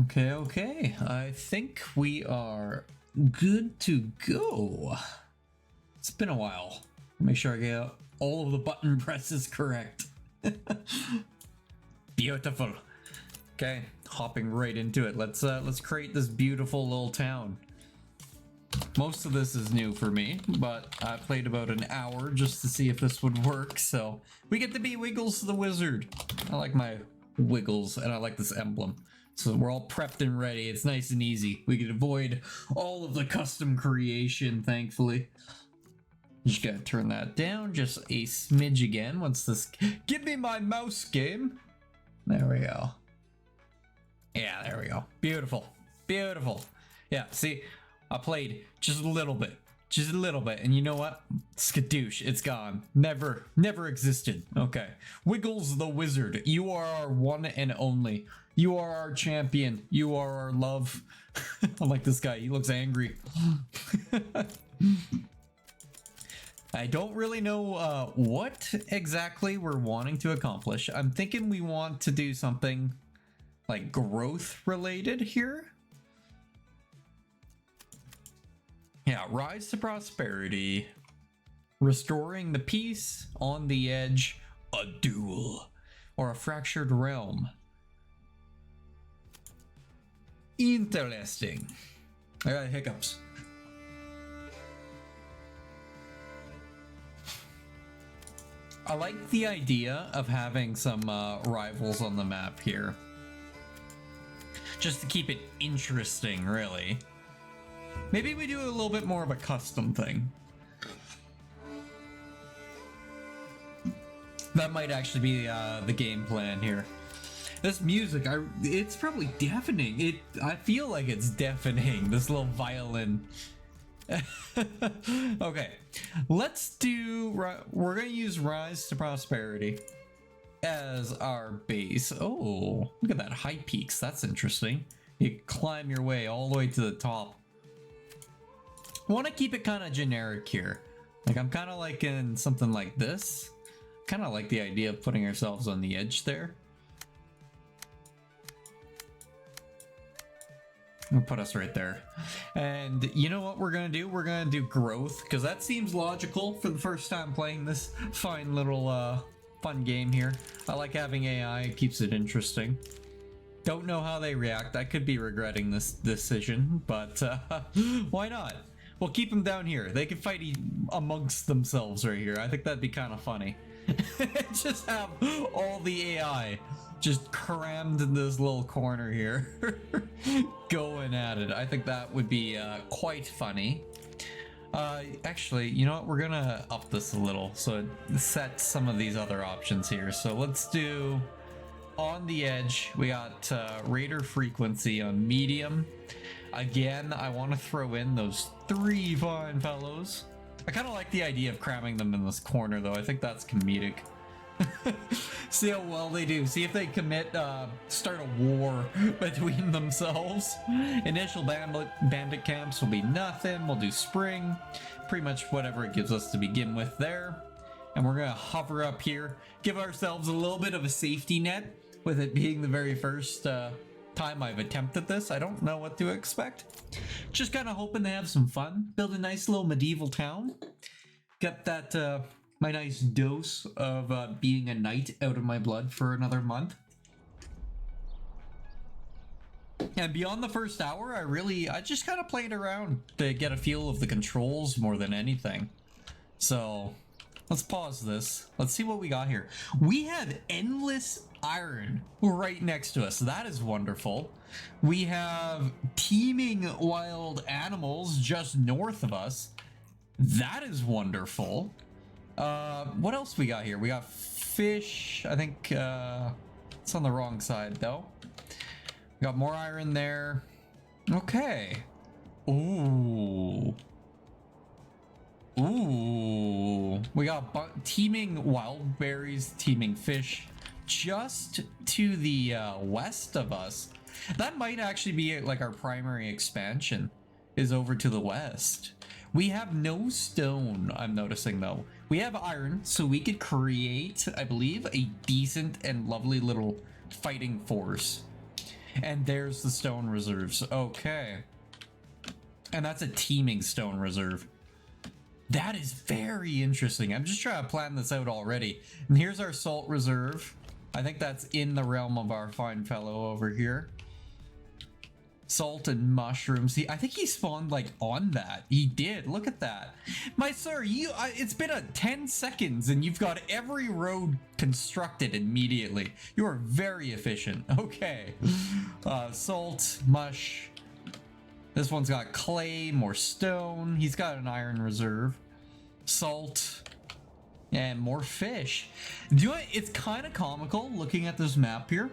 Okay, okay. I think we are good to go. It's been a while. Make sure I get all of the button presses correct. Beautiful. Okay, hopping right into it. Let's create this beautiful little town. Most of this is new for me, but I played about an hour just to see if this would work. So we get to be Wiggles the Wizard. I like my Wiggles and I like this emblem. So we're all prepped and ready. It's nice and easy. We can avoid all of the custom creation, thankfully. Just gotta turn that down just a smidge again. Once this, give me my mouse game. There we go. Yeah, there we go. Beautiful, beautiful. Yeah, see, I played just a little bit, and you know what? Skadoosh, it's gone. Never existed. Okay, Wiggles the Wizard, you are our one and only. You are our champion. You are our love. I like this guy. He looks angry. I don't really know what exactly we're wanting to accomplish. I'm thinking we want to do something like growth related here. Yeah, rise to prosperity. Restoring the peace on the edge. A duel. Or a fractured realm. Interesting. I got hiccups. I like the idea of having some rivals on the map here. Just to keep it interesting, really. Maybe we do a little bit more of a custom thing. That might actually be the game plan here. This music, it's probably deafening. I feel like it's deafening, this little violin. Okay, let's do, we're gonna use Rise to Prosperity as our base. Oh, look at that, high peaks, that's interesting. You climb your way all the way to the top. I want to keep it kind of generic here. Like, I'm kind of liking something like this. Kind of like the idea of putting ourselves on the edge there. We'll put us right there. And you know what we're gonna do? We're gonna do growth, because that seems logical for the first time playing this fine little fun game here. I like having AI, it keeps it interesting. Don't know how they react. I could be regretting this decision, but why not? We'll keep them down here. They can fight amongst themselves right here. I think that'd be kind of funny. Just have all the AI just crammed in this little corner here. Going at it. I think that would be quite funny. Actually, you know what? We're gonna up this a little so it sets some of these other options here. So let's do on the edge. We got Raider frequency on medium. Again, I want to throw in those 3 fine fellows. I kind of like the idea of cramming them in this corner, though. I think that's comedic. See how well they do. See if they commit, start a war between themselves. Initial bandit camps will be nothing. We'll do spring. Pretty much whatever it gives us to begin with there. And we're going to hover up here. Give ourselves a little bit of a safety net. With it being the very first time I've attempted this. I don't know what to expect. Just kind of hoping to have some fun. Build a nice little medieval town. Get that, my nice dose of being a knight out of my blood for another month. And beyond the first hour, I just kind of played around to get a feel of the controls more than anything. So let's pause this. Let's see what we got here. We have endless iron right next to us. That is wonderful. We have teeming wild animals just north of us. That is wonderful. What else we got here? We got fish. I think it's on the wrong side though. We got more iron there. Okay. Ooh. Ooh. We got teeming wild berries, teeming fish just to the west of us. That might actually be like our primary expansion is over to the west. We have no stone, I'm noticing though. We have iron, so we could create, I believe, a decent and lovely little fighting force. And there's the stone reserves. Okay. And that's a teeming stone reserve. That is very interesting. I'm just trying to plan this out already. And here's our salt reserve. I think that's in the realm of our fine fellow over here. Salt and mushrooms. I think he spawned like on that. He did. Look at that. My sir, it's been 10 seconds and you've got every road constructed immediately. You are very efficient. Okay. Salt, mush. This one's got clay, more stone. He's got an iron reserve. Salt. And more fish. It's kind of comical looking at this map here.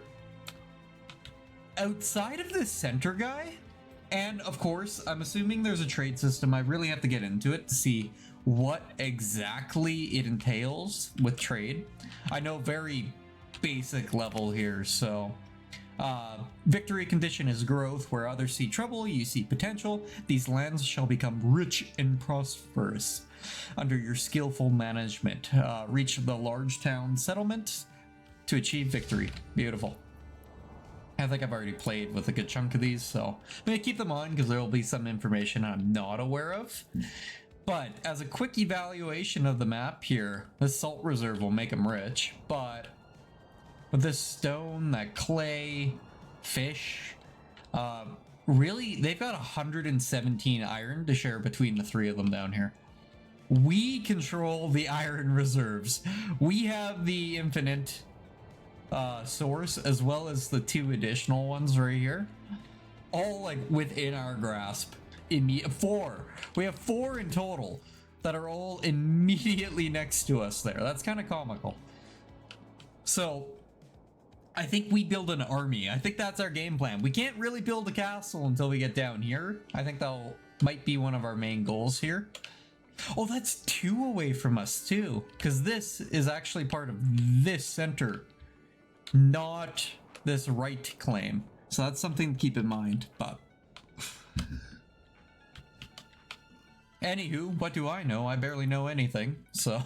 Outside of this center guy, and of course, I'm assuming there's a trade system. I really have to get into it to see what exactly it entails with trade. I know very basic level here, so... victory condition is growth. Where others see trouble, you see potential. These lands shall become rich and prosperous under your skillful management. Reach the large town settlement to achieve victory. Beautiful. I think I've already played with a good chunk of these, so I'm going to keep them on because there will be some information I'm not aware of. But as a quick evaluation of the map here, this salt reserve will make them rich, but with this stone, that clay, fish, really, they've got 117 iron to share between the three of them down here. We control the iron reserves. We have the infinite source as well as the 2 additional ones right here, all like within our grasp. Four. We have 4 in total that are all immediately next to us there. That's kind of comical. So I think we build an army. I think that's our game plan. We can't really build a castle until we get down here. I think that might be one of our main goals here. Oh, that's 2 away from us too, because this is actually part of this center, not this right claim. So that's something to keep in mind. But anywho, what do I know? I barely know anything. So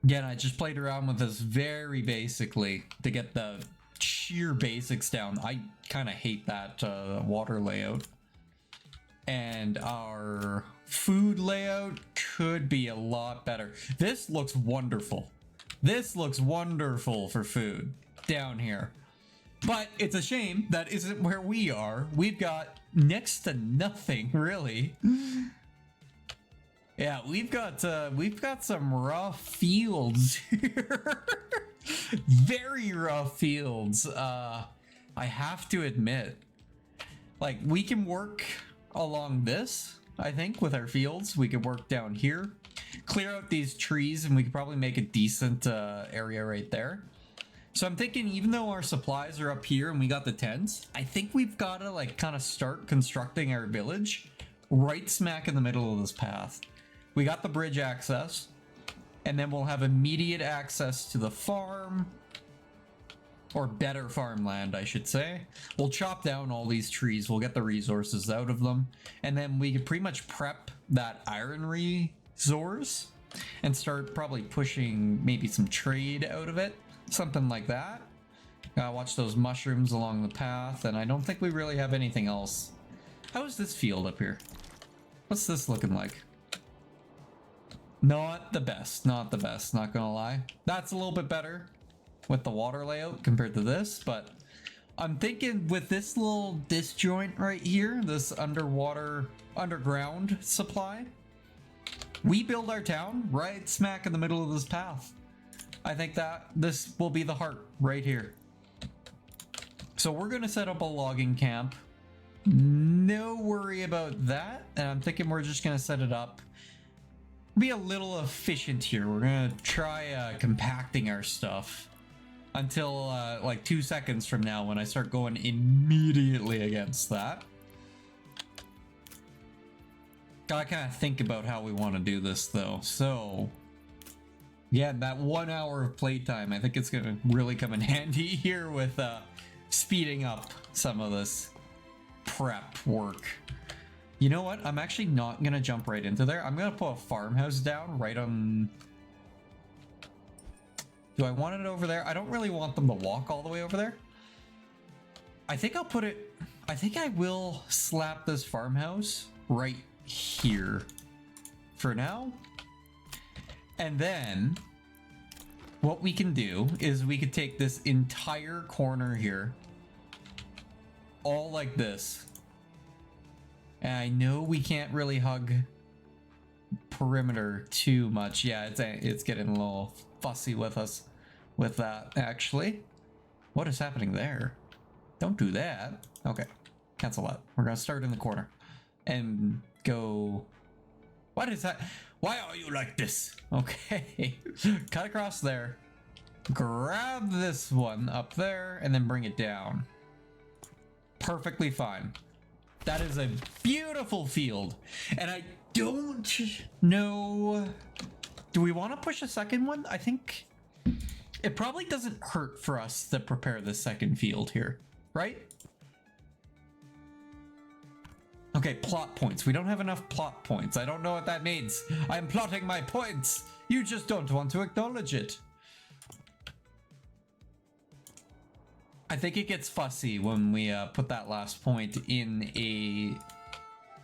again, I just played around with this very basically to get the sheer basics down. I kind of hate that water layout. And our food layout could be a lot better. This looks wonderful. This looks wonderful for food down here. But it's a shame that isn't where we are. We've got next to nothing, really. Yeah, we've got some rough fields here. Very rough fields. I have to admit, like, we can work along this, I think, with our fields. We could work down here, clear out these trees, and we could probably make a decent area right there. So I'm thinking, even though our supplies are up here and we got the tents, I think we've got to like kind of start constructing our village right smack in the middle of this path. We got the bridge access, and then we'll have immediate access to the farm, or better farmland, I should say. We'll chop down all these trees, we'll get the resources out of them, and then we could pretty much prep that iron resource and start probably pushing maybe some trade out of it. Something like that. Watch those mushrooms along the path, and I don't think we really have anything else. How is this field up here? What's this looking like? Not the best, not the best, not gonna lie. That's a little bit better with the water layout compared to this, but I'm thinking with this little disjoint right here, this underground supply, we build our town right smack in the middle of this path. I think that this will be the heart right here. So we're going to set up a logging camp. No worry about that. And I'm thinking we're just going to set it up. Be a little efficient here. We're going to try compacting our stuff until like 2 seconds from now when I start going immediately against that. Gotta kind of think about how we want to do this though. So yeah, that 1 hour of playtime, I think it's gonna really come in handy here with speeding up some of this prep work. You know what? I'm actually not gonna jump right into there. I'm gonna put a farmhouse down right on... Do I want it over there? I don't really want them to walk all the way over there. I think I'll put it, I think I will slap this farmhouse right here for now. And then what we can do is we could take this entire corner here, all like this. And I know we can't really hug perimeter too much. Yeah, it's getting a little fussy with us with that, actually. What is happening there? Don't do that. Okay, cancel that. We're gonna start in the corner and go. What is that? Why are you like this? Okay, cut across there. Grab this one up there and then bring it down. Perfectly fine. That is a beautiful field. And I don't know. Do we want to push a second one? I think it probably doesn't hurt for us to prepare the second field here, right? Okay, plot points. We don't have enough plot points. I don't know what that means. I'm plotting my points. You just don't want to acknowledge it. I think it gets fussy when we put that last point in a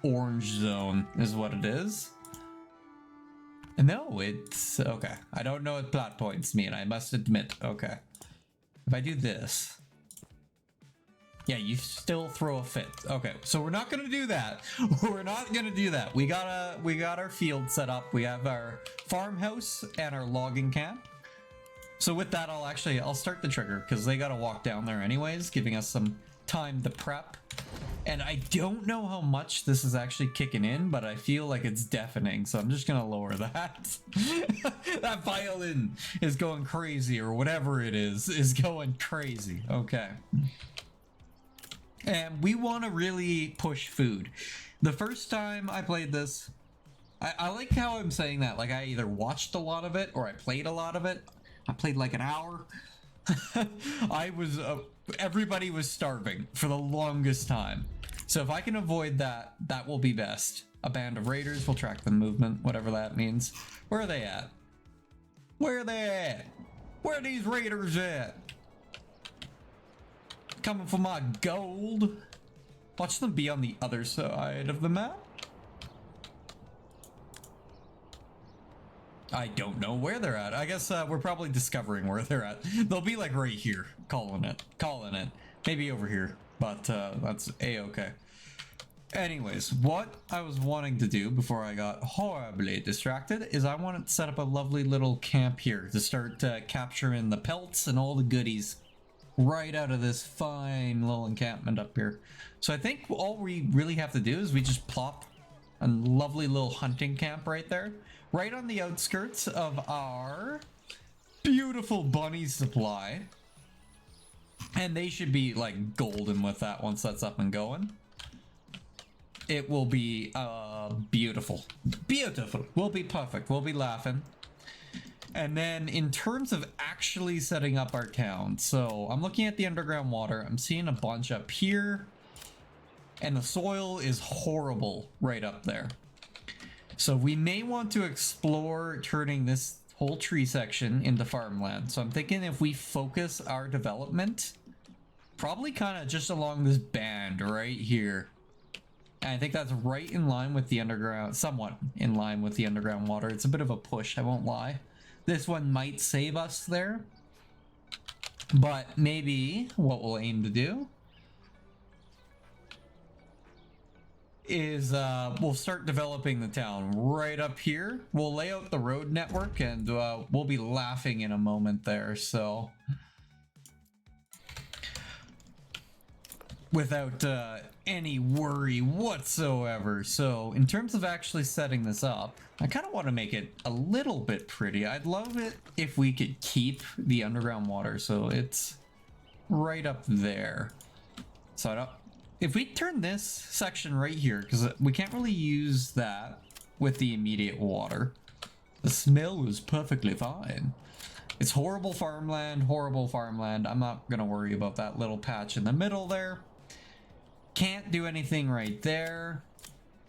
orange zone is what it is. No, it's okay. I don't know what plot points mean, I must admit. Okay. If I do this. Yeah, you still throw a fit. Okay, so we're not gonna do that. We're not gonna do that. We got our field set up. We have our farmhouse and our logging camp. So with that, I'll start the trigger because they gotta walk down there anyways, giving us some time to prep. And I don't know how much this is actually kicking in, but I feel like it's deafening, so I'm just gonna lower that. That violin is going crazy, or whatever it is going crazy. Okay. And we want to really push food. The first time I played this, I like how I'm saying that. Like, I either watched a lot of it or I played a lot of it. I played like an hour. I was, everybody was starving for the longest time. So if I can avoid that, that will be best. A band of raiders will track the movement, whatever that means. Where are they at? Where are they at? Where are these raiders at? Coming for my gold. Watch them be on the other side of the map. I don't know where they're at. I guess we're probably discovering where they're at. They'll be like right here, calling it. Maybe over here, but that's a-okay. Anyways, what I was wanting to do before I got horribly distracted is I wanted to set up a lovely little camp here to start capturing the pelts and all the goodies right out of this fine little encampment up here. So I think all we really have to do is we just plop a lovely little hunting camp right there, right on the outskirts of our beautiful bunny supply. And they should be like golden with that once that's up and going. It will be beautiful. Beautiful. We'll be perfect. We'll be laughing. And then in terms of actually setting up our town, so I'm looking at the underground water. I'm seeing a bunch up here. And the soil is horrible right up there. So we may want to explore turning this whole tree section into farmland. So I'm thinking if we focus our development, probably kind of just along this band right here. And I think that's right in line with the underground, somewhat in line with the underground water. It's a bit of a push, I won't lie. This one might save us there. But maybe what we'll aim to do is we'll start developing the town right up here. We'll lay out the road network and we'll be laughing in a moment there, so without any worry whatsoever. So in terms of actually setting this up, I kind of want to make it a little bit pretty. I'd love it if we could keep the underground water so it's right up there. So I don't, if we turn this section right here, because we can't really use that with the immediate water. The smell is perfectly fine. It's horrible farmland, horrible farmland. I'm not gonna worry about that little patch in the middle there. Can't do anything right there.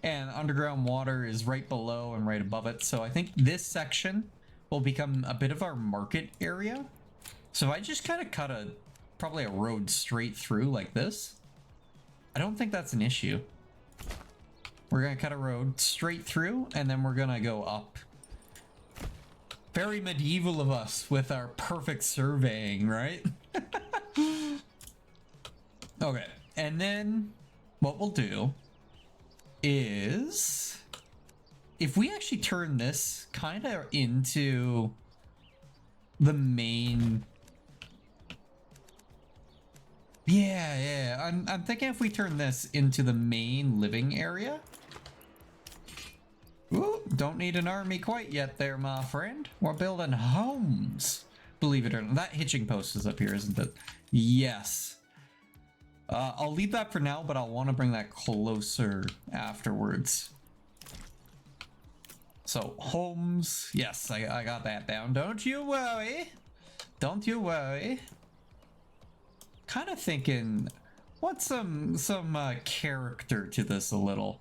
And underground water is right below and right above it. So I think this section will become a bit of our market area. So I just kind of cut a probably a road straight through like this. I don't think that's an issue. We're gonna cut a road straight through, and then we're gonna go up. Very medieval of us with our perfect surveying, right? Okay, and then what we'll do is, if we actually turn this kind of into the main... Yeah, I'm thinking if we turn this into the main living area. Ooh, don't need an army quite yet there, my friend. We're building homes. Believe it or not. That hitching post is up here, isn't it? Yes. I'll leave that for now, but I'll want to bring that closer afterwards. So, homes. Yes, I got that down. Don't you worry. Don't you worry. Kind of thinking, what's some character to this a little.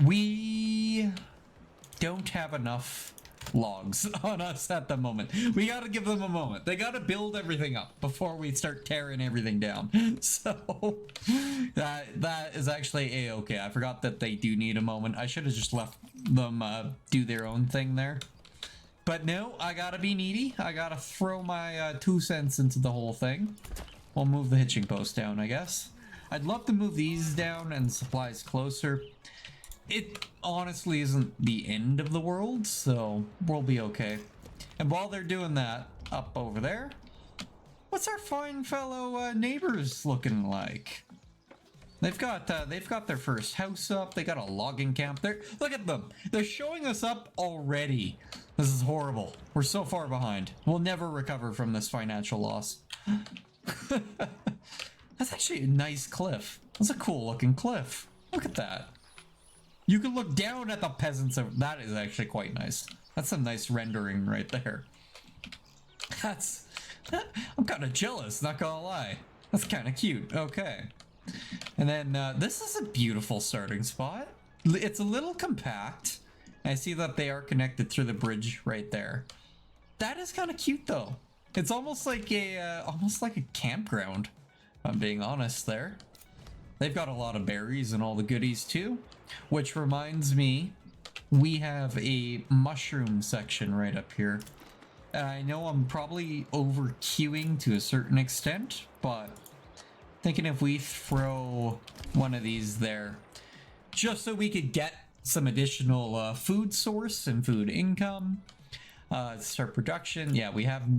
We don't have enough logs on us at the moment. We gotta give them a moment. They gotta build everything up before we start tearing everything down. So that is actually a-okay. I forgot that they do need a moment. I should have just left them do their own thing there. But no, I gotta be needy. I gotta throw my 2 cents into the whole thing. We'll move the hitching post down, I guess. I'd love to move these down and supplies closer. It honestly isn't the end of the world, so we'll be okay. And while they're doing that, up over there, what's our fine fellow neighbors looking like? They've got their first house up. They got a logging camp there. Look at them. They're showing us up already. This is horrible. We're so far behind. We'll never recover from this financial loss. That's actually a nice cliff. That's a cool looking cliff. Look at that. You can look down at the peasants. That is actually quite nice. That's a nice rendering right there. I'm kind of jealous, not gonna lie. That's kind of cute. Okay. And then this is a beautiful starting spot. It's a little compact. I see that they are connected through the bridge right there. That is kind of cute though. It's almost like a campground, if I'm being honest there. They've got a lot of berries and all the goodies too. Which reminds me, we have a mushroom section right up here. And I know I'm probably over queuing to a certain extent, but thinking if we throw one of these there, just so we could get some additional food source and food income, start production. Yeah, we got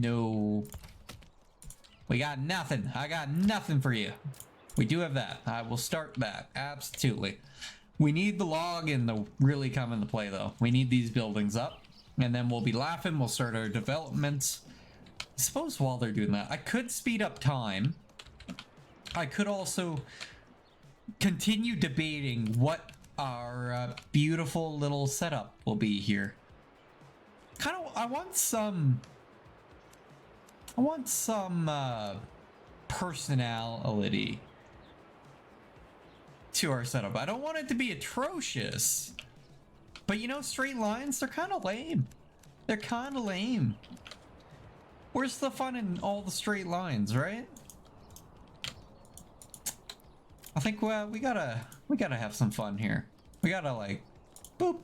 nothing. I got nothing for you. We do have that. I will start that. Absolutely. We need the login to really come into play though. We need these buildings up, and then we'll be laughing. We'll start our developments. I suppose while they're doing that, I could speed up time. I could also continue debating what our beautiful little setup will be here. I want some personality to our setup. I don't want it to be atrocious, but you know, straight lines, they're kind of lame. They're kind of lame. Where's the fun in all the straight lines, right? I think we gotta have some fun here. We gotta like boop,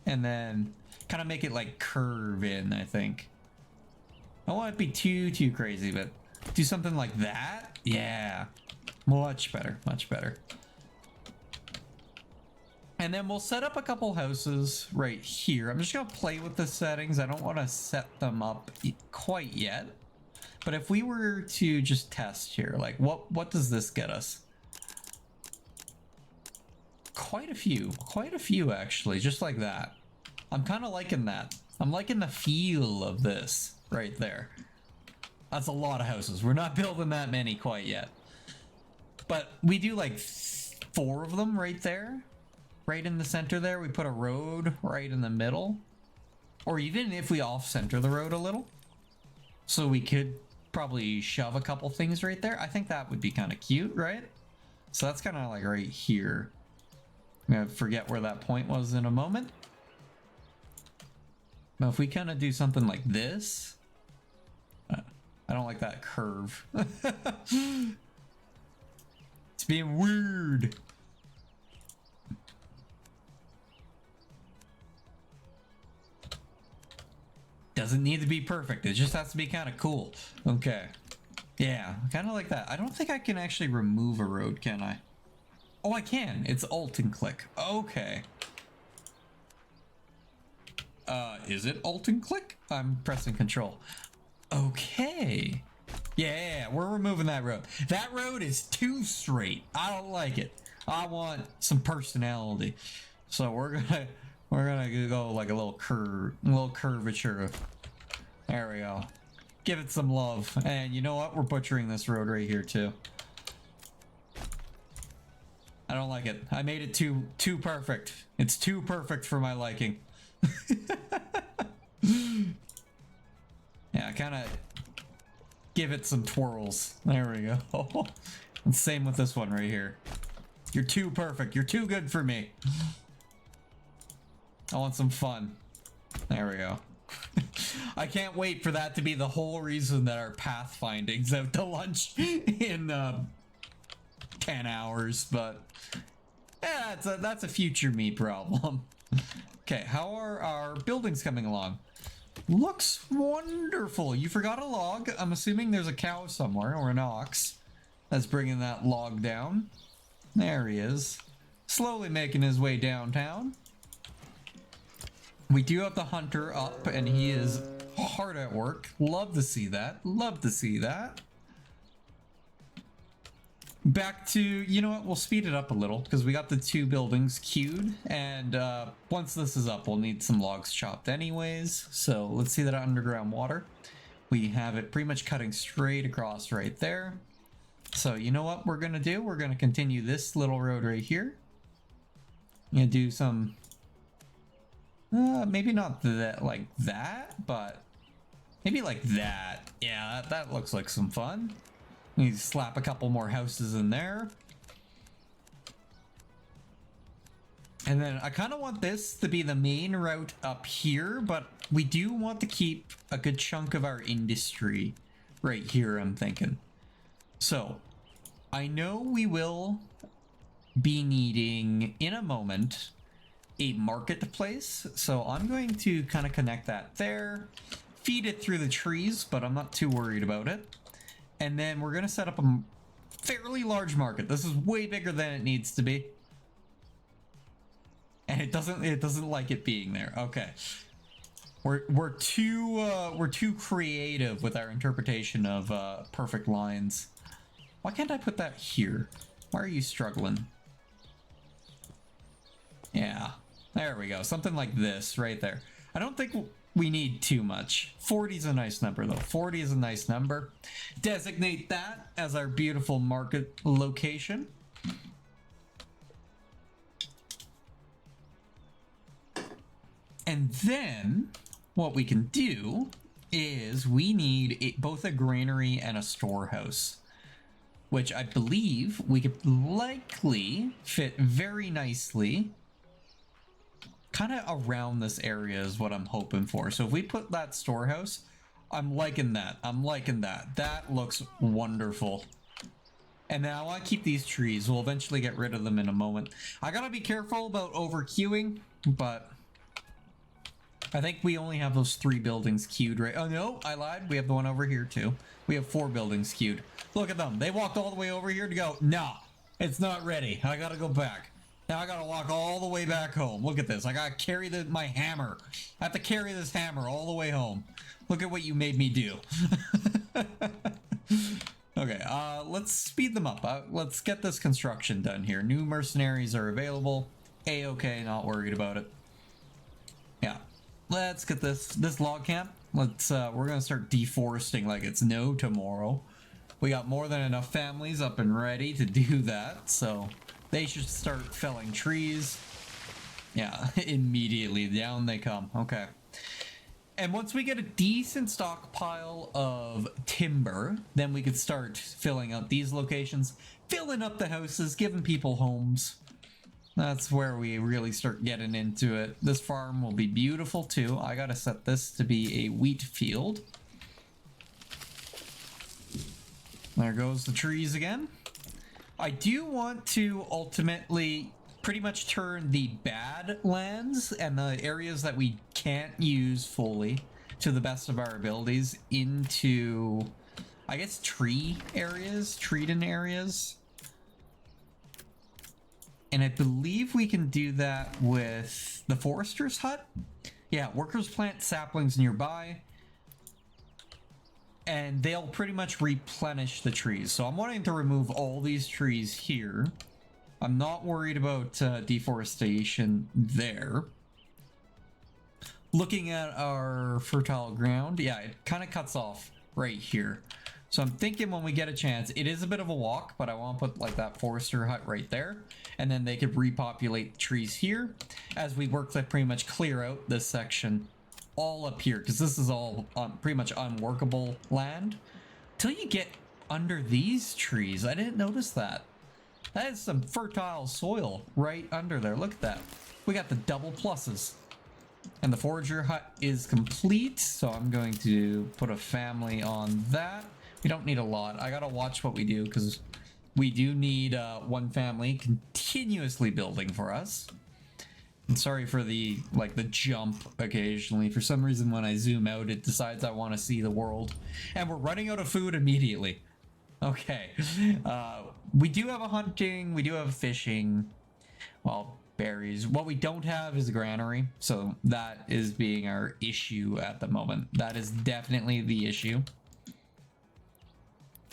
and then kind of make it like curve in. I think I don't want it to be too crazy, but do something like that. Yeah, much better, much better. And then we'll set up a couple houses right here. I'm just gonna play with the settings. I don't want to set them up quite yet. But if we were to just test here, like what does this get us? Quite a few actually, just like that. I'm kind of liking that. I'm liking the feel of this right there. That's a lot of houses. We're not building that many quite yet. But we do like 4 of them right there. Right in the center there, we put a road right in the middle. Or even if we off-center the road a little. So we could probably shove a couple things right there. I think that would be kind of cute, right? So that's kind of like right here. I'm gonna forget where that point was in a moment. Now if we kind of do something like this. I don't like that curve. It's being weird. Doesn't need to be perfect. It just has to be kind of cool. Okay. Yeah, kind of like that. I don't think I can actually remove a road, can I? Oh, I can. It's Alt and click. Okay. Is it Alt and click? I'm pressing Control. Okay. Yeah, we're removing that road. That road is too straight. I don't like it. I want some personality. So we're gonna go like a little curvature. There we go. Give it some love. And you know what? We're butchering this road right here too. I don't like it. I made it too perfect. It's too perfect for my liking. Yeah, kind of give it some twirls. There we go. And same with this one right here. You're too perfect. You're too good for me. I want some fun. There we go. I can't wait for that to be the whole reason that our pathfinding's out to lunch in 10 hours, but yeah, that's a future me problem. Okay, how are our buildings coming along? Looks wonderful. You forgot a log. I'm assuming there's a cow somewhere or an ox that's bringing that log down. There he is, slowly making his way downtown. We do have the hunter up and he is hard at work. Love to see that. Love to see that. Back to, you know what, we'll speed it up a little because we got the 2 buildings queued, and once this is up we'll need some logs chopped anyways. So let's see that underground water. We have it pretty much cutting straight across right there. So you know what we're gonna do? We're gonna continue this little road right here. I'm gonna do some maybe not that like that, but maybe like that. Yeah, that looks like some fun. We slap a couple more houses in there. And then I kind of want this to be the main route up here, but we do want to keep a good chunk of our industry right here, I'm thinking. So I know we will be needing in a moment a marketplace, so I'm going to kind of connect that there, feed it through the trees, but I'm not too worried about it. And then we're gonna set up a fairly large market. This is way bigger than it needs to be, and it doesn't like it being there. Okay, we're too creative with our interpretation of perfect lines. Why can't I put that here? Why are you struggling? Yeah, there we go. Something like this right there. I don't think we need too much. 40 is a nice number though. 40 is a nice number. Designate that as our beautiful market location. And then what we can do is we need both a granary and a storehouse, which I believe we could likely fit very nicely kind of around this area is what I'm hoping for. So if we put that storehouse, I'm liking that. I'm liking that. That looks wonderful. And then I want to keep these trees. We'll eventually get rid of them in a moment. I gotta be careful about over queuing, but I think we only have those 3 buildings queued right. Oh no, I lied. We have the one over here too. We have 4 buildings queued. Look at them. They walked all the way over here to go, nah, it's not ready. I gotta go back. Now I gotta walk all the way back home. Look at this. I gotta carry my hammer. I have to carry this hammer all the way home. Look at what you made me do. Okay, let's speed them up. Let's get this construction done here. New mercenaries are available. A-okay, not worried about it. Yeah, let's get this log camp. Let's we're gonna start deforesting like it's no tomorrow. We got more than enough families up and ready to do that, so they should start felling trees. Yeah, immediately down they come. Okay. And once we get a decent stockpile of timber, then we could start filling out these locations, filling up the houses, giving people homes. That's where we really start getting into it. This farm will be beautiful too. I gotta set this to be a wheat field. There goes the trees again. I do want to ultimately pretty much turn the bad lands and the areas that we can't use fully to the best of our abilities into, I guess, tree areas, treeden areas. And I believe we can do that with the forester's hut. Yeah, workers plant saplings nearby, and they'll pretty much replenish the trees. So I'm wanting to remove all these trees here. I'm not worried about deforestation there. Looking at our fertile ground, yeah, it kind of cuts off right here. So I'm thinking when we get a chance, it is a bit of a walk, but I want to put like that forester hut right there. And then they could repopulate the trees here as we work to pretty much clear out this section all up here, because this is all pretty much unworkable land. Till you get under these trees. I didn't notice that. That is some fertile soil right under there. Look at that. We got the double pluses. And the forager hut is complete, so I'm going to put a family on that. We don't need a lot. I gotta watch what we do, because we do need one family continuously building for us. And sorry for the jump occasionally. For some reason when I zoom out, it decides I want to see the world. And we're running out of food immediately. Okay. We do have a hunting, we do have a fishing. Well, berries. What we don't have is a granary, so that is being our issue at the moment. That is definitely the issue.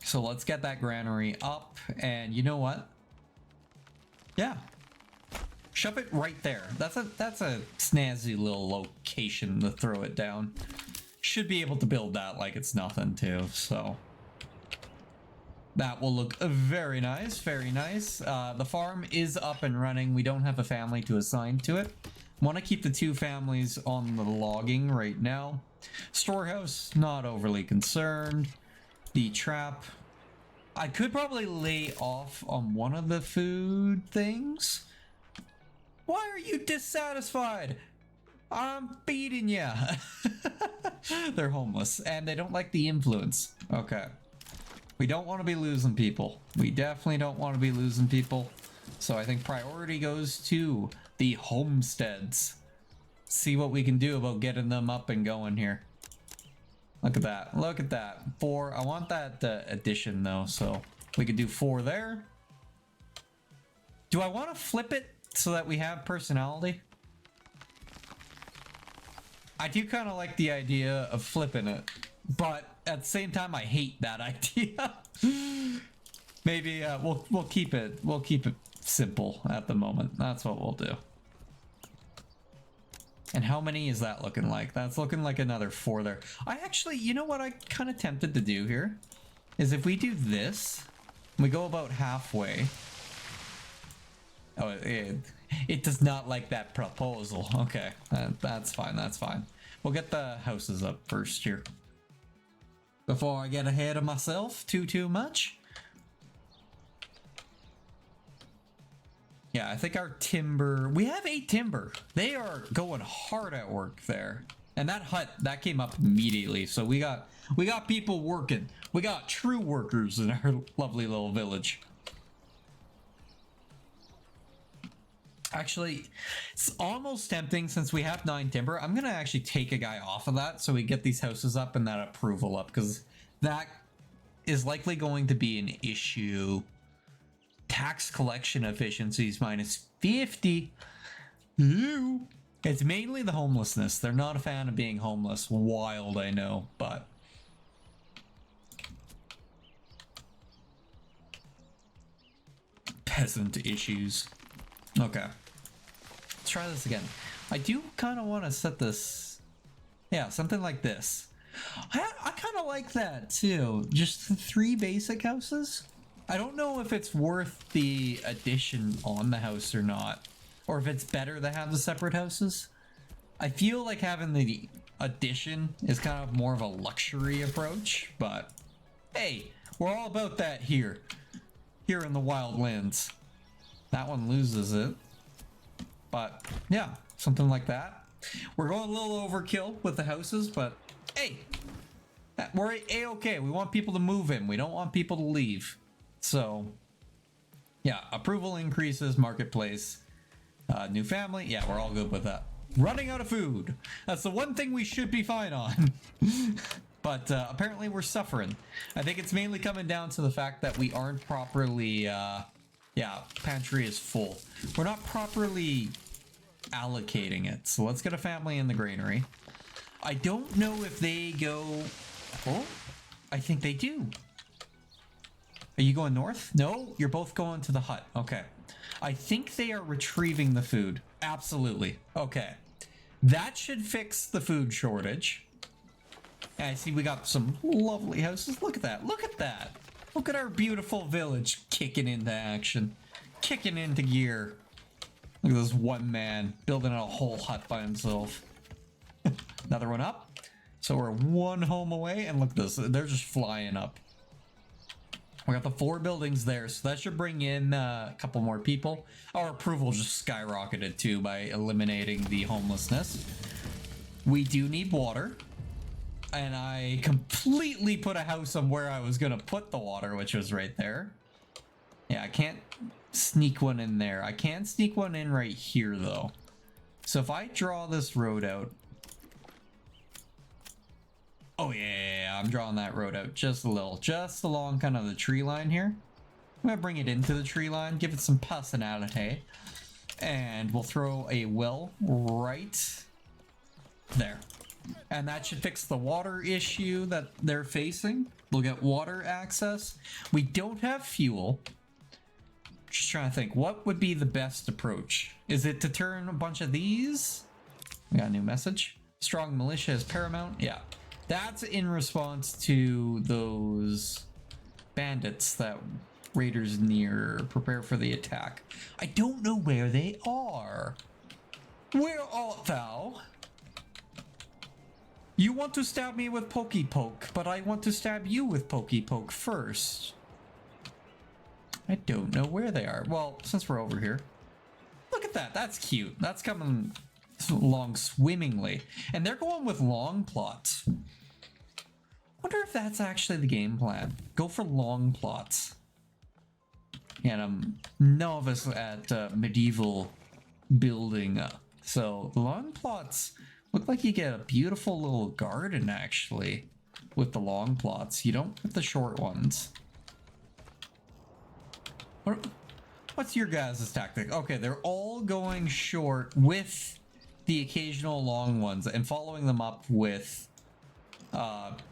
So let's get that granary up, and you know what? Yeah. Shove it right there. That's a snazzy little location to throw it down. Should be able to build that like it's nothing too, so that will look very nice, very nice. The farm is up and running. We don't have a family to assign to it. Want to keep the 2 families on the logging right now. Storehouse, not overly concerned. The trap, I could probably lay off on one of the food things. Why are you dissatisfied? I'm beating ya. They're homeless and they don't like the influence. Okay. We don't want to be losing people. We definitely don't want to be losing people. So I think priority goes to the homesteads. See what we can do about getting them up and going here. Look at that. Look at that. 4. I want that addition though, so we could do 4 there. Do I want to flip it so that we have personality? I do kind of like the idea of flipping it, but at the same time I hate that idea. Maybe we'll keep it simple at the moment. That's what we'll do. And how many is that looking like? That's looking like another 4 there. I actually, you know what I kind of tempted to do here is if we do this, we go about halfway. Oh, it does not like that proposal. Okay, that's fine, that's fine. We'll get the houses up first here. Before I get ahead of myself too much. Yeah, I think our timber, we have 8 timber. They are going hard at work there. And that hut, that came up immediately. So we got people working. We got true workers in our lovely little village. Actually, it's almost tempting since we have 9 timber. I'm gonna actually take a guy off of that so we get these houses up and that approval up, because that is likely going to be an issue. Tax collection efficiencies minus 50. Ew. It's mainly the homelessness. They're not a fan of being homeless. Wild, I know, but peasant issues. Okay. Let's try this again. I do kind of want to set this, yeah, something like this. I kind of like that too. Just the 3 basic houses. I don't know if it's worth the addition on the house or not, or if it's better to have the separate houses. I feel like having the addition is kind of more of a luxury approach, but hey, we're all about that here in the Wildlands. That one loses it, but yeah, something like that. We're going a little overkill with the houses, but hey, We're A-okay. We want people to move in. We don't want people to leave. So, yeah, approval increases, marketplace, new family. Yeah, we're all good with that. Running out of food. That's the one thing we should be fine on. But apparently we're suffering. I think it's mainly coming down to the fact that we aren't properly, yeah, pantry is full. We're not properly allocating it. So let's get a family in the granary. I don't know if they go... Oh, I think they do. Are you going north? No, you're both going to the hut. Okay. I think they are retrieving the food. Absolutely. Okay. That should fix the food shortage. And I see we got some lovely houses. Look at that. Look at that. Look at our beautiful village kicking into action. Kicking into gear. Look at this one man building a whole hut by himself. Another one up. So we're one home away, and look at this. They're just flying up. We got the 4 buildings there, so that should bring in a couple more people. Our approval just skyrocketed too by eliminating the homelessness. We do need water. And I completely put a house on where I was gonna put the water, which was right there. Yeah, I can't sneak one in there. I can sneak one in right here though. So if I draw this road out. Oh yeah, I'm drawing that road out just a little, just along kind of the tree line here. I'm gonna bring it into the tree line, give it some personality. And we'll throw a well right there. And that should fix the water issue that they're facing. We'll get water access. We don't have fuel. Just trying to think, what would be the best approach? Is it to turn a bunch of these? We got a new message. Strong militia is paramount. Yeah. That's in response to those bandits that raiders near. Prepare for the attack. I don't know where they are. Where art thou? You want to stab me with Pokey Poke, but I want to stab you with Pokey Poke first. I don't know where they are. Well, since we're over here. Look at that. That's cute. That's coming along swimmingly. And they're going with long plots. Wonder if that's actually the game plan. Go for long plots. And I'm novice at medieval building. So long plots look like you get a beautiful little garden actually with the long plots. You don't with the short ones. What's your guys' tactic? Okay, they're all going short with the occasional long ones and following them up with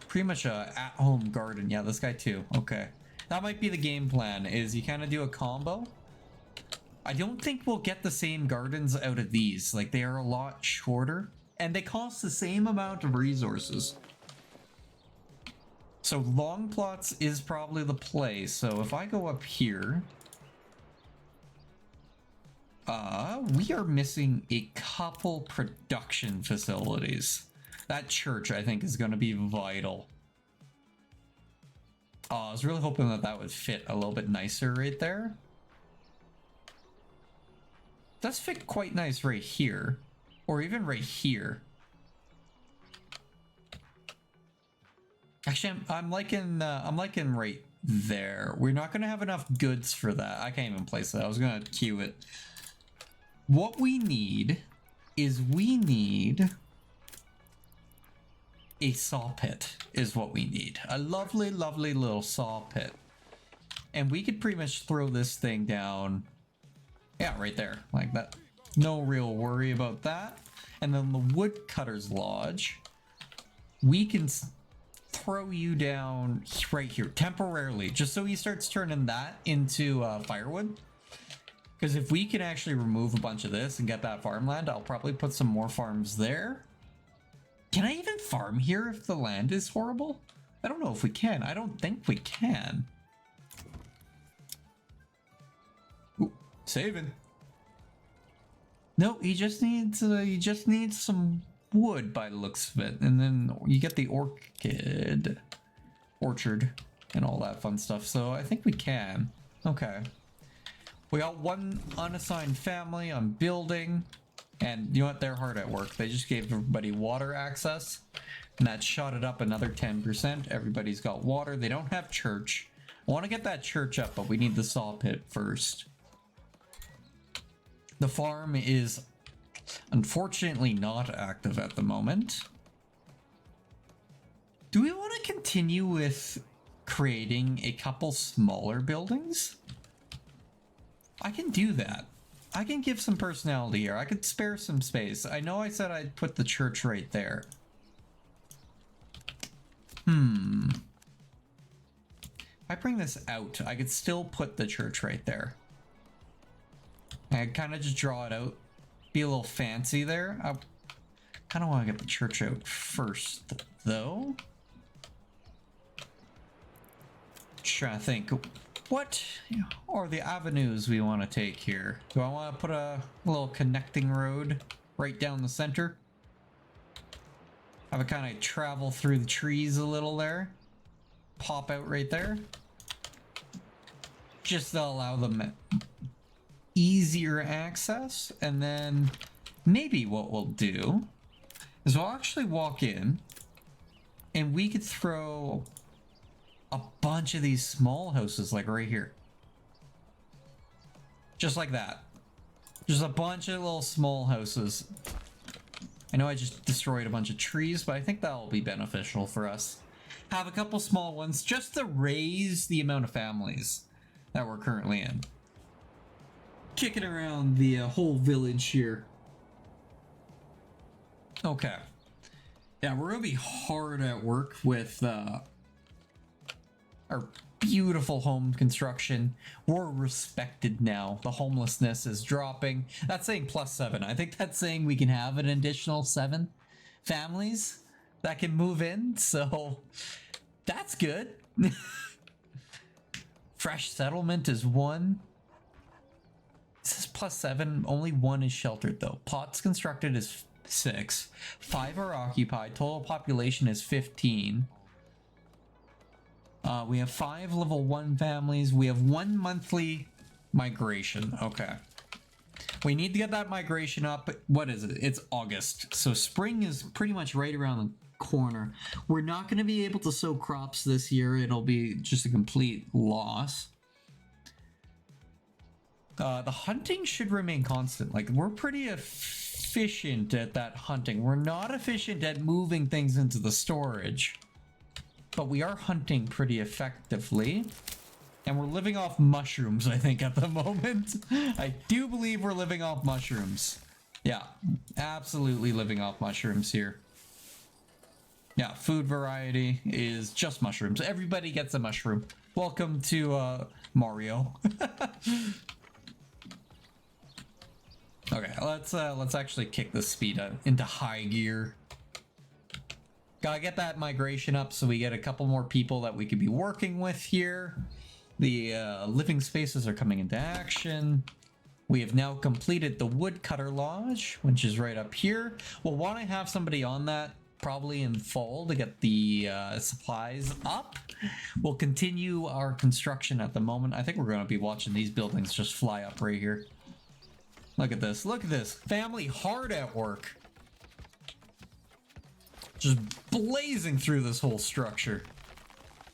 pretty much a at-home garden. Yeah, this guy too. Okay. That might be the game plan, is you kind of do a combo. I don't think we'll get the same gardens out of these. Like, they are a lot shorter. And they cost the same amount of resources. So long plots is probably the play. So if I go up here... we are missing a couple production facilities. That church, I think, is going to be vital. I was really hoping that that would fit a little bit nicer right there. Does fit quite nice right here. Or even right here. Actually, I'm liking right there. We're not going to have enough goods for that. I can't even place that. I was going to queue it. What we need is a saw pit is what we need. A lovely, lovely little saw pit. And we could pretty much throw this thing down. Yeah, right there. Like that. No real worry about that. And then the woodcutter's lodge. We can throw you down right here temporarily. Just so he starts turning that into firewood. Because if we can actually remove a bunch of this and get that farmland, I'll probably put some more farms there. Can I even farm here if the land is horrible? I don't know if we can. I don't think we can. Ooh, saving. No, he just needs some wood by the looks of it, and then you get the orchard and all that fun stuff. So I think we can. Okay. We got one unassigned family on building. And you know what? They're hard at work. They just gave everybody water access, and that shot it up another 10%. Everybody's got water. They don't have church. I want to get that church up, but we need the saw pit first. The farm is unfortunately not active at the moment. Do we want to continue with creating a couple smaller buildings? I can do that. I can give some personality here. I could spare some space. I know I said I'd put the church right there. If I bring this out, I could still put the church right there. I kind of just draw it out. Be a little fancy there. I kind of want to get the church out first, though. Just trying to think. What are the avenues we want to take here? Do I want to put a little connecting road right down the center? Have it kind of travel through the trees a little there. Pop out right there. Just to allow them easier access. And then maybe what we'll do is we'll actually walk in and we could throw a bunch of these small houses like right here. Just like that. Just a bunch of little small houses. I know I just destroyed a bunch of trees, but I think that'll be beneficial for us. Have a couple small ones just to raise the amount of families that we're currently in. Kicking around the whole village here. Okay. Yeah, we're gonna be hard at work with our beautiful home construction. We're respected now. The homelessness is dropping. That's saying +7. I think that's saying we can have an additional 7 families that can move in. So that's good. Fresh settlement is 1. This is +7. Only 1 is sheltered though. Plots constructed is 6. 5 are occupied. Total population is 15. We have 5 level 1 families. We have 1 monthly migration. Okay. We need to get that migration up. What is it? It's August. So spring is pretty much right around the corner. We're not going to be able to sow crops this year. It'll be just a complete loss. The hunting should remain constant. Like, we're pretty efficient at that hunting. We're not efficient at moving things into the storage. But we are hunting pretty effectively. And we're living off mushrooms, I think, at the moment. I do believe we're living off mushrooms. Yeah, absolutely living off mushrooms here. Yeah, food variety is just mushrooms. Everybody gets a mushroom. Welcome to Mario. Okay, let's actually kick the speed up into high gear. Gotta get that migration up so we get a couple more people that we could be working with here. The living spaces are coming into action. We have now completed the Woodcutter Lodge, which is right up here. We'll want to have somebody on that probably in fall to get the supplies up. We'll continue our construction at the moment. I think we're going to be watching these buildings just fly up right here. Look at this. Look at this. Family hard at work. Just blazing through this whole structure.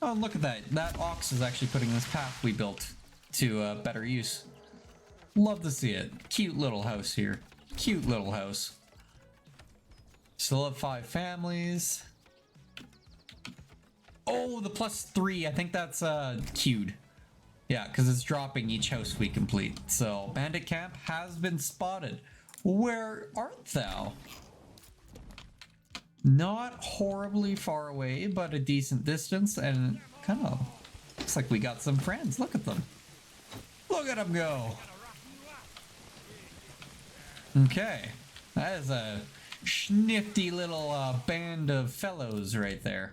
Oh, look at that. That ox is actually putting this path we built to better use. Love to see it. Cute little house here. Cute little house. Still have 5 families. Oh, the +3. I think that's queued. Yeah, because it's dropping each house we complete. So, bandit camp has been spotted. Where art thou? Not horribly far away, but a decent distance, and kind of looks like we got some friends. Look at them. Look at them go. Okay. That is a snifty little band of fellows right there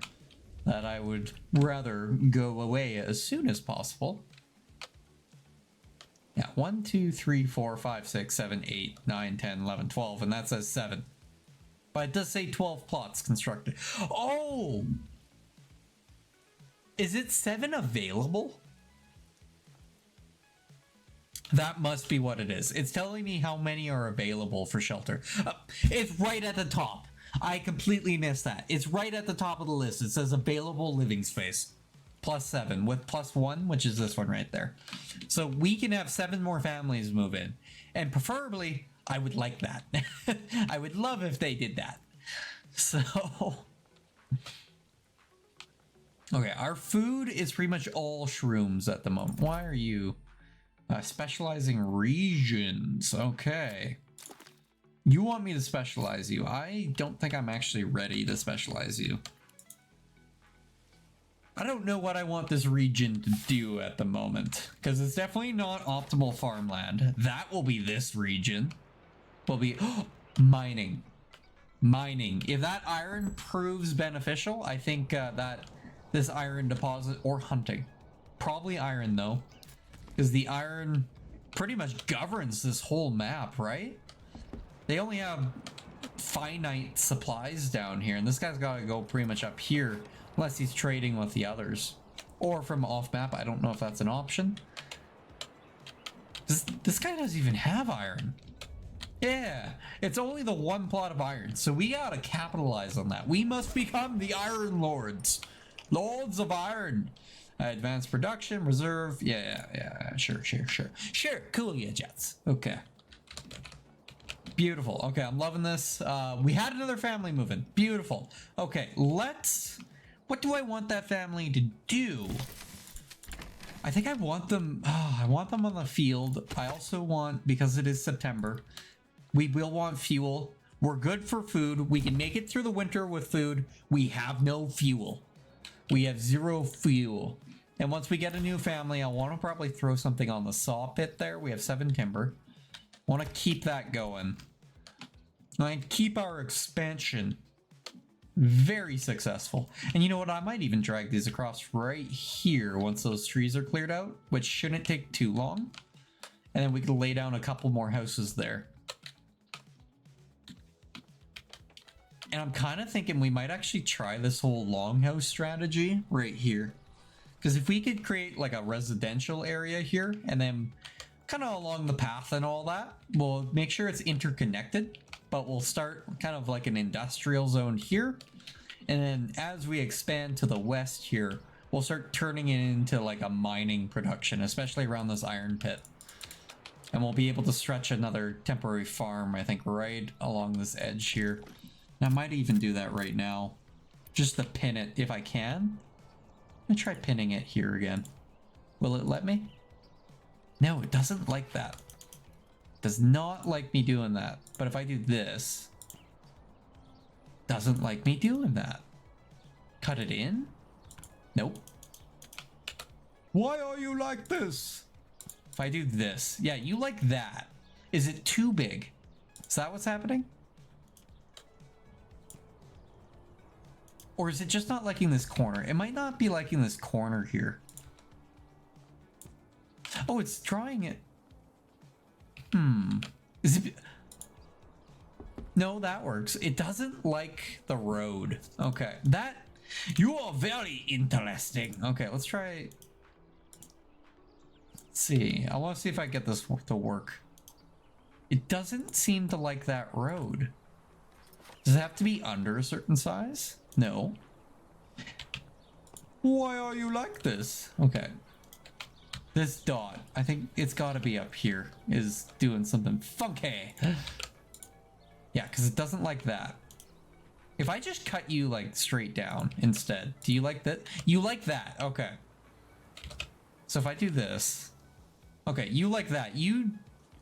that I would rather go away as soon as possible. Yeah, 1, 2, 3, 4, 5, 6, 7, 8, 9, 10, 11, 12, and that says 7. But it does say 12 plots constructed. Oh! Is it 7 available? That must be what it is. It's telling me how many are available for shelter. It's right at the top. I completely missed that. It's right at the top of the list. It says available living space. +7 with +1, which is this one right there. So we can have 7 more families move in. And preferably, I would like that. I would love if they did that. So... Okay, our food is pretty much all shrooms at the moment. Why are you... specializing regions. Okay. You want me to specialize you. I don't think I'm actually ready to specialize you. I don't know what I want this region to do at the moment, because it's definitely not optimal farmland. That will be this region. Will be mining. Mining. If that iron proves beneficial, I think that this iron deposit, or hunting. Probably iron though. Because the iron pretty much governs this whole map, right? They only have finite supplies down here, and this guy's got to go pretty much up here, unless he's trading with the others. Or from off map, I don't know if that's an option. This guy doesn't even have iron. Yeah, it's only the one plot of iron, so we gotta capitalize on that. We must become the Iron Lords. Lords of Iron. Advanced production, reserve, yeah, sure. Sure, cool, yeah, jets. Okay. Beautiful. Okay, I'm loving this. We had another family moving. Beautiful. Okay, let's... What do I want that family to do? I think I want them... I want them on the field. I also want, because it is September, we will want fuel. We're good for food. We can make it through the winter with food. We have no fuel. We have 0 fuel. And once we get a new family, I want to probably throw something on the saw pit there. We have 7 timber. Want to keep that going. And keep our expansion very successful. And you know what? I might even drag these across right here once those trees are cleared out, which shouldn't take too long. And then we can lay down a couple more houses there. And I'm kind of thinking we might actually try this whole longhouse strategy right here. Because if we could create like a residential area here and then kind of along the path and all that, we'll make sure it's interconnected, but we'll start kind of like an industrial zone here. And then as we expand to the west here, we'll start turning it into like a mining production, especially around this iron pit. And we'll be able to stretch another temporary farm, I think, right along this edge here. I might even do that right now, just to pin it if I can. Let me try pinning it here again. Will it let me? No, it doesn't like that. Does not like me doing that. But if I do this, doesn't like me doing that. Cut it in? Nope. Why are you like this? If I do this, yeah, you like that. Is it too big? Is that what's happening? Or is it just not liking this corner? It might not be liking this corner here. Oh, it's drawing it. Is it... No, that works. It doesn't like the road. Okay, that... You are very interesting. Okay, let's try... Let's see. I want to see if I get this to work. It doesn't seem to like that road. Does it have to be under a certain size? No. Why are you like this? Okay. This dot, I think it's got to be up here, is doing something funky. Yeah, because it doesn't like that. If I just cut you like straight down instead, do you like that? You like that, okay. So if I do this, okay, you like that. You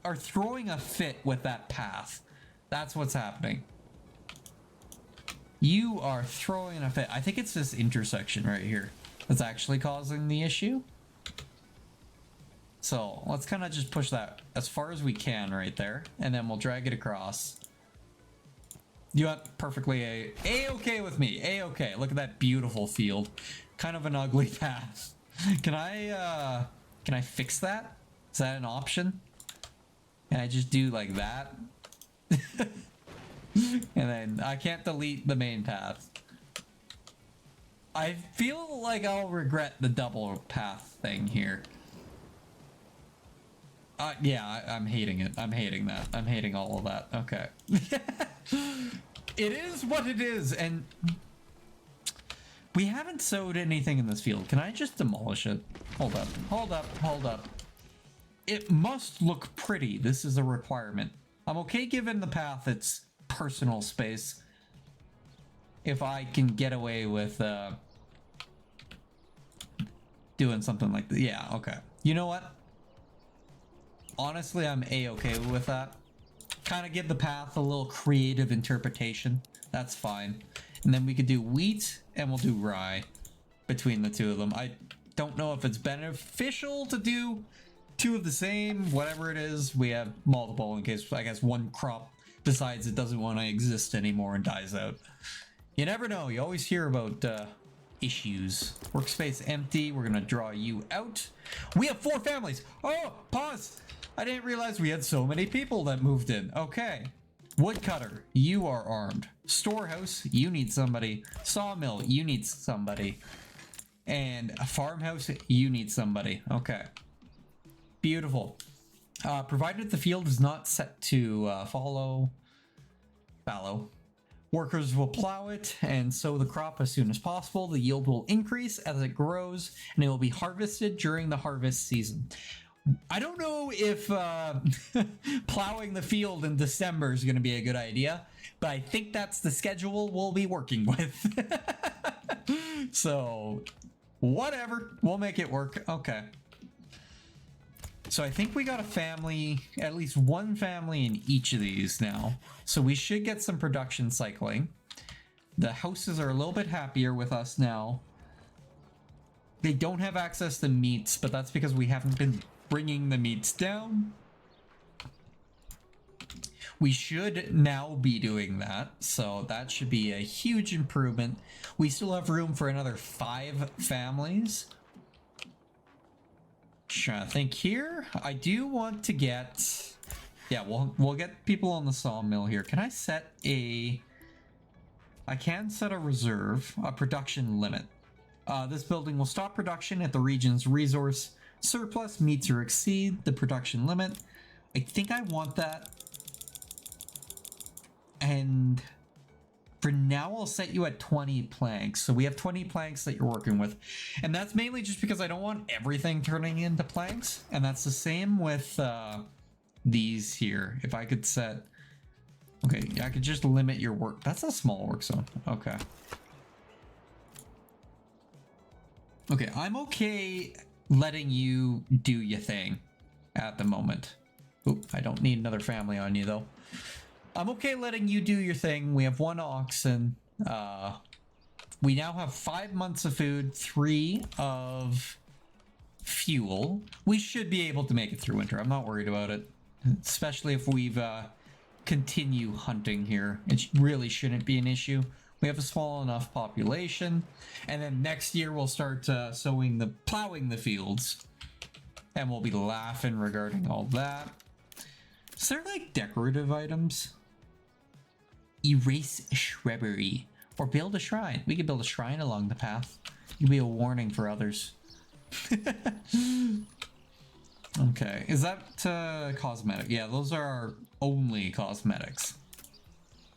are throwing a fit with that path. That's what's happening. You are throwing a fit. I think it's this intersection right here that's actually causing the issue. So let's kind of just push that as far as we can right there, and then we'll drag it across. You got perfectly a-okay with me. A-okay. Look at that beautiful field. Kind of an ugly path. Can I fix that? Is that an option? Can I just do like that? And then I can't delete the main path. I feel like I'll regret the double path thing here. Yeah, I'm hating it. I'm hating that. I'm hating all of that. Okay. It is what it is, and we haven't sowed anything in this field. Can I just demolish it? Hold up. Hold up. Hold up. It must look pretty. This is a requirement. I'm okay given the path its personal space. If I can get away with doing something like that. Yeah, okay. You know what? Honestly, I'm a-okay with that. Kind of give the path a little creative interpretation. That's fine. And then we could do wheat and we'll do rye between the two of them. I don't know if it's beneficial to do two of the same, whatever it is. We have multiple in case, I guess, one crop decides it doesn't want to exist anymore and dies out. You never know. You always hear about issues. Workspace empty. We're gonna draw you out. We have 4 families. Oh, pause. I didn't realize we had so many people that moved in. Okay. Woodcutter, you are armed. Storehouse, you need somebody. Sawmill, you need somebody. And a farmhouse, you need somebody. Okay. Beautiful. Provided the field is not set to fallow. Workers will plow it and sow the crop as soon as possible. The yield will increase as it grows, and it will be harvested during the harvest season. I don't know if plowing the field in December is going to be a good idea, but I think that's the schedule we'll be working with. So, whatever. We'll make it work. Okay. So I think we got a family, at least one family in each of these now. So we should get some production cycling. The houses are a little bit happier with us now. They don't have access to meats, but that's because we haven't been bringing the meats down. We should now be doing that, so that should be a huge improvement. We still have room for another 5 families. Trying to think here. I do want to get, yeah, we'll get people on the sawmill here. Can I set a, I can set a reserve, a production limit. This building will stop production at the region's resource surplus meets or exceed the production limit. I think I want that. And for now, I'll set you at 20 planks. So we have 20 planks that you're working with. And that's mainly just because I don't want everything turning into planks. And that's the same with these here. If I could set... Okay, I could just limit your work. That's a small work zone. Okay. Okay, I'm okay letting you do your thing at the moment. Oop, I don't need another family on you, though. I'm okay letting you do your thing. We have 1 oxen. We now have 5 months of food, 3 of fuel. We should be able to make it through winter. I'm not worried about it. Especially if we've continue hunting here. It really shouldn't be an issue. We have a small enough population. And then next year we'll start plowing the fields. And we'll be laughing regarding all that. Is there like decorative items? Erase shrubbery. Or build a shrine. We could build a shrine along the path. It could be a warning for others. Okay, is that cosmetic? Yeah, those are our only cosmetics.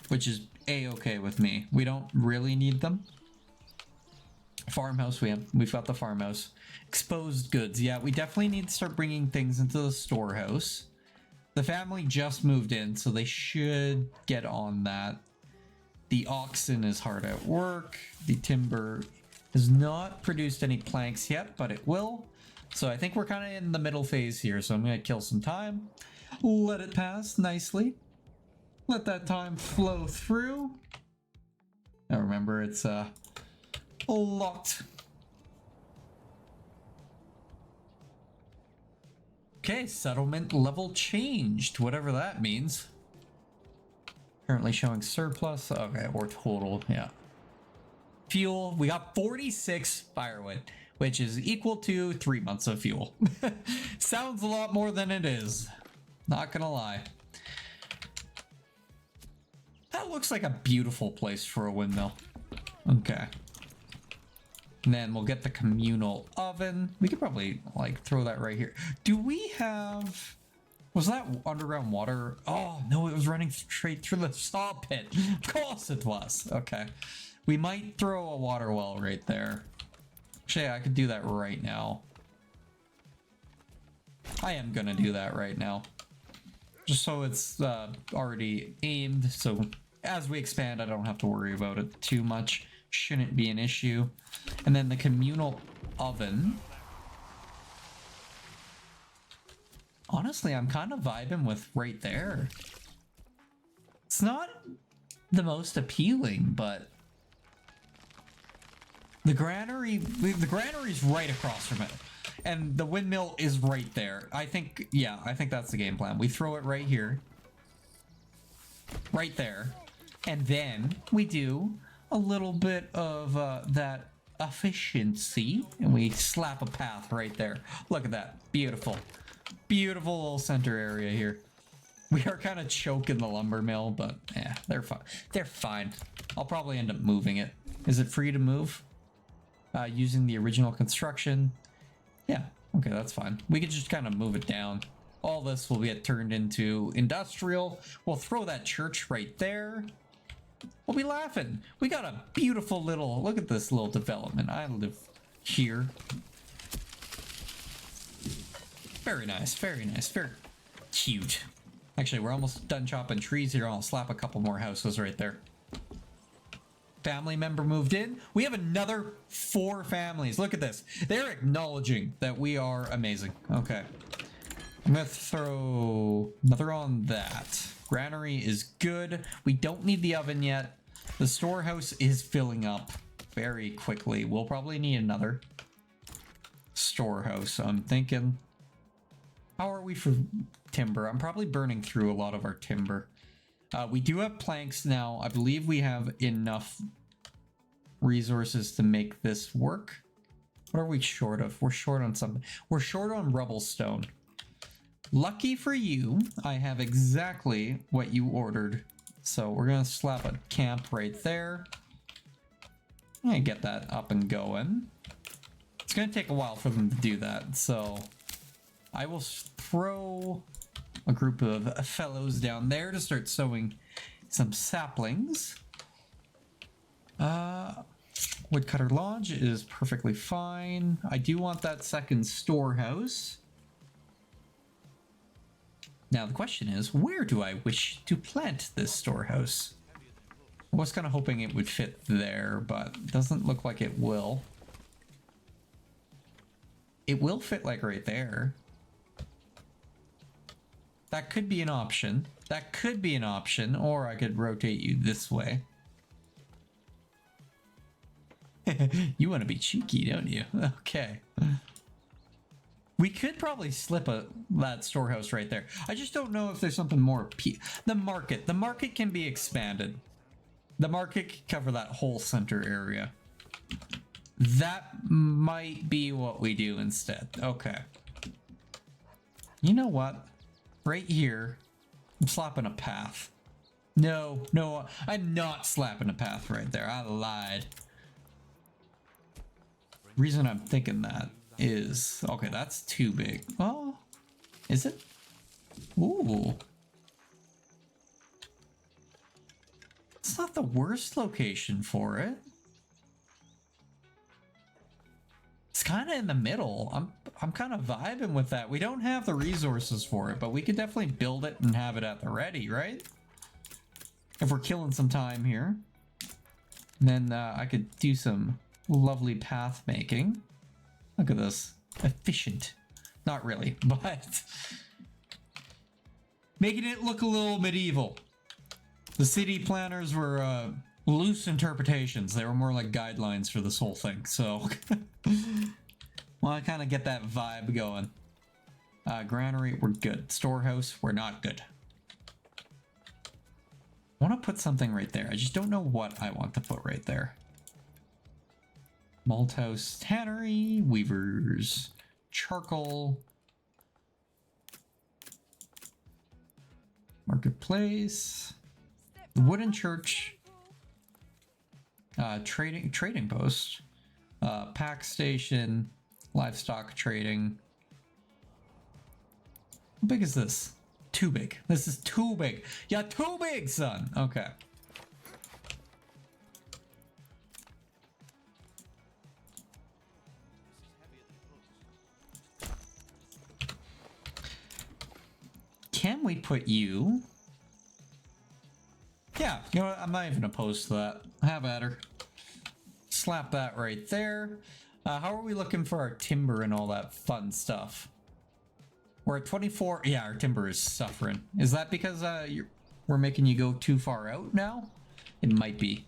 Which is a-okay with me. We don't really need them. Farmhouse, we've got the farmhouse. Exposed goods. Yeah, we definitely need to start bringing things into the storehouse. The family just moved in, so they should get on that. The oxen is hard at work. The timber has not produced any planks yet, but it will. So I think we're kind of in the middle phase here, so I'm going to kill some time. Let it pass nicely. Let that time flow through. Now remember, it's locked. Okay, settlement level changed, whatever that means. Currently showing surplus. Okay, or total, yeah. Fuel, we got 46 firewood, which is equal to 3 months of fuel. Sounds a lot more than it is. Not gonna lie. That looks like a beautiful place for a windmill. Okay. And then we'll get the communal oven. We could probably like throw that right here. Do we have Was that underground water? Oh, no, it was running straight through the saw pit. Of course it was. Okay. We might throw a water well right there. Actually, I could do that right now. I am gonna do that right now. Just so it's already aimed, so as we expand, I don't have to worry about it too much. Shouldn't be an issue. And then the communal oven. Honestly, I'm kind of vibing with right there. It's not the most appealing, but the granary's right across from it. And the windmill is right there. I think that's the game plan. We throw it right here. Right there. And then we do a little bit of that efficiency. And we slap a path right there. Look at that. Beautiful. Beautiful little center area here. We are kind of choking the lumber mill, but yeah, they're fine. They're fine. I'll probably end up moving it. Is it free to move? Using the original construction. Yeah, okay, that's fine. We could just kind of move it down. All this will get turned into industrial. We'll throw that church right there. We'll be laughing. We got a beautiful little, look at this little development. I live here. Very nice, very nice, very cute. Actually, we're almost done chopping trees here. I'll slap a couple more houses right there. Family member moved in. We have another 4 families. Look at this. They're acknowledging that we are amazing. Okay. I'm gonna throw another on that. Granary is good. We don't need the oven yet. The storehouse is filling up very quickly. We'll probably need another storehouse. I'm thinking, how are we for timber? I'm probably burning through a lot of our timber. We do have planks now. I believe we have enough resources to make this work. What are we short of? We're short on something. We're short on rubble stone. Lucky for you, I have exactly what you ordered. So we're gonna slap a camp right there. And get that up and going. It's gonna take a while for them to do that, so I will throw a group of fellows down there to start sowing some saplings. Woodcutter Lodge is perfectly fine. I do want that second storehouse. Now the question is, where do I wish to plant this storehouse? I was kind of hoping it would fit there, but it doesn't look like it will. It will fit like right there. That could be an option. That could be an option, or I could rotate you this way. You want to be cheeky, don't you? Okay. We could probably slip that storehouse right there. I just don't know if there's something more. The market can be expanded. The market can cover that whole center area. That might be what we do instead. Okay. You know what? Right here, I'm slapping a path. No, I'm not slapping a path right there. I lied. Reason I'm thinking that is, okay, that's too big. Oh, is it? Ooh. It's not the worst location for it. It's kind of in the middle. I'm kind of vibing with that. We don't have the resources for it, but we could definitely build it and have it at the ready, right? If we're killing some time here. Then I could do some lovely path making. Look at this. Efficient. Not really, but making it look a little medieval. The city planners were loose interpretations. They were more like guidelines for this whole thing, so well, I kind of get that vibe going. Granary, we're good. Storehouse, we're not good. I want to put something right there. I just don't know what I want to put right there. Malthouse, tannery, weavers, charcoal, marketplace, wooden church, trading post, pack station, livestock trading. How big is this? too big. This is too big. Yeah, too big, son. Okay. Can we put you? Yeah, you know what? I'm not even opposed to that. Have at her. Slap that right there. How are we looking for our timber and all that fun stuff? We're at 24. Yeah, our timber is suffering. Is that because we're making you go too far out now? It might be.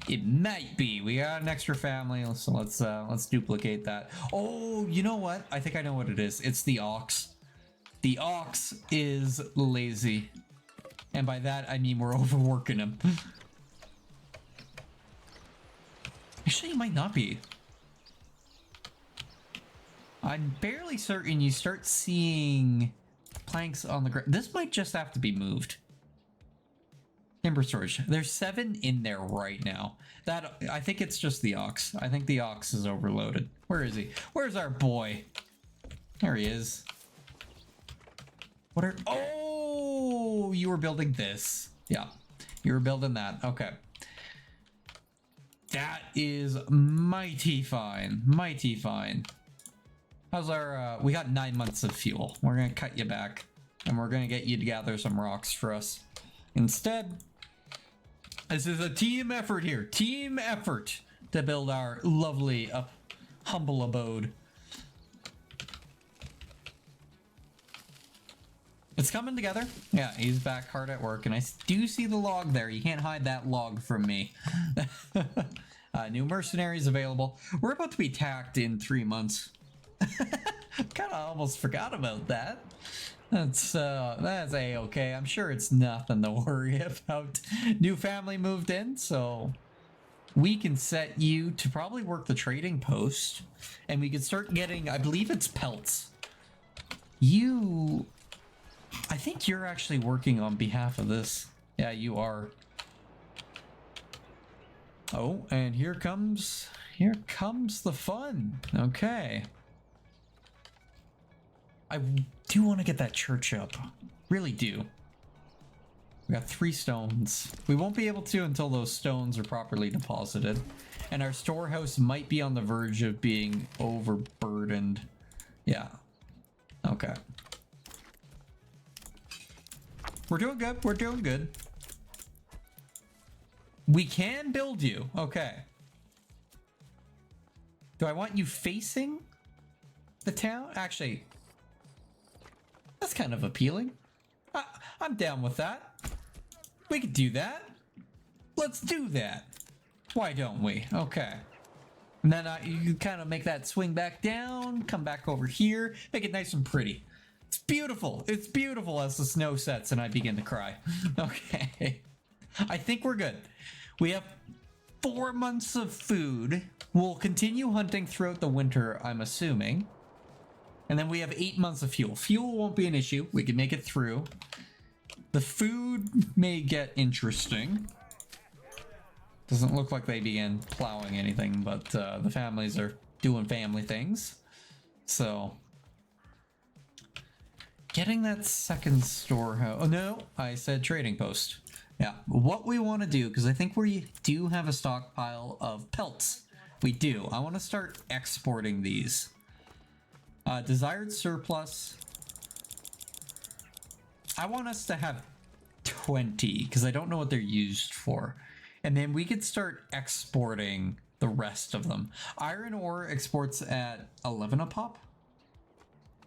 It might be. We got an extra family, so let's duplicate that. Oh, you know what? I think I know what it is. It's the ox. The ox is lazy. And by that, I mean we're overworking him. Actually, it might not be. I'm barely certain you start seeing planks on the ground. This might just have to be moved. Timber storage. There's 7 in there right now. That, I think it's just the ox. I think the ox is overloaded. Where is he? Where's our boy? There he is. What are... Oh, you were building this. Yeah, you were building that. Okay. That is mighty fine. Mighty fine. How's our... we got 9 months of fuel. We're gonna cut you back. And we're gonna get you to gather some rocks for us. Instead, this is a team effort here. Team effort to build our lovely, humble abode. It's coming together. Yeah, he's back hard at work, and I do see the log there. You can't hide that log from me. New mercenaries available. We're about to be tacked in 3 months. Kind of almost forgot about that. That's a-okay. I'm sure it's nothing to worry about. New family moved in, so we can set you to probably work the trading post, and we can start getting, I believe it's pelts. I think you're actually working on behalf of this. Yeah, you are. Oh, and here comes the fun. Okay. I do want to get that church up. Really do. We got 3 stones. We won't be able to until those stones are properly deposited. And our storehouse might be on the verge of being overburdened. Yeah. Okay. We're doing good. We're doing good. We can build you. Okay. Do I want you facing the town? Actually, that's kind of appealing. I'm down with that. We could do that. Let's do that. Why don't we? Okay. And then you kind of make that swing back down, come back over here, make it nice and pretty. It's beautiful. It's beautiful as the snow sets and I begin to cry. Okay. I think we're good. We have 4 months of food. We'll continue hunting throughout the winter, I'm assuming. And then we have 8 months of fuel. Fuel won't be an issue. We can make it through. The food may get interesting. Doesn't look like they began plowing anything, but the families are doing family things. So... getting that second storehouse. Oh no, I said trading post. Yeah, what we want to do, because I think we do have a stockpile of pelts. We do. I want to start exporting these. Desired surplus. I want us to have 20, because I don't know what they're used for. And then we could start exporting the rest of them. Iron ore exports at 11 a pop.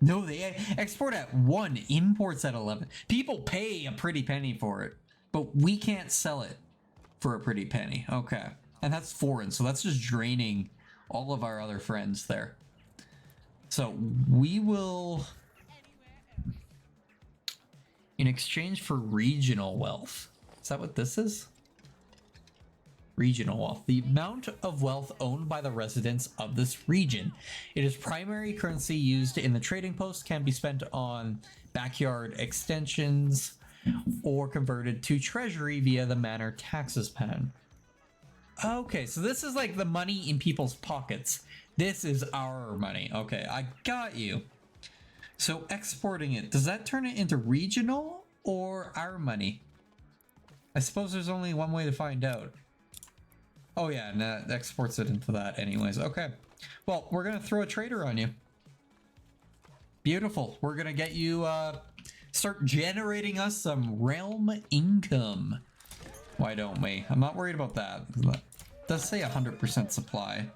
No, they export at 1, imports at 11. People pay a pretty penny for it, but we can't sell it for a pretty penny. Okay. And that's foreign, so that's just draining all of our other friends there. So we will, in exchange for regional wealth. Is that what this is? Regional wealth. The amount of wealth owned by the residents of this region. It is primary currency used in the trading post, can be spent on backyard extensions or converted to treasury via the manor taxes pen. Okay, so this is like the money in people's pockets. This is our money. Okay, I got you. So exporting it, does that turn it into regional or our money? I suppose there's only one way to find out. Oh yeah, and that exports it into that anyways. Okay. Well, we're gonna throw a trader on you. Beautiful. We're gonna get you, start generating us some realm income. Why don't we? I'm not worried about that. It does say 100% supply.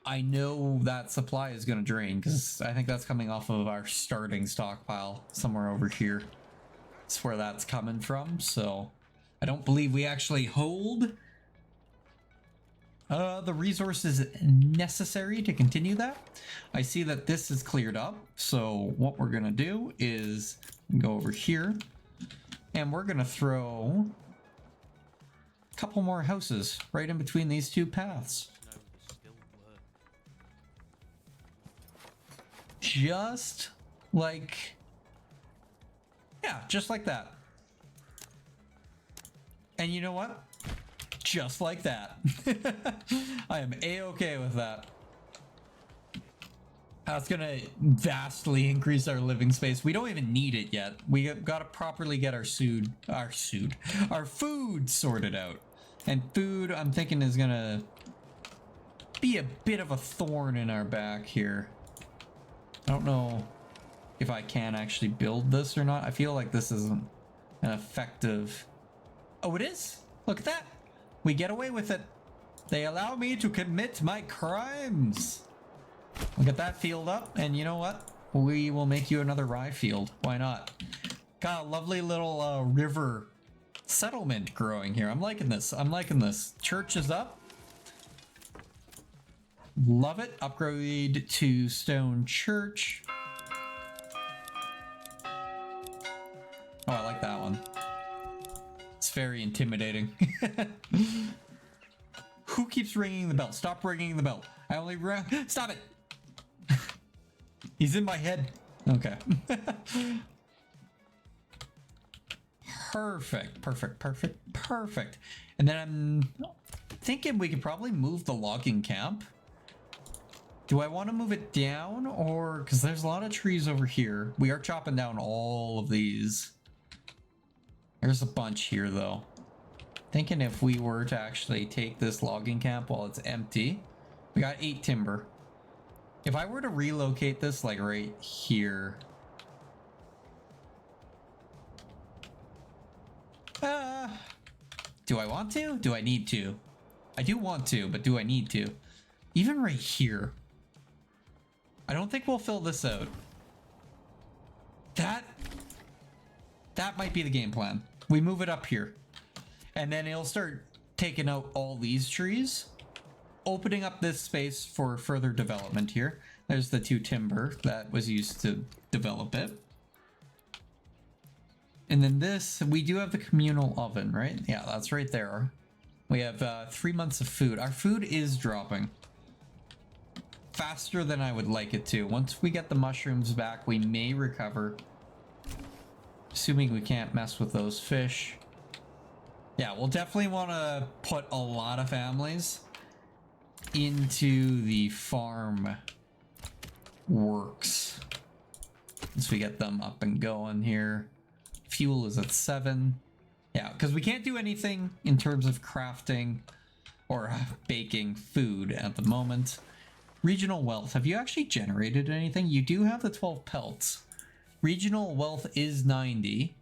I know that supply is gonna drain because I think that's coming off of our starting stockpile somewhere over here. That's where that's coming from, so I don't believe we actually hold the resources necessary to continue that. I see that this is cleared up, so what we're gonna do is go over here and we're gonna throw a couple more houses right in between these two paths. Just like, yeah, just like that. And you know what? Just like that. I am a-okay with that. That's gonna vastly increase our living space. We don't even need it yet. We gotta properly get our food sorted out. And food, I'm thinking, is gonna be a bit of a thorn in our back here. I don't know if I can actually build this or not. I feel like this isn't an effective... Oh, it is? Look at that. We get away with it. They allow me to commit my crimes. We'll get that field up, and you know what? We will make you another rye field. Why not? Got a lovely little river settlement growing here. I'm liking this. I'm liking this. Church is up. Love it. Upgrade to stone church. Oh, I like that one. It's very intimidating. Who keeps ringing the bell? Stop ringing the bell. I only stop it. He's in my head. Okay. Perfect, perfect, perfect, perfect. And then I'm thinking we could probably move the logging camp. Do I want to move it down, or because there's a lot of trees over here? We are chopping down all of these. There's a bunch here though. Thinking if we were to actually take this logging camp while it's empty, we got 8 timber. If I were to relocate this like right here, do I want to? Do I need to? I do want to, but do I need to? Even right here, I don't think we'll fill this out. That might be the game plan. We move it up here, and then it'll start taking out all these trees, opening up this space for further development here. There's the 2 timber that was used to develop it. And then this, we do have the communal oven, right? Yeah, that's right there. We have 3 months of food. Our food is dropping faster than I would like it to. Once we get the mushrooms back, we may recover. Assuming we can't mess with those fish. Yeah, we'll definitely want to put a lot of families into the farm works once we get them up and going here. Fuel is at 7. Yeah, because we can't do anything in terms of crafting or baking food at the moment. Regional wealth. Have you actually generated anything? You do have the 12 pelts. Regional wealth is 90.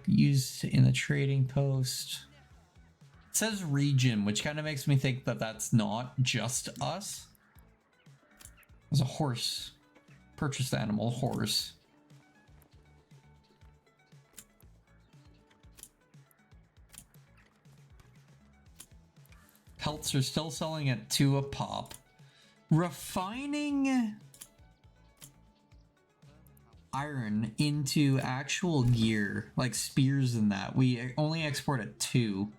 Used in the trading post. It says region, which kind of makes me think that that's not just us. There's a horse. Purchased animal, horse. Pelts are still selling at 2 a pop. Refining iron into actual gear, like spears and that, we only export at 2.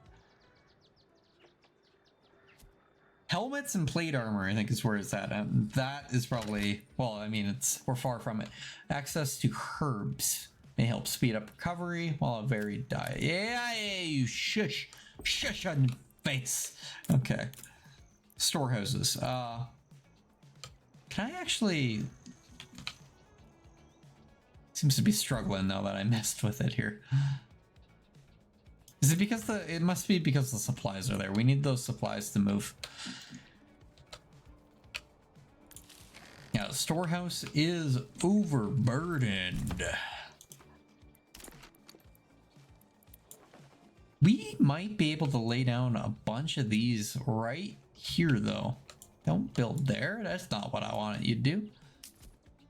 Helmets and plate armor, I think, is where it's at. That is probably, well, I mean, we're far from it. Access to herbs may help speed up recovery while a varied diet. Yeah, you shush on your face. Okay. Storehouses. Can I actually... Seems to be struggling now that I messed with it here. Is it because the... It must be because the supplies are there. We need those supplies to move. Yeah, the storehouse is overburdened. We might be able to lay down a bunch of these right here, though. Don't build there. That's not what I wanted you to do.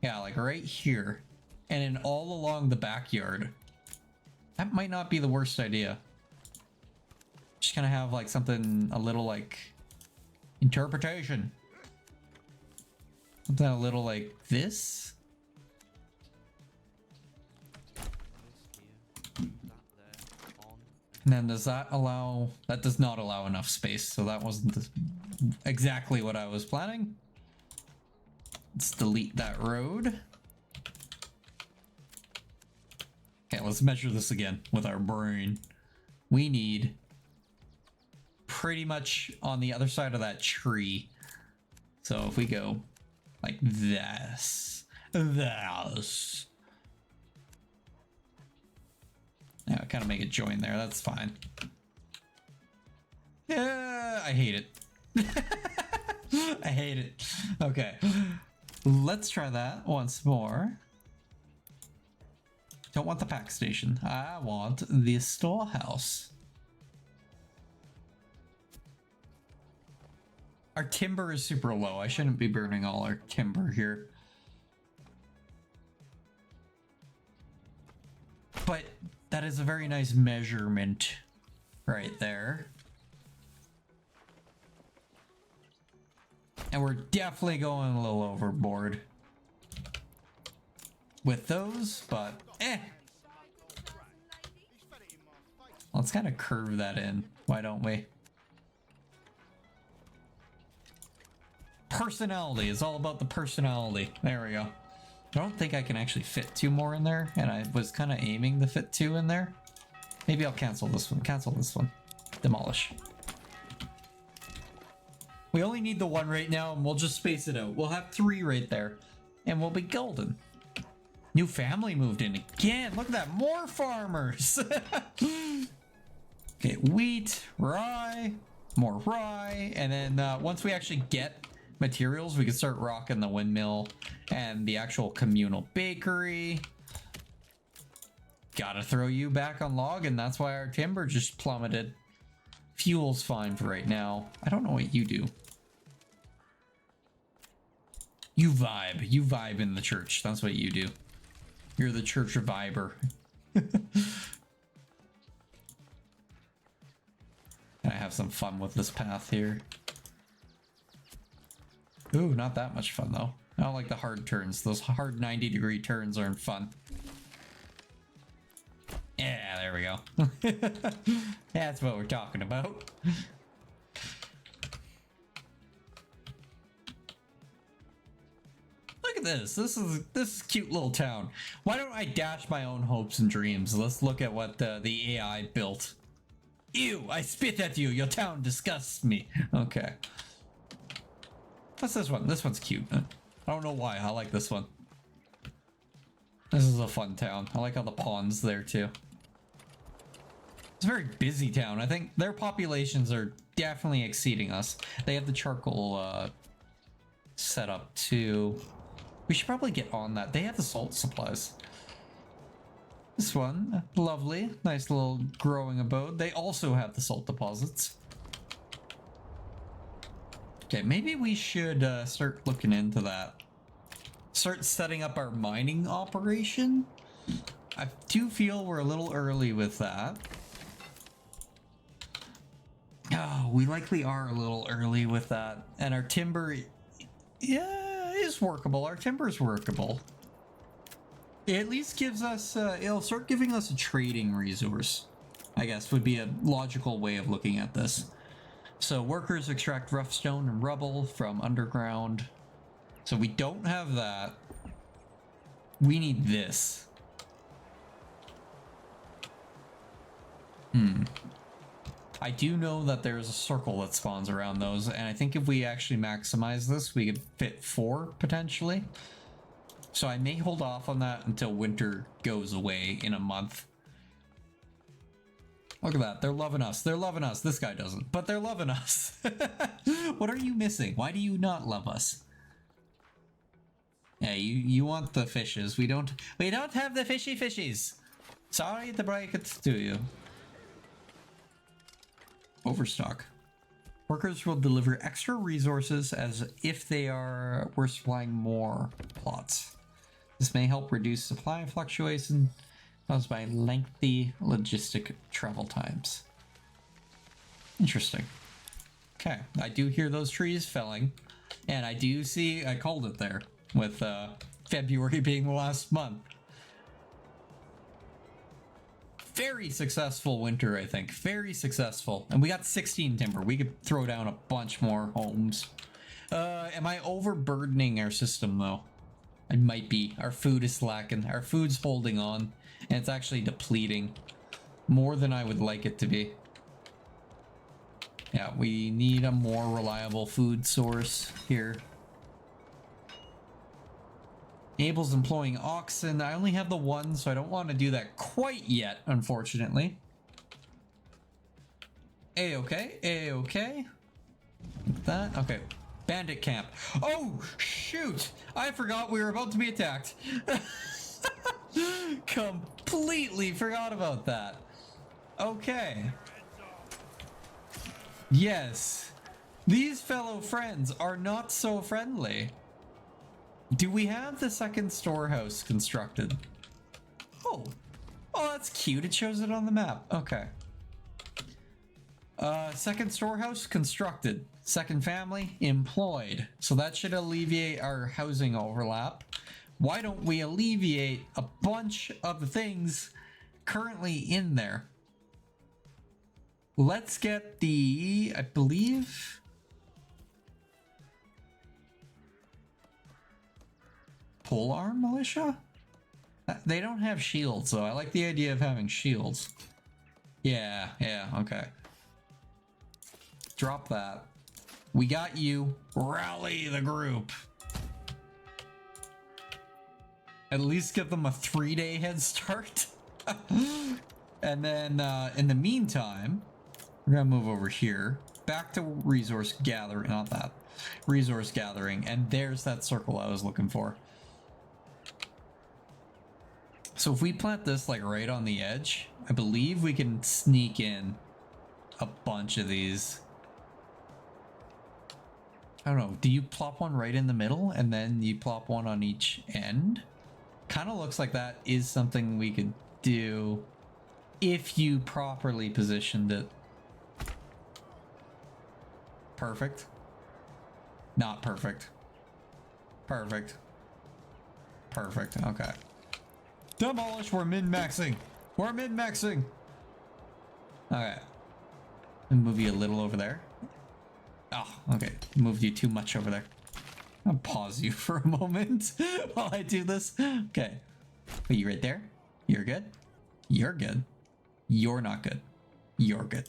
Yeah, like right here. And then all along the backyard. That might not be the worst idea. Just gonna have like something a little like interpretation. Something a little like this. And then does that allow... That does not allow enough space, so that wasn't exactly what I was planning. Let's delete that road. Okay, let's measure this again with our brain. We need pretty much on the other side of that tree. So if we go like this. Yeah, kind of make a join there. That's fine. Yeah, I hate it. I hate it. Okay, let's try that once more. Don't want the pack station. I want the storehouse. Our timber is super low. I shouldn't be burning all our timber here. But that is a very nice measurement right there. And we're definitely going a little overboard with those, but let's kind of curve that in. Why don't we? Personality is all about the personality. There we go. I don't think I can actually fit 2 more in there, and I was kind of aiming to fit 2 in there. Maybe I'll cancel this one. Cancel this one. Demolish. We only need the 1 right now, and we'll just space it out. We'll have 3 right there, and we'll be golden. New family moved in again. Look at that. More farmers. Okay, wheat, rye, more rye, and then once we actually get materials, we can start rocking the windmill and the actual communal bakery. Gotta throw you back on log, and that's why our timber just plummeted. Fuel's fine for right now. I don't know what you do. You vibe. You vibe in the church. That's what you do. You're the church viber. I have some fun with this path here. Ooh, not that much fun though. I don't like the hard turns. Those hard 90-degree turns aren't fun. Yeah, there we go. That's what we're talking about. Look at this. This is a cute little town. Why don't I dash my own hopes and dreams? Let's look at what the AI built. Ew, I spit at you. Your town disgusts me. Okay. What's this one? This one's cute. I don't know why. I like this one. This is a fun town. I like how the pond's there too. It's a very busy town. I think their populations are definitely exceeding us. They have the charcoal set up too. We should probably get on that. They have the salt supplies. This one, lovely. Nice little growing abode. They also have the salt deposits. Okay, maybe we should start looking into that. Start setting up our mining operation. I do feel we're a little early with that. Oh, we likely are a little early with that. And our timber, yeah, is workable. Our timber is workable. It at least gives us, it'll start giving us a trading resource, I guess, would be a logical way of looking at this. So workers extract rough stone and rubble from underground. So we don't have that. We need this. I do know that there's a circle that spawns around those, and I think if we actually maximize this, we could fit 4 potentially. So I may hold off on that until winter goes away in a month. Look at that. They're loving us. They're loving us. This guy doesn't, but they're loving us. What are you missing? Why do you not love us? Yeah, you want the fishes. We don't have the fishies. Sorry to break it to you. Overstock. Workers will deliver extra resources as if we're supplying more plots. This may help reduce supply fluctuation caused by lengthy logistic travel times. Interesting. Okay, I do hear those trees felling, and I do see, I called it there, with February being the last month. Very successful winter, I think. Very successful. And we got 16 timber. We could throw down a bunch more homes. Am I overburdening our system, though? I might be. Our food is slacking. Our food's holding on. And it's actually depleting. More than I would like it to be. Yeah, we need a more reliable food source here. Enables employing oxen. I only have the one, so I don't want to do that quite yet, unfortunately. A-okay, A-okay. Like that, okay. Bandit camp. Oh, shoot! I forgot we were about to be attacked. Completely forgot about that. Okay. Yes. These fellow friends are not so friendly. Do we have the second storehouse constructed? Oh. Oh, that's cute. It shows it on the map. Okay. Second storehouse constructed. Second family employed. So that should alleviate our housing overlap. Why don't we alleviate a bunch of the things currently in there? Let's get the, I believe... Polearm militia? They don't have shields, though. I like the idea of having shields. Yeah, okay. Drop that. We got you. Rally the group. At least give them a 3-day head start. And then, in the meantime, we're gonna move over here. Back to resource gathering, not that. Resource gathering, and there's that circle I was looking for. So if we plant this like right on the edge, I believe we can sneak in a bunch of these. I don't know, do you plop one right in the middle and then you plop one on each end? Kind of looks like that is something we could do if you properly positioned it. Perfect. Not perfect. Perfect. Perfect, okay. Demolish, we're min-maxing. We're min-maxing. Okay. Move you a little over there. Oh, okay. Moved you too much over there. I'll pause you for a moment while I do this. Okay. Are you right there? You're good? You're good. You're not good. You're good.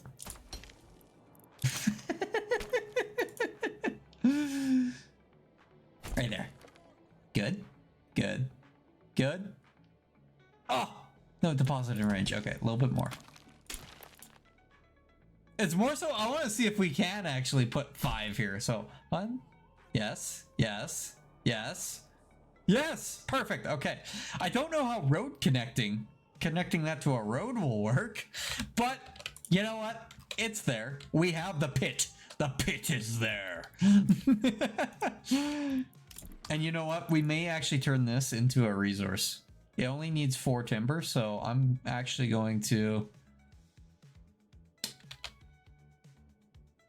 Right there. Good. Good. Good. Oh! No, deposit in range. Okay, a little bit more. It's more so, I want to see if we can actually put 5 here. So, 1. Yes. Yes. Yes. Yes! Perfect. Okay. I don't know how road connecting that to a road will work, but you know what? It's there. We have the pit. The pit is there. And you know what? We may actually turn this into a resource. It only needs 4 timber, so I'm actually going to...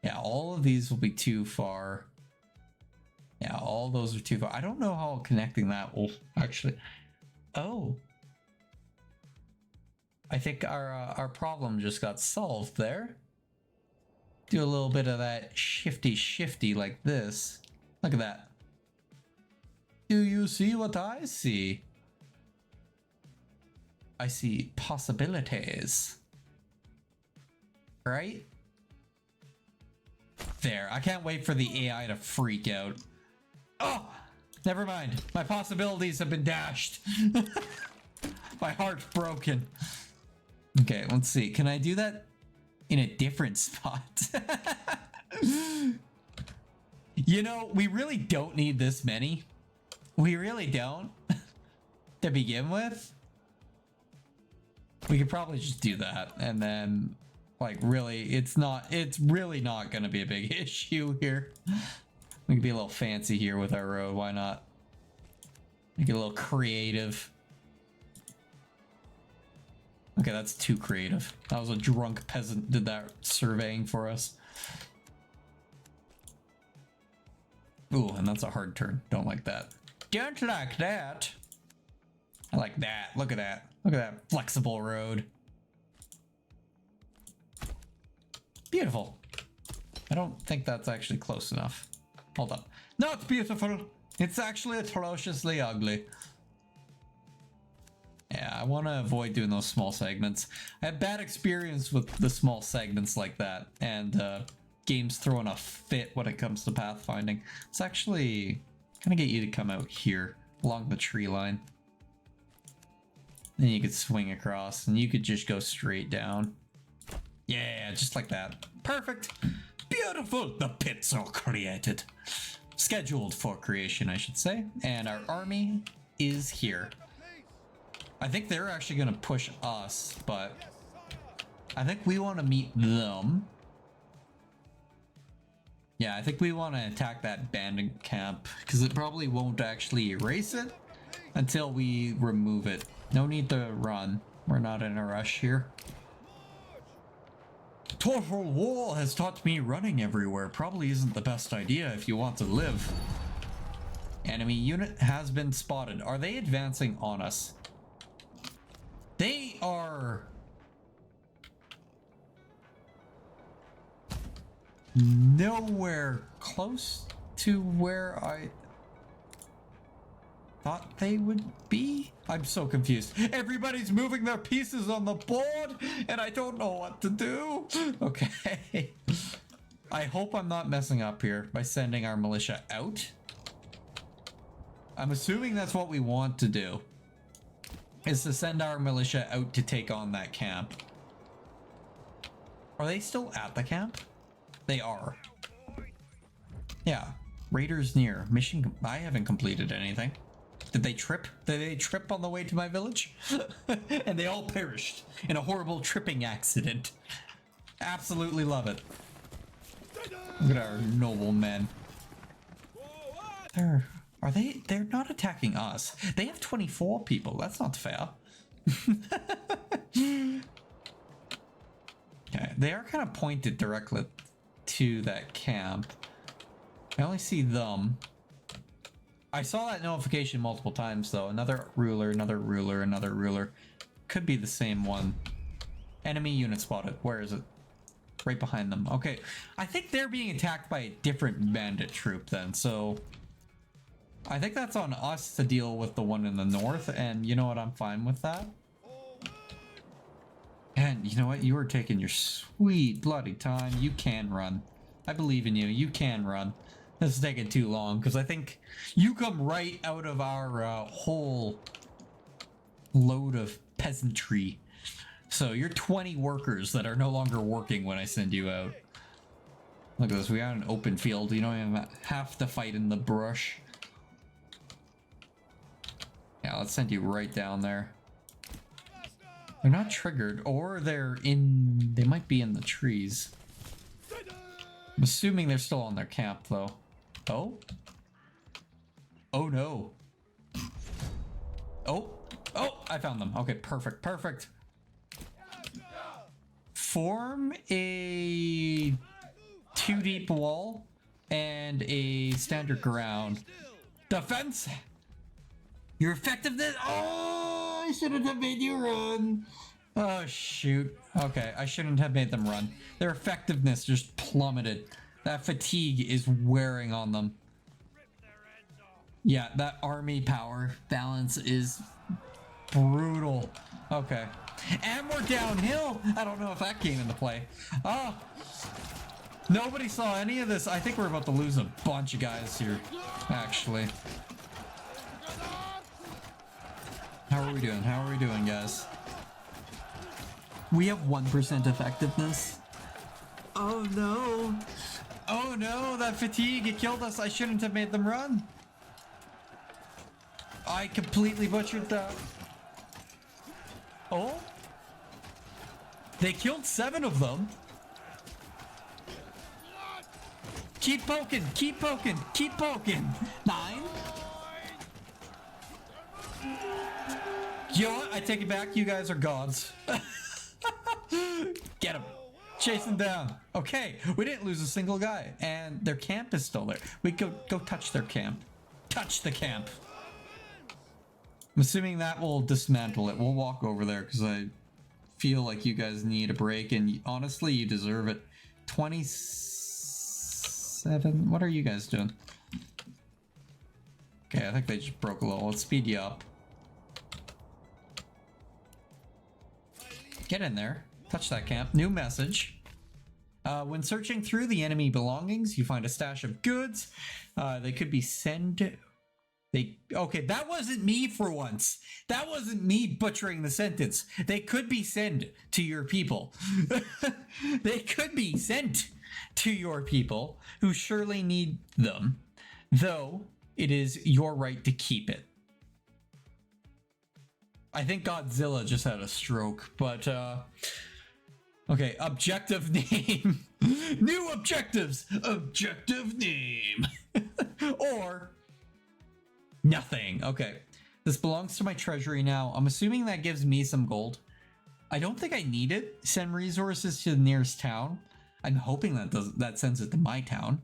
Yeah, all of these will be too far. Yeah, all those are too far. I don't know how connecting that will actually... Oh. I think our problem just got solved there. Do a little bit of that shifty like this. Look at that. Do you see what I see? I see possibilities. Right? There. I can't wait for the AI to freak out. Oh! Never mind. My possibilities have been dashed. My heart's broken. Okay, let's see. Can I do that in a different spot? You know, we really don't need this many. We really don't. To begin with. We could probably just do that. And then, like, really, it's really not going to be a big issue here. We can be a little fancy here with our road. Why not? Make it a little creative. Okay, that's too creative. That was a drunk peasant did that surveying for us. Ooh, and that's a hard turn. Don't like that. Don't like that. I like that. Look at that. Look at that flexible road. Beautiful. I don't think that's actually close enough. Hold up. Not beautiful. It's actually atrociously ugly. Yeah, I want to avoid doing those small segments. I had bad experience with the small segments like that, and games throwing a fit when it comes to pathfinding. It's actually gonna get you to come out here along the tree line. Then you could swing across, and you could just go straight down. Yeah, just like that. Perfect. Beautiful. The pits are created. Scheduled for creation, I should say. And our army is here. I think they're actually going to push us, but I think we want to meet them. Yeah, I think we want to attack that bandit camp because it probably won't actually erase it until we remove it. No need to run. We're not in a rush here. Total war has taught me running everywhere probably isn't the best idea if you want to live. Enemy unit has been spotted. Are they advancing on us? They are nowhere close to where I thought they would be. I'm so confused. Everybody's moving their pieces on the board and I don't know what to do. Okay. I hope I'm not messing up here by sending our militia out. I'm assuming that's what we want to do, is to send our militia out to take on that camp. Are they still at the camp? They are. Yeah. Raiders near. Mission. I haven't completed anything. Did they trip? Did they trip on the way to my village? And they all perished in a horrible tripping accident. Absolutely love it. Look at our noble men. They're not attacking us. They have 24 people. That's not fair. Okay, they are kind of pointed directly to that camp. I only see them. I saw that notification multiple times though. Another ruler, another ruler, another ruler. Could be the same one. Enemy unit spotted. Where is it? Right behind them. Okay, I think they're being attacked by a different bandit troop then, so I think that's on us to deal with the one in the north, and you know what, I'm fine with that. And you know what, you are taking your sweet bloody time. You can run. I believe in you. You can run. This is taking too long because I think you come right out of our whole load of peasantry. So you're 20 workers that are no longer working when I send you out. Look at this. We got an open field. You don't even have to fight in the brush. Yeah, let's send you right down there. They're not triggered, or they might be in the trees. I'm assuming they're still on their camp though. Oh? Oh no. Oh, I found them. Okay, perfect, perfect. Form a 2-deep wall and a standard ground. Defense! Your effectiveness. Oh, I shouldn't have made you run. Oh, shoot. Okay, I shouldn't have made them run. Their effectiveness just plummeted. That fatigue is wearing on them. Yeah, that army power balance is brutal. Okay. And we're downhill. I don't know if that came into play. Oh. Nobody saw any of this. I think we're about to lose a bunch of guys here, actually. How are we doing? How are we doing, guys? We have 1% effectiveness. Oh no. Oh no, that fatigue, it killed us. I shouldn't have made them run. I completely butchered that. Oh? They killed 7 of them. Keep poking, keep poking, keep poking. 9. You know what? I take it back. You guys are gods. Get him. Chase them down. Okay, we didn't lose a single guy. And their camp is still there. We go touch their camp. Touch the camp. I'm assuming that will dismantle it. We'll walk over there because I feel like you guys need a break. And honestly, you deserve it. 27. What are you guys doing? Okay, I think they just broke a little. Let's speed you up. Get in there. Touch that camp. New message. When searching through the enemy belongings, you find a stash of goods. They could be sent. Okay, that wasn't me for once. That wasn't me butchering the sentence. They could be sent to your people. They could be sent to your people who surely need them, though it is your right to keep it. I think Godzilla just had a stroke, but okay, objective name. New objectives. Objective name. Or nothing. Okay. This belongs to my treasury now. I'm assuming that gives me some gold. I don't think I need it. Send resources to the nearest town. I'm hoping that sends it to my town.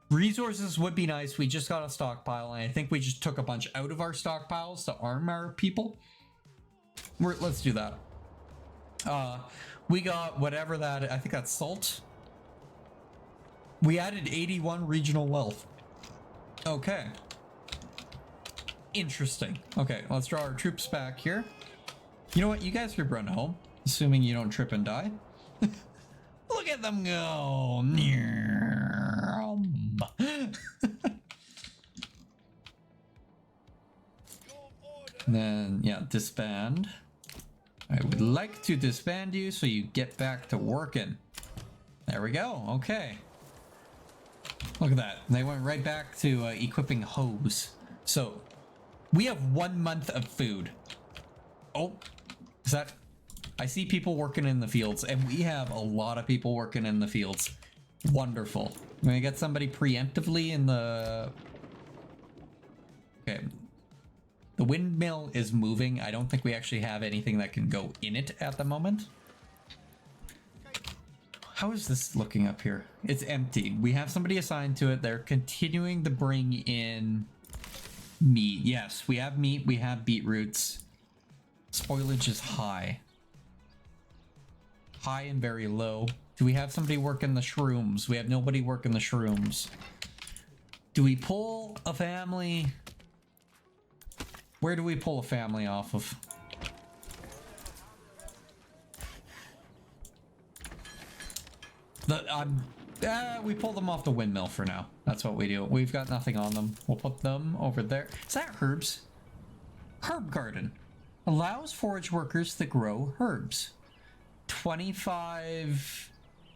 Resources would be nice. We just got a stockpile, and I think we just took a bunch out of our stockpiles to arm our people. Let's do that. We got whatever that, I think that's salt. We added 81 regional wealth. Okay. Interesting. Okay, let's draw our troops back here. You know what? You guys could run home, assuming you don't trip and die. Look at them go. Then, yeah, disband. I would like to disband you so you get back to working. There we go. Okay. Look at that. They went right back to equipping hose. So, we have 1 month of food. Oh, is that... I see people working in the fields, and we have a lot of people working in the fields. Wonderful. I'm gonna get somebody preemptively in the... Okay. The windmill is moving. I don't think we actually have anything that can go in it at the moment. How is this looking up here? It's empty. We have somebody assigned to it. They're continuing to bring in meat. Yes, we have meat. We have beetroots. Spoilage is high. High and very low. Do we have somebody working the shrooms? We have nobody working the shrooms. Do we pull a family? Where do we pull a family off of? We pull them off the windmill for now. That's what we do. We've got nothing on them. We'll put them over there. Is that herbs? Herb garden. Allows forage workers to grow herbs. 25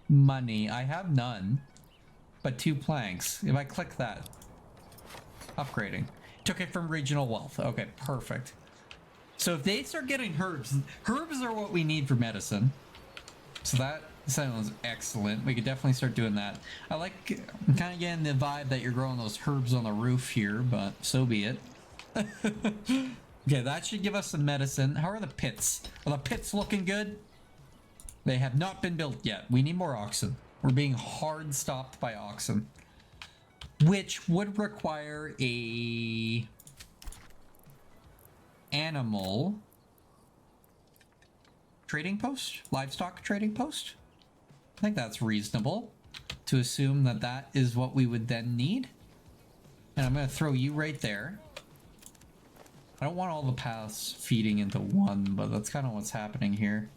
money. I have none, but 2 planks. If I click that, upgrading. Took it from regional wealth. Okay, perfect. So if they start getting herbs, herbs are what we need for medicine. So that sounds excellent. We could definitely start doing that. I'm kind of getting the vibe that you're growing those herbs on the roof here, but so be it. Okay, that should give us some medicine. How are the pits? Are the pits looking good? They have not been built yet. We need more oxen. We're being hard stopped by oxen, which would require a animal trading post, livestock trading post. I think that's reasonable to assume that that is what we would then need. And I'm going to throw you right there. I don't want all the paths feeding into one, but that's kind of what's happening here.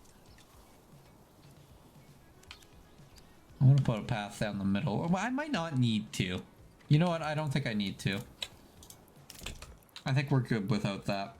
I want to put a path down the middle. Well, I might not need to. You know what? I don't think I need to. I think we're good without that.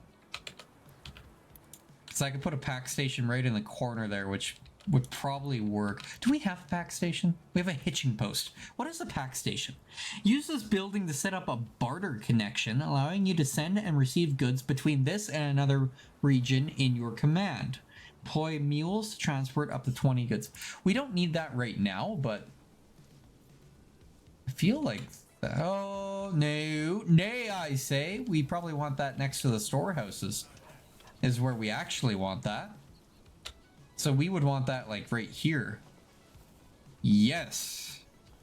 So I could put a pack station right in the corner there, which would probably work. Do we have a pack station? We have a hitching post. What is a pack station? Use this building to set up a barter connection, allowing you to send and receive goods between this and another region in your command. Employ mules to transport up to 20 goods. We don't need that right now, but I feel like... Oh, no. Nay, I say. We probably want that next to the storehouses. Is where we actually want that. So we would want that like right here. Yes.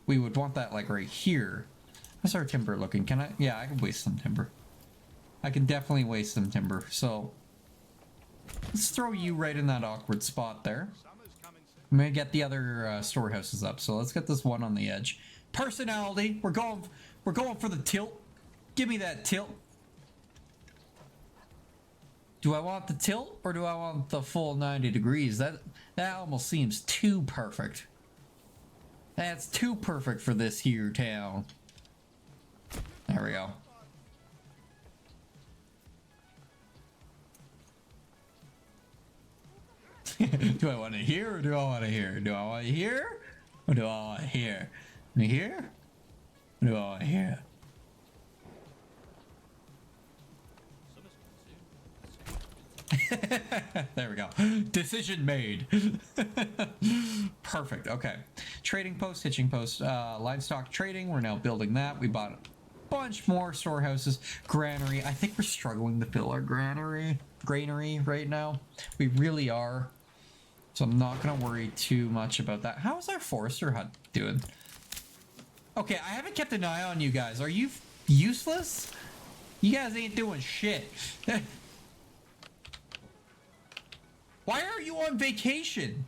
We would want that like right here. How's our timber looking? Can I? Yeah, I can waste some timber. I can definitely waste some timber. So let's throw you right in that awkward spot there. I'm gonna get the other storehouses up. So let's get this one on the edge. Personality. We're going for the tilt. Give me that tilt. Do I want the tilt or do I want the full 90 degrees? That almost seems too perfect. That's too perfect for this here town. There we go. Do I want to hear or do I want to hear? Do I want to hear or do I want to hear? Do I hear? Or do I want to hear? There we go. Decision made. Perfect. Okay. Trading post, hitching post, livestock trading. We're now building that. We bought a bunch more storehouses. Granary. I think we're struggling to fill our granary right now. We really are. So I'm not going to worry too much about that. How is our forester hut doing? Okay, I haven't kept an eye on you guys. Are you useless? You guys ain't doing shit. Why are you on vacation?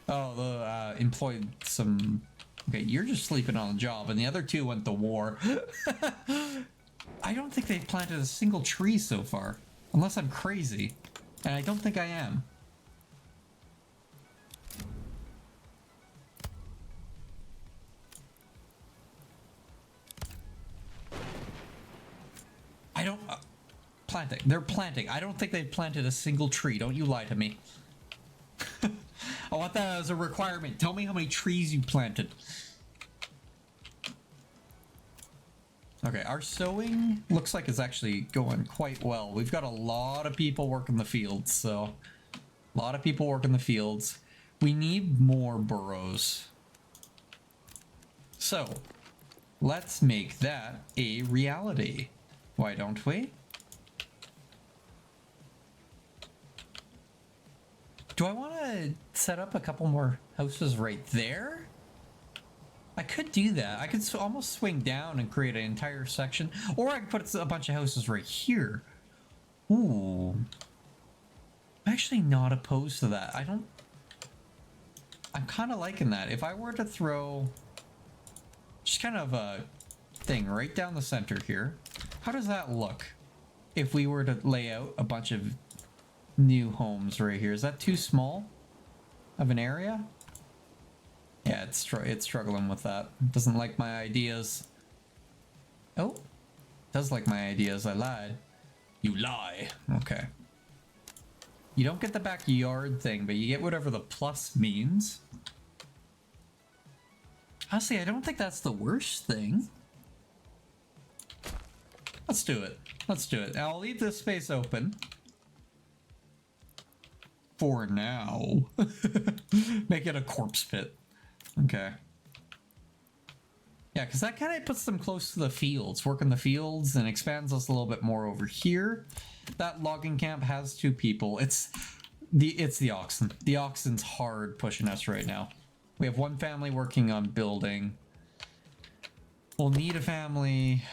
Oh, employed some... Okay, you're just sleeping on the job, and the other two went to war. I don't think they've planted a single tree so far. Unless I'm crazy. And I don't think I am. I don't... planting. They're planting. I don't think they've planted a single tree. Don't you lie to me. I want that as a requirement. Tell me how many trees you planted. Okay, our sowing looks like it's actually going quite well. We've got a lot of people working the fields, so... A lot of people working the fields. We need more burrows. So, let's make that a reality. Why don't we? Do I want to set up a couple more houses right there? I could do that. I could almost swing down and create an entire section. Or I could put a bunch of houses right here. Ooh. I'm actually not opposed to that. I'm kind of liking that. If I were to throw just kind of a thing right down the center here, how does that look? If we were to lay out a bunch of new homes right here. Is that too small of an area? Yeah, it's struggling with that. It doesn't like my ideas. Oh, it does like my ideas. I lied. You lie. Okay. You don't get the backyard thing, but you get whatever the plus means. Honestly, I don't think that's the worst thing. Let's do it. Let's do it. I'll leave this space open. For now. Make it a corpse pit. Okay. Yeah, because that kind of puts them close to the fields. Work in the fields and expands us a little bit more over here. That logging camp has 2 people. It's the oxen. The oxen's hard pushing us right now. We have 1 family working on building. We'll need a family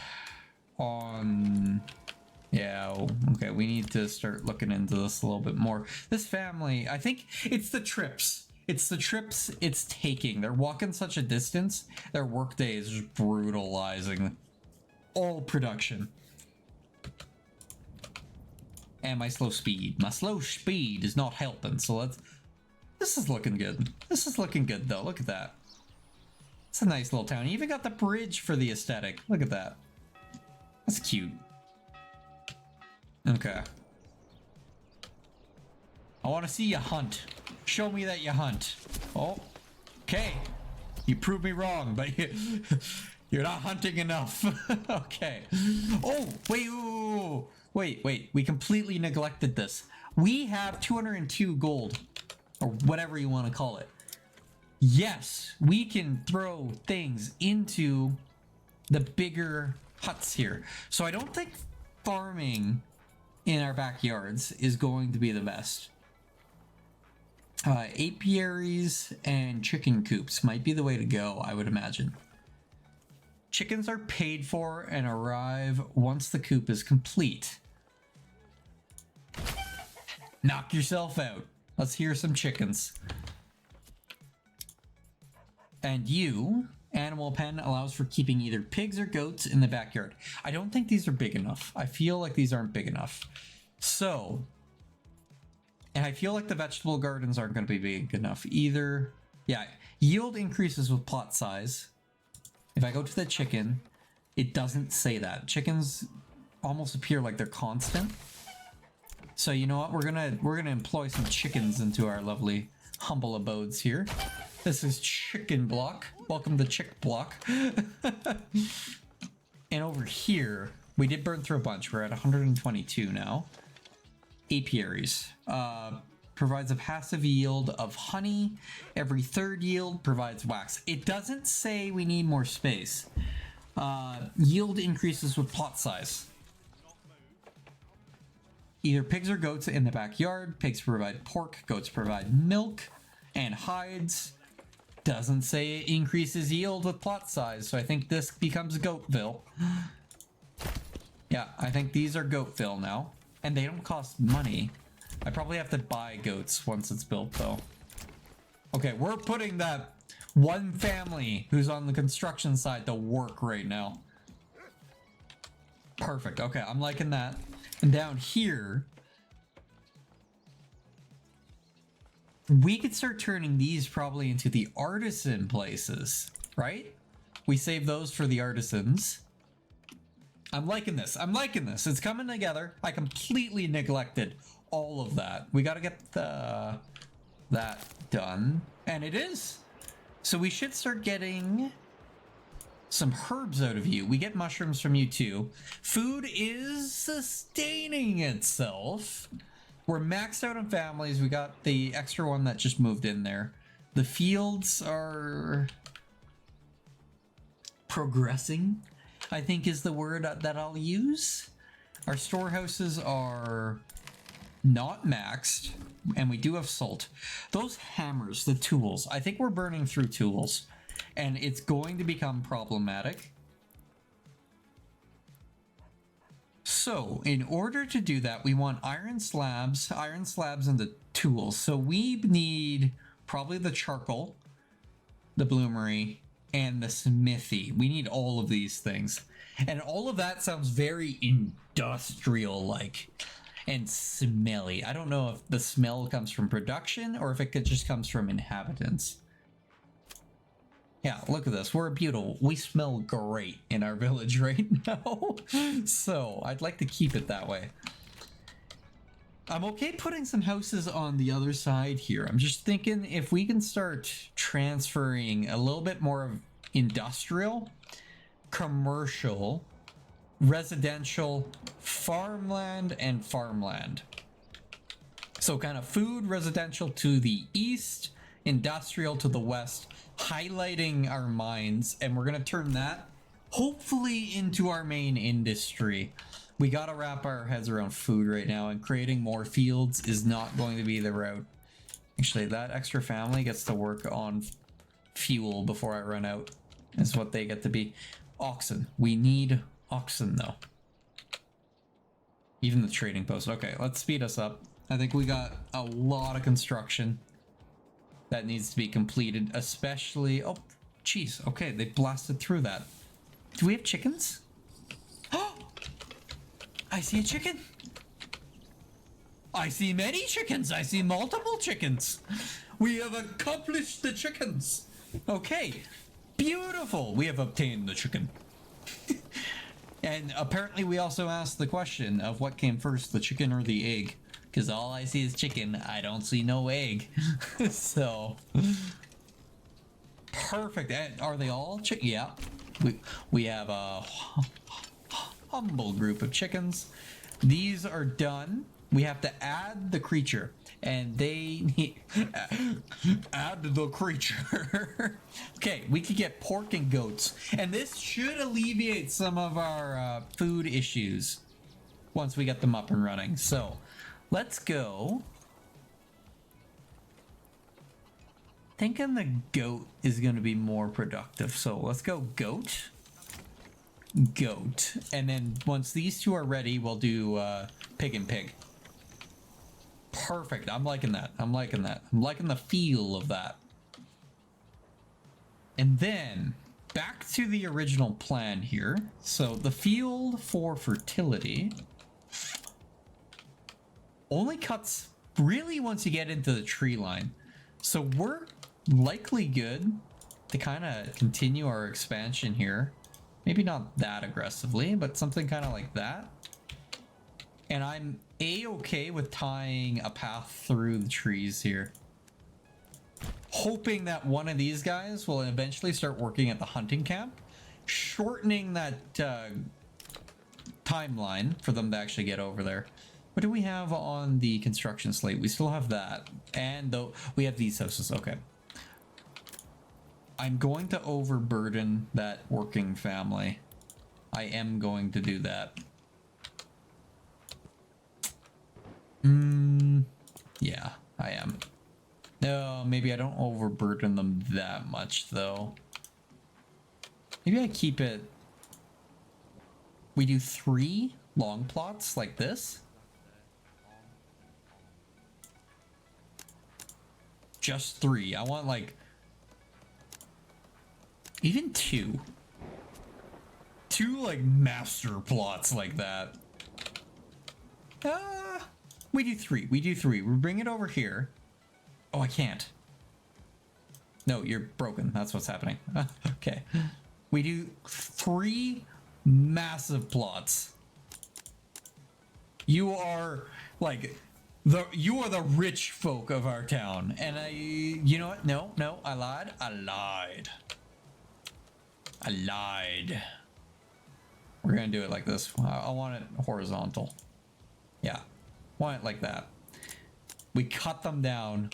on... Yeah, okay, we need to start looking into this a little bit more. This family, I think it's the trips. It's the trips it's taking. They're walking such a distance, their workday is just brutalizing all production. And my slow speed. My slow speed is not helping, so let's This is looking good. This is looking good, though. Look at that. It's a nice little town. You even got the bridge for the aesthetic. Look at that. That's cute. Okay. I want to see you hunt. Show me that you hunt. Oh. Okay. You proved me wrong, but you're not hunting enough. Okay. Oh, wait. We completely neglected this. We have 202 gold. Or whatever you want to call it. Yes, we can throw things into the bigger huts here. So I don't think farming in our backyards is going to be the best. Apiaries and chicken coops might be the way to go, I would imagine. Chickens are paid for and arrive once the coop is complete. Knock yourself out. Let's hear some chickens. And you, animal pen allows for keeping either pigs or goats in the backyard. I don't think these are big enough. I feel like these aren't big enough. So, and I feel like the vegetable gardens aren't going to be big enough either. Yeah, yield increases with plot size. If I go to the chicken, it doesn't say that. Chickens almost appear like they're constant. So you know what? We're gonna employ some chickens into our lovely humble abodes here. This is Chicken Block. Welcome to Chick Block. And over here, we did burn through a bunch. We're at 122 now. Apiaries. Provides a passive yield of honey. Every third yield provides wax. It doesn't say we need more space. Yield increases with plot size. Either pigs or goats in the backyard. Pigs provide pork, goats provide milk and hides. Doesn't say it increases yield with plot size, so I think this becomes Goatville. Yeah, I think these are Goatville now. And they don't cost money. I probably have to buy goats once it's built, though. Okay, we're putting that one family who's on the construction side to work right now. Perfect. Okay, I'm liking that. And down here, we could start turning these probably into the artisan places, right? We save those for the artisans. I'm liking this. I'm liking this. It's coming together. I completely neglected all of that. We got to get that done. And it is. So we should start getting some herbs out of you. We get mushrooms from you too. Food is sustaining itself. We're maxed out on families. We got the extra one that just moved in there. The fields are progressing, I think is the word that I'll use. Our storehouses are not maxed, and we do have salt. Those hammers, the tools, I think we're burning through tools, and it's going to become problematic. So, in order to do that, we want iron slabs and the tools. So we need probably the charcoal, the bloomery, and the smithy. We need all of these things. And all of that sounds very industrial-like and smelly. I don't know if the smell comes from production or if it just comes from inhabitants. Yeah, look at this. We're beautiful. We smell great in our village right now. So, I'd like to keep it that way. I'm okay putting some houses on the other side here. I'm just thinking if we can start transferring a little bit more of industrial, commercial, residential, farmland, and farmland. So kind of food, residential to the east, industrial to the west, highlighting our mines, and we're going to turn that hopefully into our main industry. We got to wrap our heads around food right now, and creating more fields is not going to be the route. Actually, that extra family gets to work on fuel before I run out, is what they get to be. Oxen. We need oxen, though. Even the trading post. Okay, let's speed us up. I think we got a lot of construction that needs to be completed, especially... Oh, jeez. Okay, they blasted through that. Do we have chickens? Oh! I see a chicken! I see many chickens! I see multiple chickens! We have accomplished the chickens. Okay, beautiful. We have obtained the chicken. And apparently we also asked the question of what came first, the chicken or the egg. Because all I see is chicken. I don't see no egg. So... Perfect. And are they all chicken? Yeah. We have a humble group of chickens. These are done. We have to add the creature. And they need... add the creature. Okay, we could get pork and goats. And this should alleviate some of our food issues once we get them up and running. So, let's go. Thinking the goat is going to be more productive. So, let's go goat. Goat. And then once these two are ready, we'll do pig and pig. Perfect. I'm liking that. I'm liking that. I'm liking the feel of that. And then back to the original plan here. So the field for fertility only cuts really once you get into the tree line. So we're likely good to kind of continue our expansion here. Maybe not that aggressively, but something kind of like that. And I'm A-okay with tying a path through the trees here. Hoping that one of these guys will eventually start working at the hunting camp. Shortening that timeline for them to actually get over there. What do we have on the construction slate? We still have that. And though we have these houses. Okay. I'm going to overburden that working family. I am going to do that. Yeah, I am. No, maybe I don't overburden them that much, though. Maybe I keep it... We do 3 long plots like this. Just 3. I want, like... Even 2. 2, like, master plots like that. We do 3. We do 3. We bring it over here. Oh, I can't. No, you're broken. That's what's happening. Okay. We do 3 massive plots. You are like you are the rich folk of our town. And you know what? No, I lied. I lied. We're gonna do it like this. I want it horizontal. Yeah. Want it like that. We cut them down.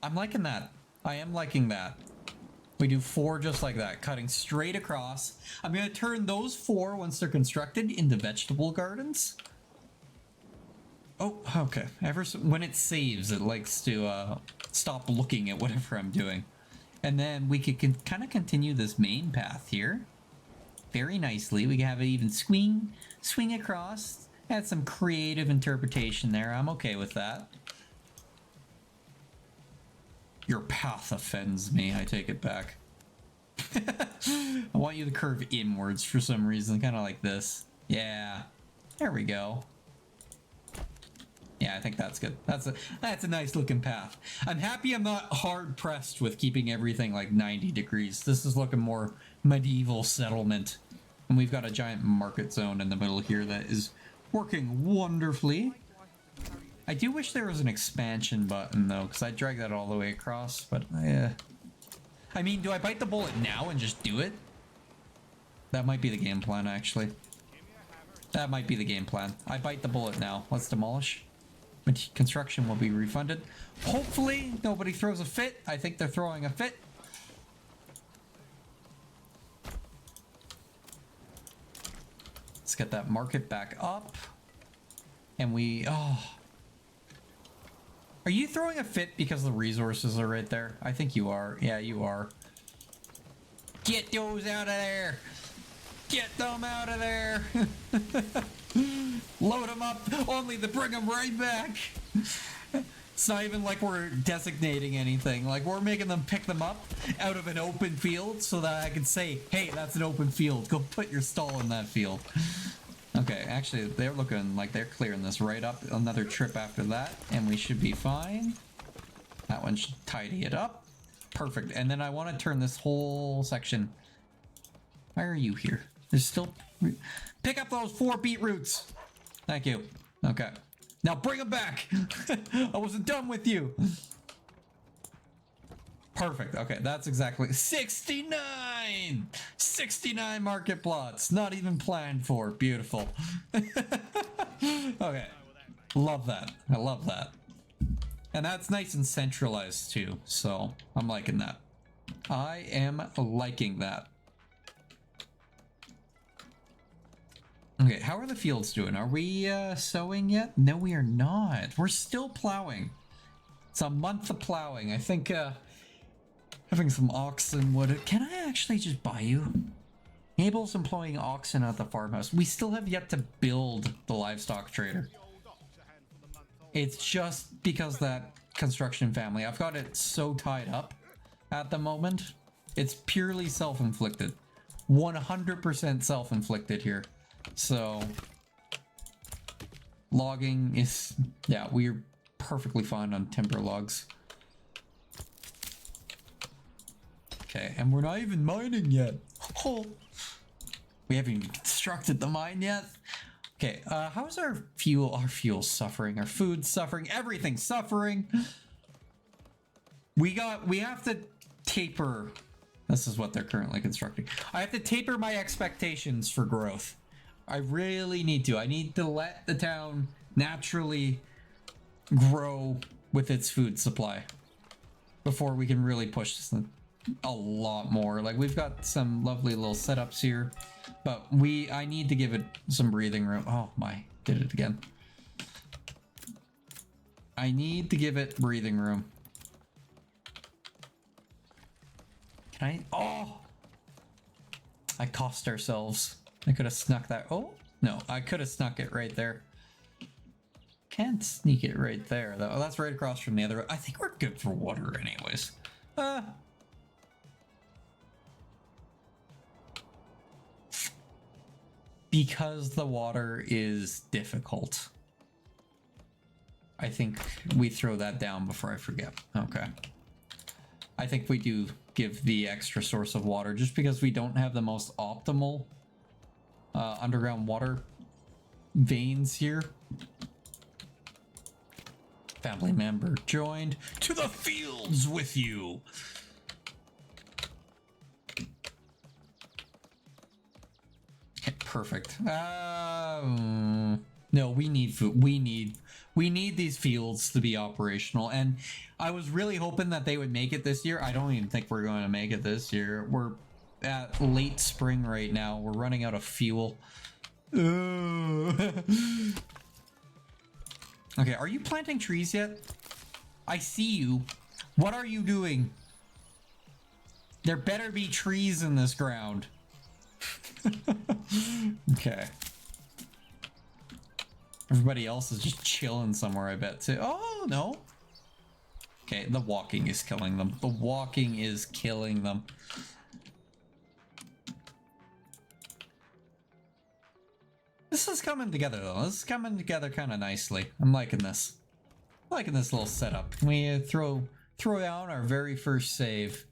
I'm liking that. I am liking that. We do 4 just like that, cutting straight across. I'm gonna turn those 4 once they're constructed into vegetable gardens. Oh, okay. When it saves, it likes to stop looking at whatever I'm doing. And then we could kind of continue this main path here. Very nicely. We can have it even swing across. Add some creative interpretation there. I'm okay with that. Your path offends me. I take it back. I want you to curve inwards for some reason. Kind of like this. Yeah. There we go. Yeah, I think that's good. That's a nice looking path. I'm happy I'm not hard pressed with keeping everything like 90 degrees. This is looking more medieval settlement. And we've got a giant market zone in the middle here that is working wonderfully. I do wish there was an expansion button though, because I dragged that all the way across, but I mean, do I bite the bullet now and just do it? That might be the game plan, actually. That might be the game plan. I bite the bullet now. Let's demolish. Construction will be refunded. Hopefully nobody throws a fit. I think they're throwing a fit. Let's get that market back up. And are you throwing a fit because the resources are right there? I think you are. Yeah, you are. Get those out of there. Get them out of there. Load them up, only to bring them right back. It's not even like we're designating anything. Like, we're making them pick them up out of an open field so that I can say, hey, that's an open field. Go put your stall in that field. Okay. Okay, actually, they're looking like they're clearing this right up. Another trip after that, and we should be fine. That one should tidy it up. Perfect. And then I want to turn this whole section. Why are you here? There's still... Pick up those 4 beetroots! Thank you. Okay. Now bring them back! I wasn't done with you! Perfect. Okay, that's exactly 69! 69 market plots. Not even planned for. Beautiful. Okay. Love that. I love that. And that's nice and centralized too, so I'm liking that. I am liking that. Okay, how are the fields doing? Are we sowing yet? No, we are not. We're still plowing. It's a month of plowing. I think having some oxen would... Can I actually just buy you? Abel's employing oxen at the farmhouse. We still have yet to build the livestock trader. It's just because that construction family, I've got it so tied up at the moment. It's purely self-inflicted. 100% self-inflicted here. So logging is, yeah, we're perfectly fine on timber logs. Okay, and we're not even mining yet. Oh, we haven't even constructed the mine yet. Okay, how's our fuel? Our fuel's suffering, our food's suffering, everything's suffering. We have to taper. This is what they're currently constructing. I have to taper my expectations for growth. I really need to. I need to let the town naturally grow with its food supply before we can really push this a lot more. Like, we've got some lovely little setups here, but I need to give it some breathing room. Oh my, did it again. I need to give it breathing room. Can I? Oh! I cost ourselves. I could have snuck that. Oh, no, I could have snuck it right there. Can't sneak it right there, though. Oh, that's right across from the other. I think we're good for water anyways. Because the water is difficult. I think we throw that down before I forget. Okay. I think we do give the extra source of water just because we don't have the most optimal underground water veins here. Family member joined. To the fields with you. Okay, perfect. No, we need food. We need these fields to be operational, and I was really hoping that they would make it this year. I don't even think we're going to make it this year. We're at late spring right now. We're running out of fuel. Okay, are you planting trees yet? I see you. What are you doing? There better be trees in this ground. Okay. Everybody else is just chilling somewhere, I bet, too. Oh, no. Okay, the walking is killing them. The walking is killing them. This is coming together, though. This is coming together kind of nicely. I'm liking this. I'm liking this little setup. Can we throw down our very first save?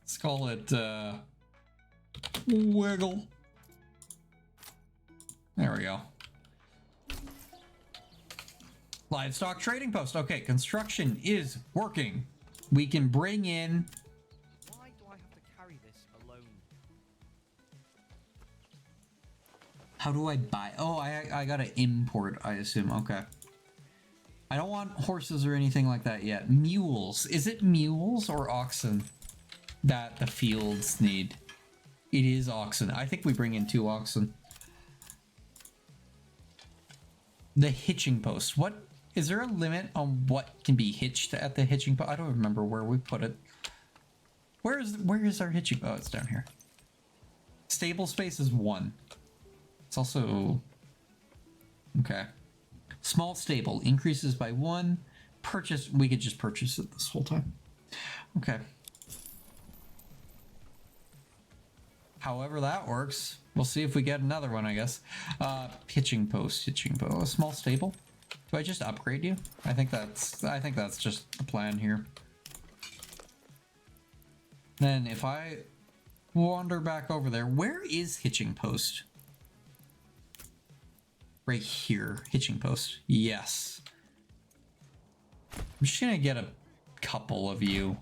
Let's call it, Wiggle. There we go. Livestock trading post. Okay, construction is working. We can bring in... Why do I have to carry this alone? How do I buy? Oh, I gotta import, I assume. Okay. I don't want horses or anything like that yet. Mules. Is it mules or oxen that the fields need? It is oxen. I think we bring in 2 oxen. The hitching post. What? Is there a limit on what can be hitched at the hitching post? I don't remember where we put it. Where is our hitching? Oh, it's down here. Stable space is 1. It's also... Okay. Small stable increases by 1. Purchase. We could just purchase it this whole time. Okay. However that works. We'll see if we get another one, I guess. Hitching post. A small stable. Do I just upgrade you? I think that's just the plan here. Then if I wander back over there, where is hitching post? Right here, hitching post. Yes. I'm just gonna get a couple of you.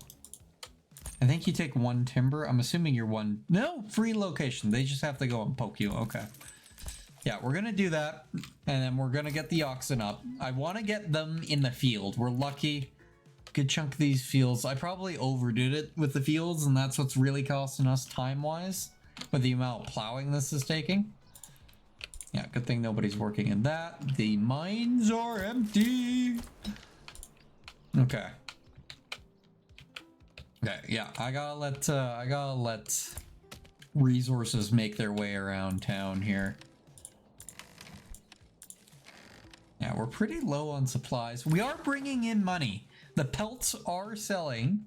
I think you take 1 timber. I'm assuming you're 1. No, free location. They just have to go and poke you. Okay. Yeah, we're gonna do that, and then we're gonna get the oxen up. I want to get them in the field. We're lucky. Good chunk of these fields. I probably overdid it with the fields, and that's what's really costing us time-wise with the amount of plowing this is taking. Yeah, good thing nobody's working in that. The mines are empty. Okay. Okay, yeah, I gotta let resources make their way around town here. Yeah, we're pretty low on supplies. We are bringing in money. The pelts are selling.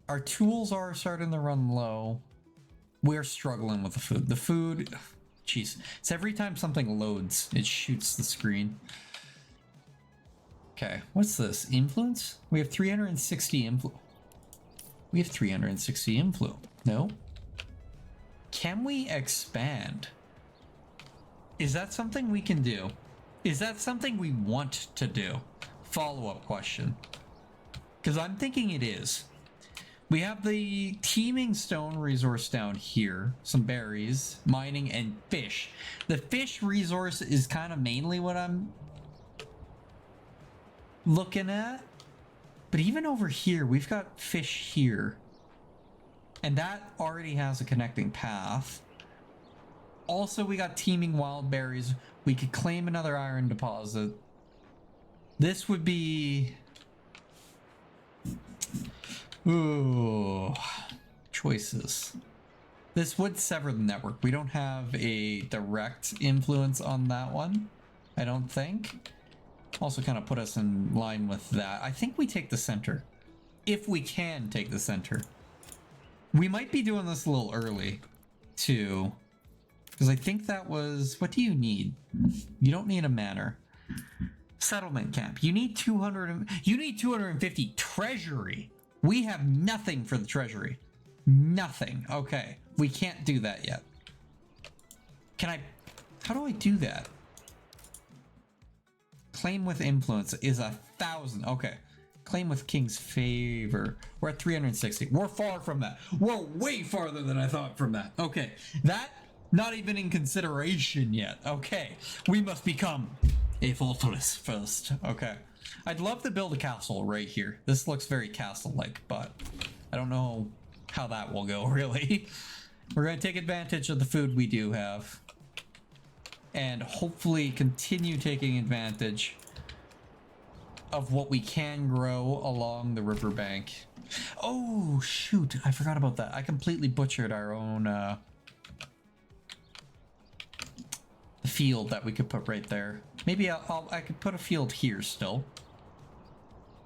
Our tools are starting to run low. We're struggling with the food. The food, jeez, it's every time something loads, it shoots the screen. Okay, what's this? Influence? We have 360 influence. We have 360 influence. No? Can we expand? Is that something we can do? Is that something we want to do? Follow-up question. Because I'm thinking it is. We have the teeming stone resource down here. Some berries, mining, and fish. The fish resource is kind of mainly what I'm looking at. But even over here, we've got fish here. And that already has a connecting path. Also, we got teeming wild berries. We could claim another iron deposit. This would be... Ooh, choices. This would sever the network. We don't have a direct influence on that one, I don't think. Also kind of put us in line with that. I think we take the center. If we can take the center. We might be doing this a little early, too. Because I think that was... What do you need? You don't need a manor. Settlement camp. You need 200... You need 250 treasury. We have nothing for the treasury. Nothing. Okay. We can't do that yet. Can I... How do I do that? Claim with influence is 1,000. Okay. Claim with king's favor. We're at 360. We're far from that. We're way farther than I thought from that. Okay. That... Not even in consideration yet. Okay. We must become a fortress first. Okay. I'd love to build a castle right here. This looks very castle-like, but I don't know how that will go, really. We're going to take advantage of the food we do have. And hopefully continue taking advantage of what we can grow along the riverbank. Oh, shoot. I forgot about that. I completely butchered our own... field that we could put right there. Maybe I could put a field here still.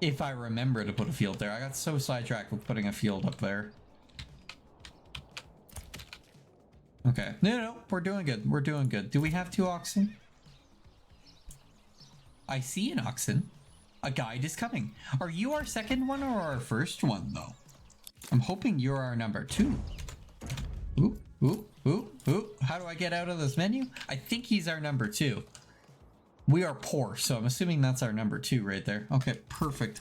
If I remember to put a field there. I got so sidetracked with putting a field up there. Okay. No, we're doing good. We're doing good. Do we have 2 oxen? I see an oxen. A guide is coming. Are you our second one or our first one, though? I'm hoping you're our number 2. Ooh. How do I get out of this menu? I think he's our number 2. We are poor, so I'm assuming that's our number 2 right there. Okay, perfect.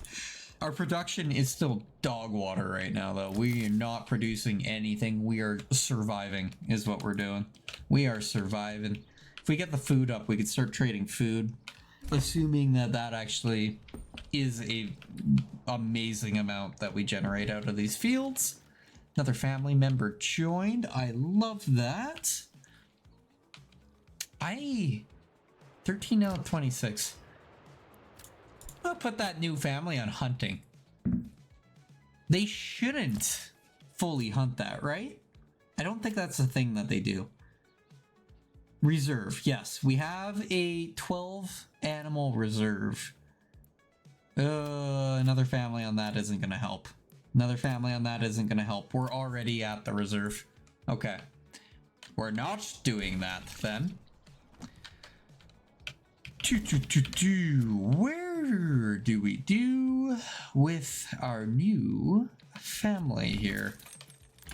Our production is still dog water right now, though. We are not producing anything. We are surviving, is what we're doing. We are surviving. If we get the food up, we could start trading food. Assuming that that actually is a amazing amount that we generate out of these fields. Another family member joined. I love that. 13 out of 26. I'll put that new family on hunting. They shouldn't fully hunt that, right? I don't think that's a thing that they do. Reserve. Yes, we have a 12 animal reserve. Another family on that isn't going to help. Another family on that isn't going to help. We're already at the reserve. Okay. We're not doing that then. Where do we do with our new family here?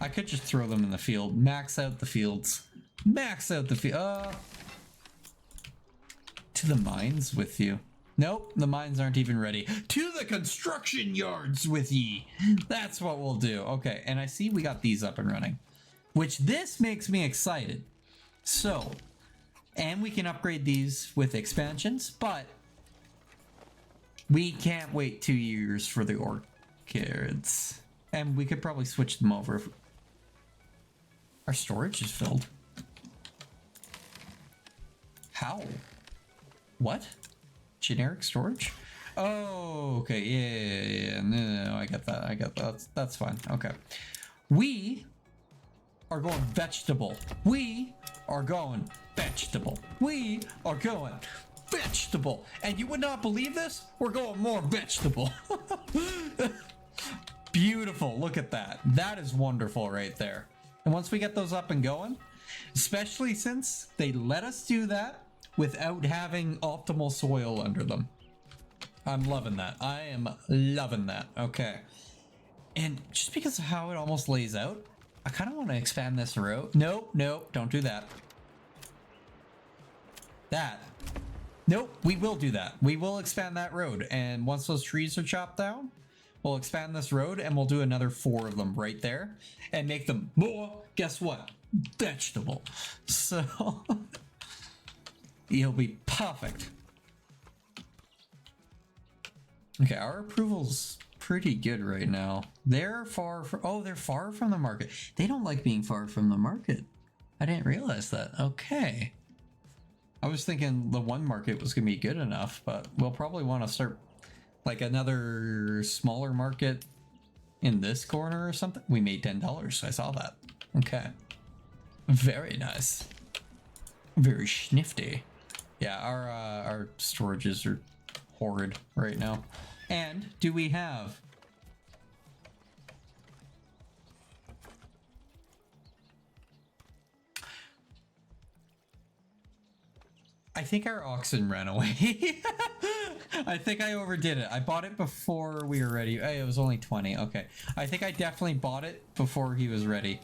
I could just throw them in the field. Max out the fields. Max out the field. To the mines with you. Nope, the mines aren't even ready. To the construction yards with ye. That's what we'll do. Okay, and I see we got these up and running, which this makes me excited. So, and we can upgrade these with expansions, but we can't wait 2 years for the orchids. And we could probably switch them over. Our storage is filled. How? What? Generic storage? Oh, okay. Yeah. No, I get that. I get that. That's fine. Okay. We are going vegetable. We are going vegetable. We are going vegetable. And you would not believe this? We're going more vegetable. Beautiful. Look at that. That is wonderful right there. And once we get those up and going, especially since they let us do that without having optimal soil under them. I'm loving that. I am loving that. Okay. And just because of how it almost lays out, I kind of want to expand this road. Nope, nope, don't do that. That. Nope, we will do that. We will expand that road. And once those trees are chopped down, we'll expand this road and we'll do another 4 of them right there and make them more, guess what? Vegetable. So it'll be perfect. Okay, our approval's pretty good right now. They're far from, oh, they're far from the market. They don't like being far from the market. I didn't realize that. Okay. I was thinking the one market was gonna be good enough, but we'll probably want to start like another smaller market in this corner or something. We made $10. I saw that. Okay. Very nice. Very schnifty. Yeah, our storages are horrid right now. And do we have I think our oxen ran away. I think I overdid it. I bought it before we were ready. Hey, it was only 20. Okay. I think I definitely bought it before he was ready.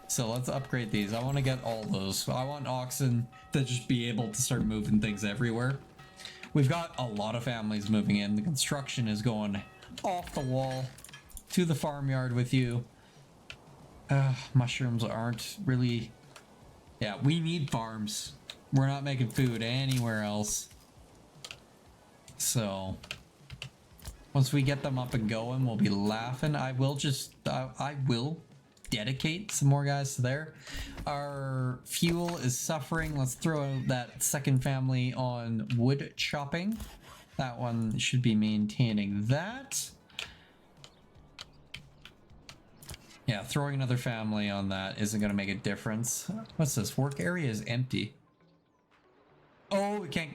So let's upgrade these. I want to get all those. I want oxen to just be able to start moving things everywhere. We've got a lot of families moving in. The construction is going off the wall to the farmyard with you. Mushrooms aren't really... Yeah, we need farms. We're not making food anywhere else. So once we get them up and going, we'll be laughing. I will dedicate some more guys to there. Our fuel is suffering. Let's throw that second family on wood chopping. That one should be maintaining that. Yeah, throwing another family on that isn't going to make a difference. What's this? Work area is empty. Oh, we can't...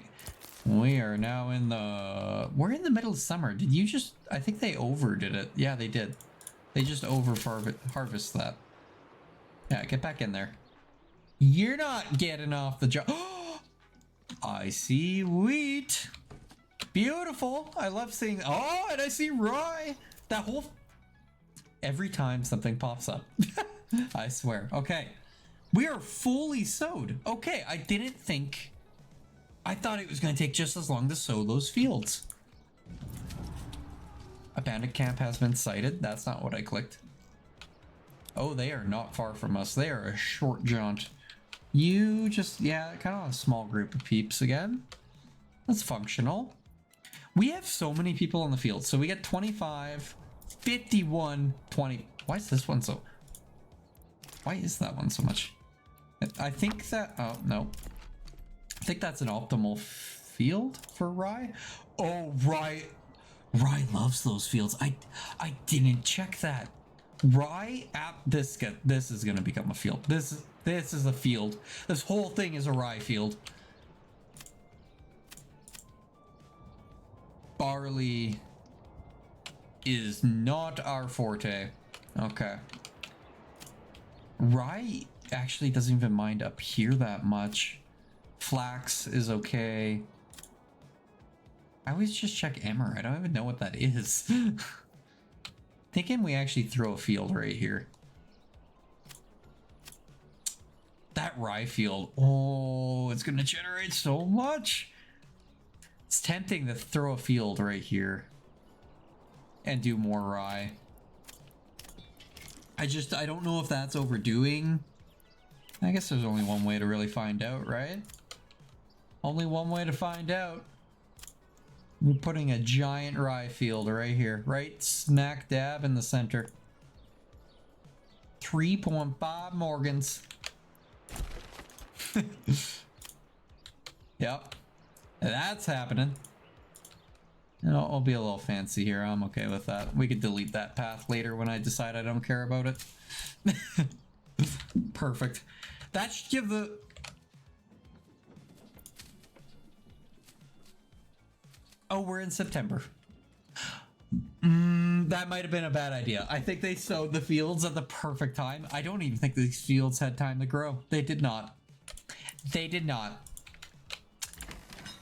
We are now in the... We're in the middle of summer. Did you just... I think they overdid it. Yeah, they did. They just harvest that. Yeah, get back in there. You're not getting off the job. I see wheat. Beautiful. I love seeing... Oh, and I see rye. That whole... Every time something pops up. I swear. Okay. We are fully sowed. Okay, I didn't think... I thought it was going to take just as long to sow those fields. Abandoned camp has been sighted. That's not what I clicked. Oh, they are not far from us. They are a short jaunt. You just... Yeah, kind of a small group of peeps again. That's functional. We have so many people in the field. So we get 25... 51, 20. Why is this one so... Why is that one so much? I think that... Oh, no. I think that's an optimal field for rye. Oh, rye. Rye loves those fields. I didn't check that. Rye at this is going to become a field. This is a field. This whole thing is a rye field. Barley... is not our forte. Okay. Rye actually doesn't even mind up here that much. Flax is okay. I always just check emmer. I don't even know what that is. Thinking we actually throw a field right here. That rye field. Oh, it's gonna generate so much. It's tempting to throw a field right here and do more rye. I don't know if that's overdoing. I guess there's only one way to really find out, right? Only one way to find out. We're putting a giant rye field right here, right smack dab in the center. 3.5 Morgans. Yep, that's happening. I'll be a little fancy here. I'm okay with that. We could delete that path later when I decide I don't care about it. Perfect. That should give the... Oh, we're in September. That might have been a bad idea. I think they sowed the fields at the perfect time. I don't even think these fields had time to grow. They did not. They did not.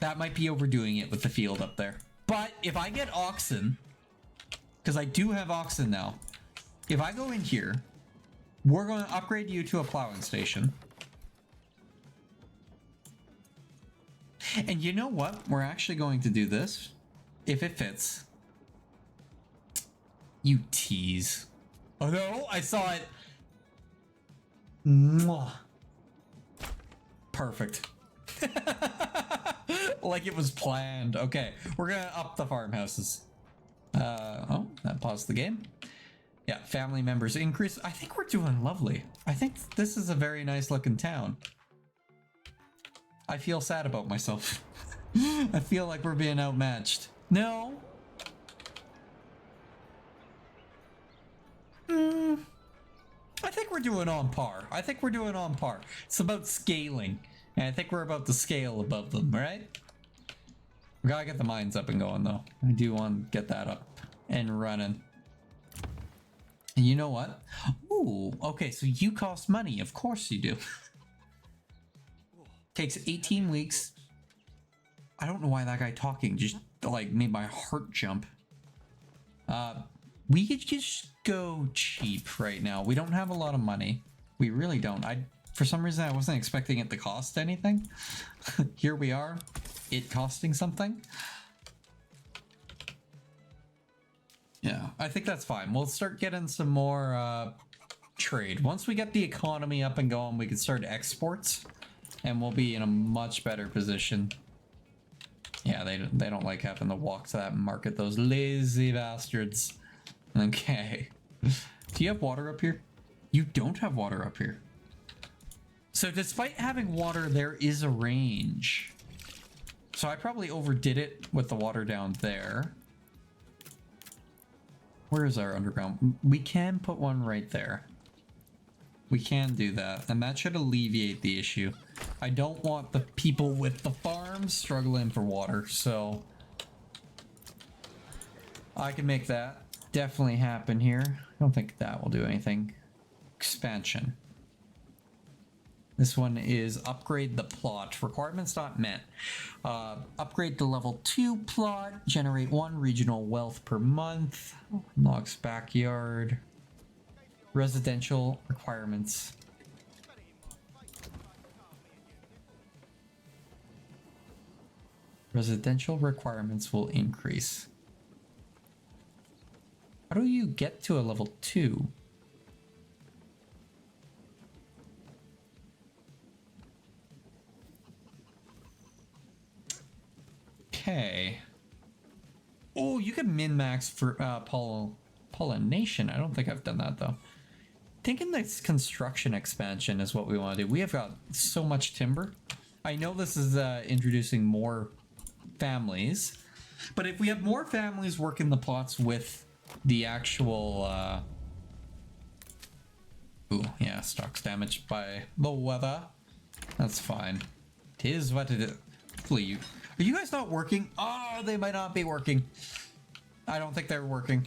That might be overdoing it with the field up there. But if I get oxen, because I do have oxen now, if I go in here, we're going to upgrade you to a plowing station. And you know what? We're actually going to do this, if it fits. You tease. Oh no, I saw it. Mwah. Perfect. Like it was planned. Okay, we're gonna up the farmhouses. Oh, that paused the game. Yeah, family members increase. I think we're doing lovely. I think this is a very nice looking town. I feel sad about myself. I feel like we're being outmatched. No. I think we're doing on par. I think we're doing on par. It's about scaling. And I think we're about to scale above them, right? We gotta get the mines up and going though. I do want to get that up and running. And you know what? Ooh, okay, so you cost money. Of course you do. Takes 18 weeks. I don't know why that guy talking just like made my heart jump. We could just go cheap right now. We don't have a lot of money. We really don't. For some reason, I wasn't expecting it to cost anything. Here we are, it costing something. Yeah, I think that's fine. We'll start getting some more trade. Once we get the economy up and going, we can start exports, and we'll be in a much better position. Yeah, they don't like having to walk to that market, those lazy bastards. Okay. Do you have water up here? You don't have water up here. So despite having water, there is a range. So I probably overdid it with the water down there. Where is our underground? We can put one right there. We can do that, and that should alleviate the issue. I don't want the people with the farms struggling for water, so I can make that definitely happen here. I don't think that will do anything. Expansion. This one is upgrade the plot. Requirements not met. Upgrade the level 2 plot. Generate 1 regional wealth per month. Unlocks backyard. Residential requirements. Residential requirements will increase. How do you get to a level 2? Okay. Oh, you can min-max for pollination. I don't think I've done that though. Thinking this construction expansion is what we want to do. We have got so much timber. I know this is introducing more families, but if we have more families working the plots with the actual ooh, yeah, stock's damaged by the weather. That's fine. Tis what it is. Hopefully are you guys not working? Oh, they might not be working. I don't think they're working.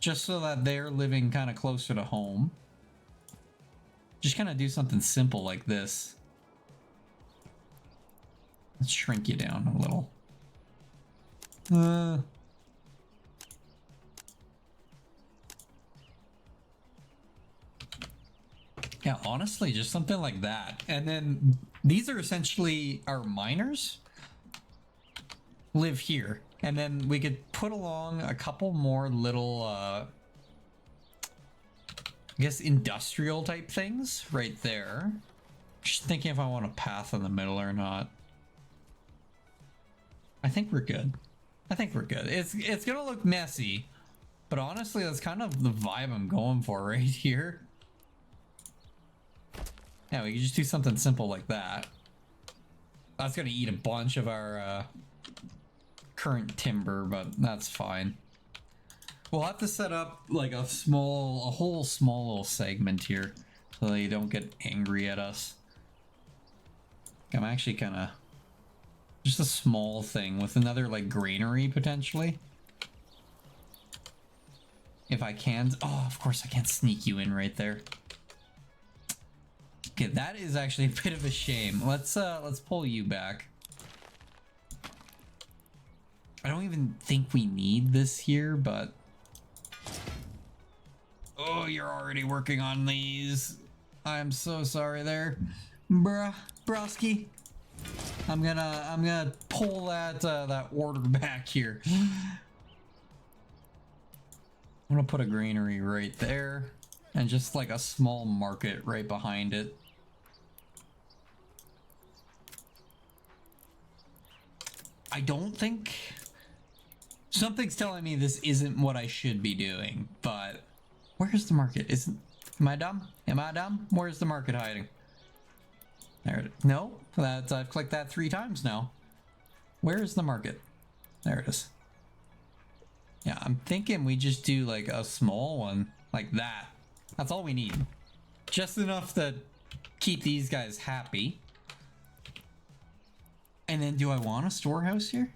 just so that they're living kind of closer to home. Just kind of do something simple like this. Let's shrink you down a little. Yeah, honestly, just something like that. And then these are essentially our miners live here. And then we could put along a couple more little, I guess, industrial type things right there. Just thinking if I want a path in the middle or not. I think we're good. I think we're good. It's gonna look messy, but honestly, that's kind of the vibe I'm going for right here. Yeah, we can just do something simple like that. That's gonna eat a bunch of our current timber, but that's fine. We'll have to set up like a whole small little segment here so they don't get angry at us. I'm actually kind of just a small thing with another like granary potentially. If I can. Oh, of course I can't sneak you in right there. Okay, that is actually a bit of a shame. Let's pull you back. I don't even think we need this here, but oh, you're already working on these. I'm so sorry there, broski. I'm gonna pull that order back here. I'm gonna put a granary right there and just like a small market right behind it. I don't think something's telling me this isn't what I should be doing, but where's the market? Am I dumb? Am I dumb? Where's the market hiding? There it is. No, I've clicked that 3 times now. Where is the market? There it is. Yeah, I'm thinking we just do like a small one like that. That's all we need. Just enough to keep these guys happy. And then do I want a storehouse here?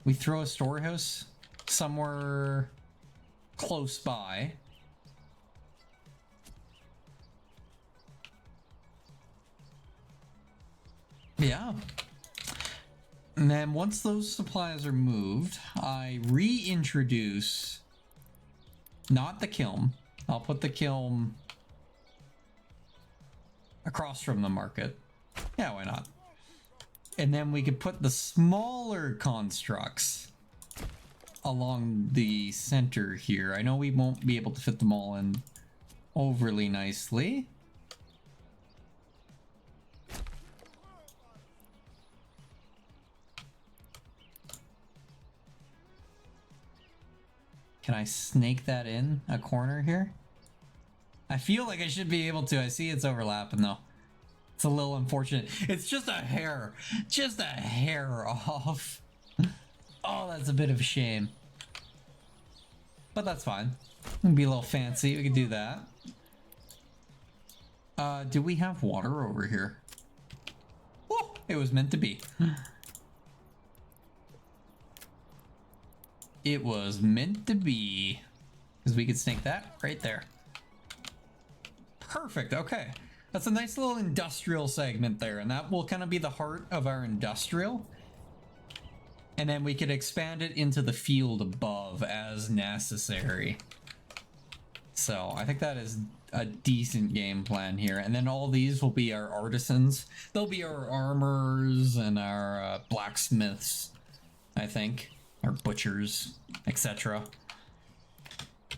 We throw a storehouse somewhere close by. Yeah. And then once those supplies are moved, I reintroduce not the kiln. I'll put the kiln across from the market. Yeah, why not? And then we could put the smaller constructs along the center here. I know we won't be able to fit them all in overly nicely. Can I snake that in a corner here? I feel like I should be able to. I see it's overlapping though. It's a little unfortunate. It's just a hair off. Oh, that's a bit of a shame. But that's fine. It'll be a little fancy. We can do that. Do we have water over here? Oh, it was meant to be. It was meant to be. Because we could snake that right there. Perfect, okay. That's a nice little industrial segment there, and that will kind of be the heart of our industrial. And then we could expand it into the field above as necessary. So I think that is a decent game plan here. And then all these will be our artisans. They'll be our armors and our blacksmiths, I think. Our butchers, etc.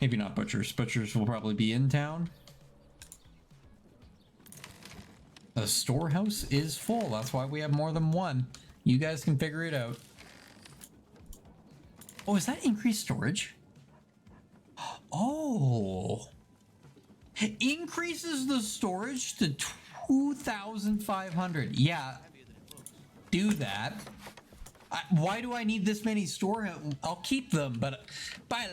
Maybe not butchers. Butchers will probably be in town. The storehouse is full. That's why we have more than one. You guys can figure it out. Oh, is that increased storage? Oh. Increases the storage to 2,500. Yeah. Do that. Why do I need this many storehouse? I'll keep them, but by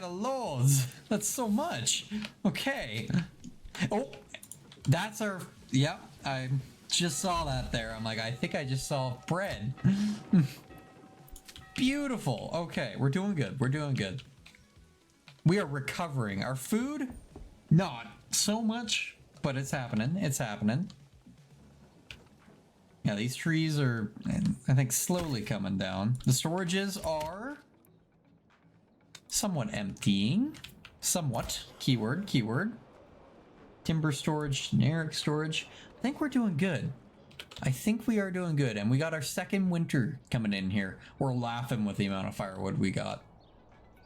the lords, that's so much. Okay. Oh. That's our, yep, I just saw that there. I'm like, I think I just saw bread. Beautiful. Okay, we're doing good. We're doing good. We are recovering. Our food, not so much, but it's happening. It's happening. Yeah, these trees are, I think, slowly coming down. The storages are somewhat emptying. Somewhat. Keyword, keyword. Timber storage, generic storage. I think we're doing good. I think we are doing good. And we got our second winter coming in here. We're laughing with the amount of firewood we got.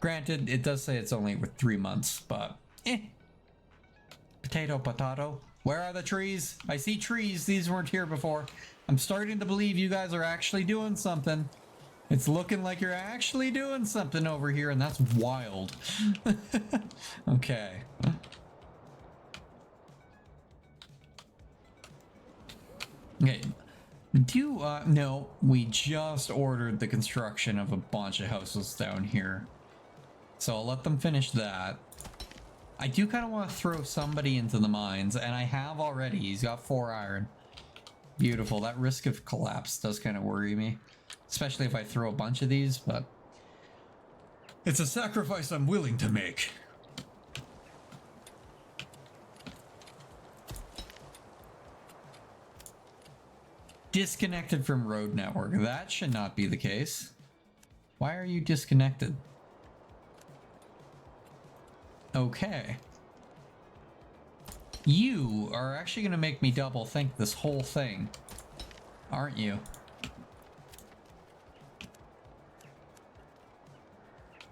Granted, it does say it's only with 3 months, but Potato, potato. Where are the trees? I see trees. These weren't here before. I'm starting to believe you guys are actually doing something. It's looking like you're actually doing something over here, and that's wild. Okay. Okay. No, we just ordered the construction of a bunch of houses down here. So I'll let them finish that. I do kind of want to throw somebody into the mines, and I have already. He's got 4 iron. Beautiful. That risk of collapse does kind of worry me. Especially if I throw a bunch of these, but it's a sacrifice I'm willing to make. Disconnected from road network. That should not be the case. Why are you disconnected? Okay. You are actually going to make me double think this whole thing, aren't you?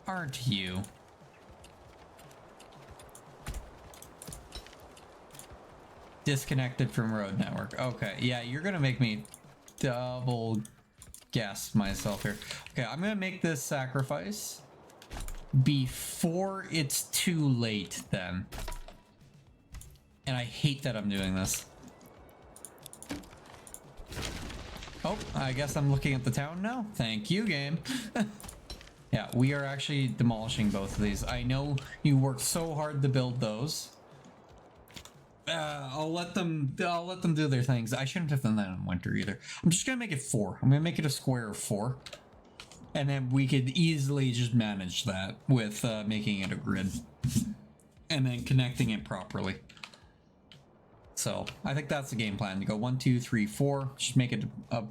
Aren't you? Disconnected from road network. Okay, yeah, you're going to make me double guess myself here. Okay, I'm going to make this sacrifice before it's too late then. And I hate that I'm doing this. Oh, I guess I'm looking at the town now. Thank you, game. Yeah, we are actually demolishing both of these. I know you worked so hard to build those. I'll let them do their things. I shouldn't have done that in winter either. I'm just gonna make it 4. I'm gonna make it a square of 4. And then we could easily just manage that with making it a grid. And then connecting it properly. So I think that's the game plan. To go 1, 2, 3, 4. Just make it a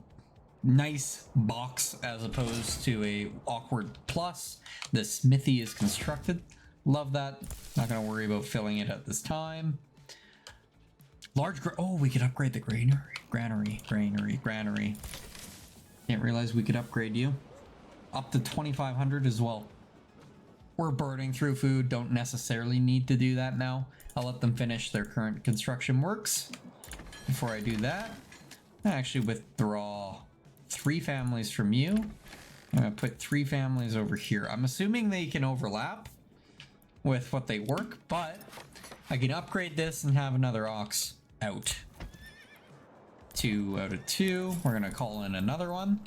nice box as opposed to a awkward plus. The smithy is constructed. Love that. Not gonna worry about filling it at this time. Large oh, we could upgrade the granary. Didn't realize we could upgrade you. Up to 2,500 as well. We're burning through food. Don't necessarily need to do that now. I'll let them finish their current construction works. Before I do that, I actually withdraw 3 families from you. I'm gonna put 3 families over here. I'm assuming they can overlap with what they work, but I can upgrade this and have another ox out. 2 out of 2. We're gonna call in another one.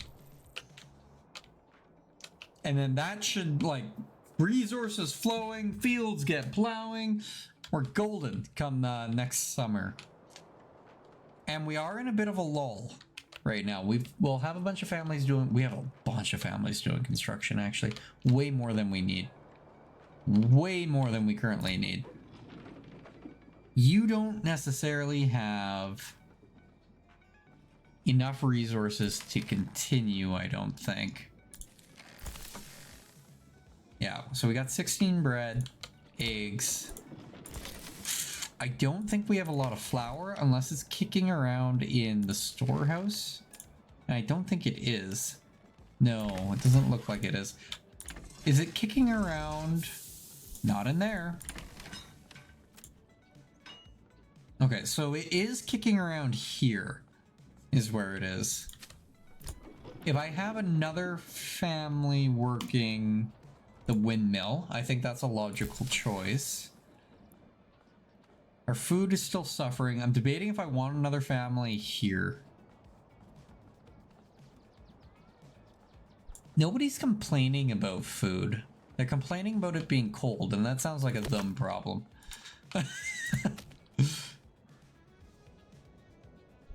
And then that should, like, resources flowing, fields get plowing. We're golden come next summer. And we are in a bit of a lull right now. We'll have a bunch of families doing, we have a bunch of families doing construction actually. Way more than we need. Way more than we currently need. You don't necessarily have enough resources to continue, I don't think. Yeah, so we got 16 bread, eggs. I don't think we have a lot of flour unless it's kicking around in the storehouse. And I don't think it is. No, it doesn't look like it is. Is it kicking around? Not in there. Okay, so it is kicking around here, is where it is. If I have another family working the windmill, I think that's a logical choice. Our food is still suffering. I'm debating if I want another family here. Nobody's complaining about food. They're complaining about it being cold, and that sounds like a them problem.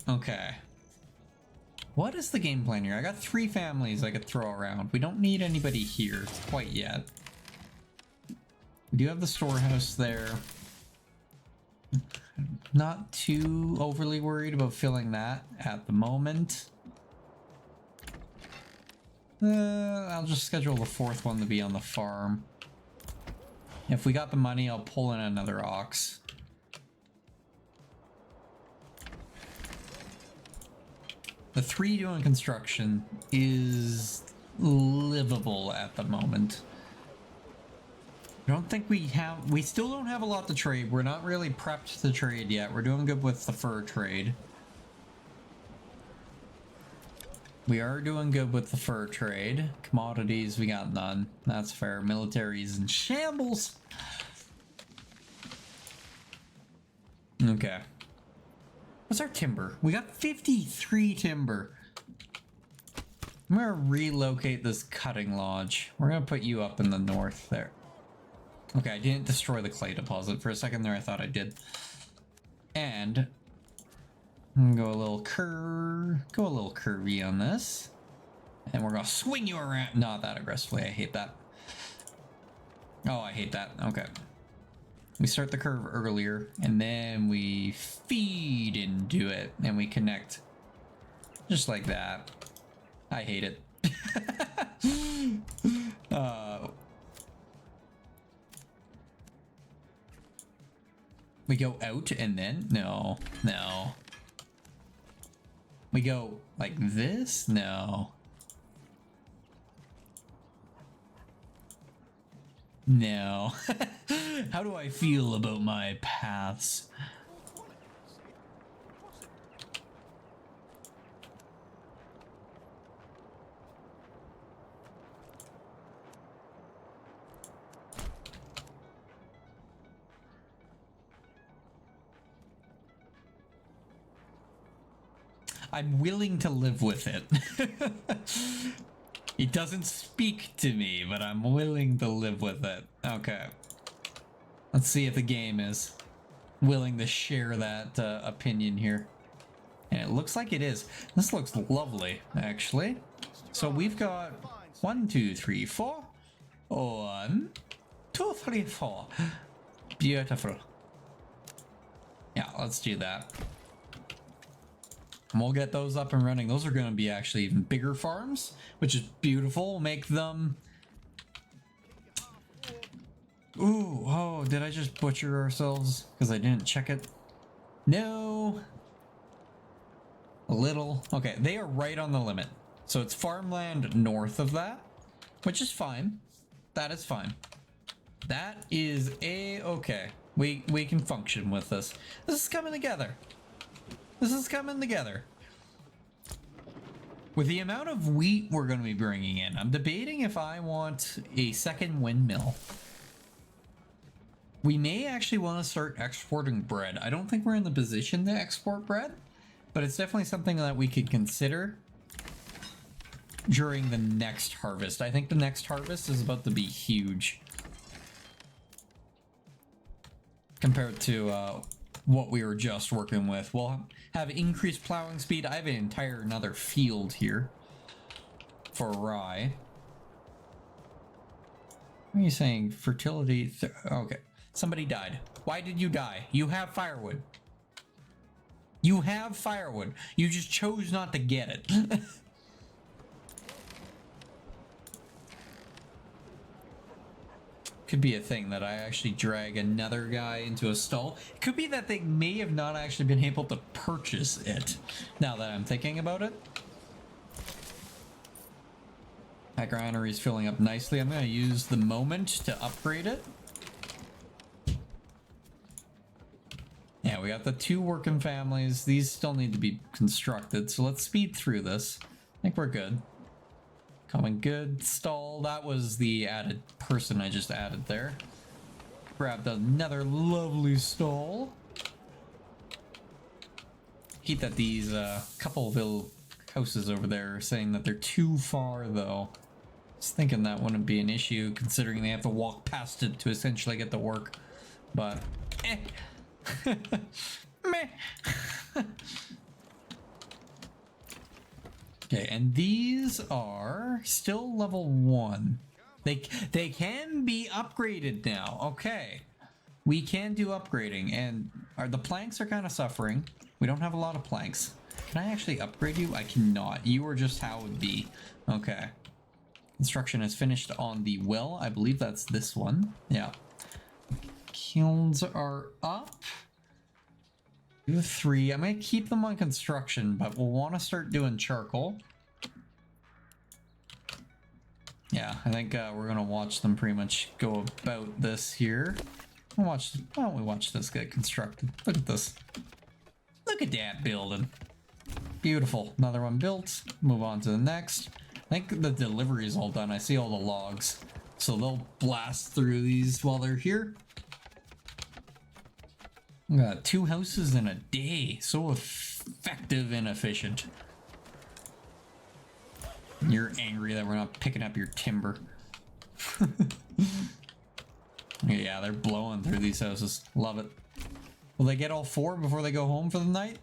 Okay. What is the game plan here? I got 3 families I could throw around. We don't need anybody here quite yet. We do have the storehouse there. Not too overly worried about filling that at the moment. I'll just schedule the 4th one to be on the farm. If we got the money, I'll pull in another ox. The 3 doing construction is livable at the moment. I don't think we still don't have a lot to trade. We're not really prepped to trade yet. We're doing good with the fur trade. We are doing good with the fur trade. Commodities, we got none. That's fair. Military's in shambles. Okay. What's our timber? We got 53 timber. I'm gonna relocate this cutting lodge. We're gonna put you up in the north there. Okay, I didn't destroy the clay deposit. For a second there, I thought I did. And I'm gonna go a little curvy on this. And we're gonna swing you around. Not that aggressively. I hate that. Oh, I hate that. Okay. We start the curve earlier, and then we feed into it, and we connect. Just like that. I hate it. We go out and then? No. We go like this? No. How do I feel about my paths? I'm willing to live with it. It doesn't speak to me, but I'm willing to live with it. Okay. Let's see if the game is willing to share that opinion here. And it looks like it is. This looks lovely, actually. So we've got 1, 2, 3, 4. 1, 2, 3, 4. Beautiful. Yeah, let's do that. And we'll get those up and running. Those are going to be actually even bigger farms, which is beautiful. We'll make them... Ooh, oh, did I just butcher ourselves? Because I didn't check it? No. A little. Okay, they are right on the limit. So it's farmland north of that, which is fine. That is fine. That is a-okay. We can function with this. This is coming together. This is coming together. With the amount of wheat we're going to be bringing in, I'm debating if I want a second windmill. We may actually want to start exporting bread. I don't think we're in the position to export bread, but it's definitely something that we could consider during the next harvest. I think the next harvest is about to be huge compared to what we were just working with. We'll have increased plowing speed. I have an entire another field here for rye. What are you saying? Fertility? Okay. Somebody died. Why did you die? You have firewood. You have firewood. You just chose not to get it. Could be a thing that I actually drag another guy into a stall. It could be that they may have not actually been able to purchase it, now that I'm thinking about it. That granary is filling up nicely. I'm going to use the moment to upgrade it. Yeah, we got the 2 working families. These still need to be constructed, so let's speed through this. I think we're good. Coming good. Stall. That was the added person I just added there. Grabbed another lovely stall. Hate that these couple of little houses over there are saying that they're too far, though. I was thinking that wouldn't be an issue, considering they have to walk past it to essentially get to work. But, eh. Meh. Okay, and these are still level 1. They can be upgraded now. Okay. We can do upgrading, and the planks are kind of suffering. We don't have a lot of planks. Can I actually upgrade you? I cannot. You are just how it would be. Okay. Construction is finished on the well. I believe that's this one. Yeah. Kilns are up. 2, 3. I'm going to keep them on construction, but we'll want to start doing charcoal. Yeah, I think we're going to watch them pretty much go about this here. Why don't we watch this get constructed? Look at this. Look at that building. Beautiful. Another one built. Move on to the next. I think the delivery is all done. I see all the logs. So they'll blast through these while they're here. We got 2 houses in a day. So effective and efficient. You're angry that we're not picking up your timber. Yeah, they're blowing through these houses. Love it. Will they get all 4 before they go home for the night?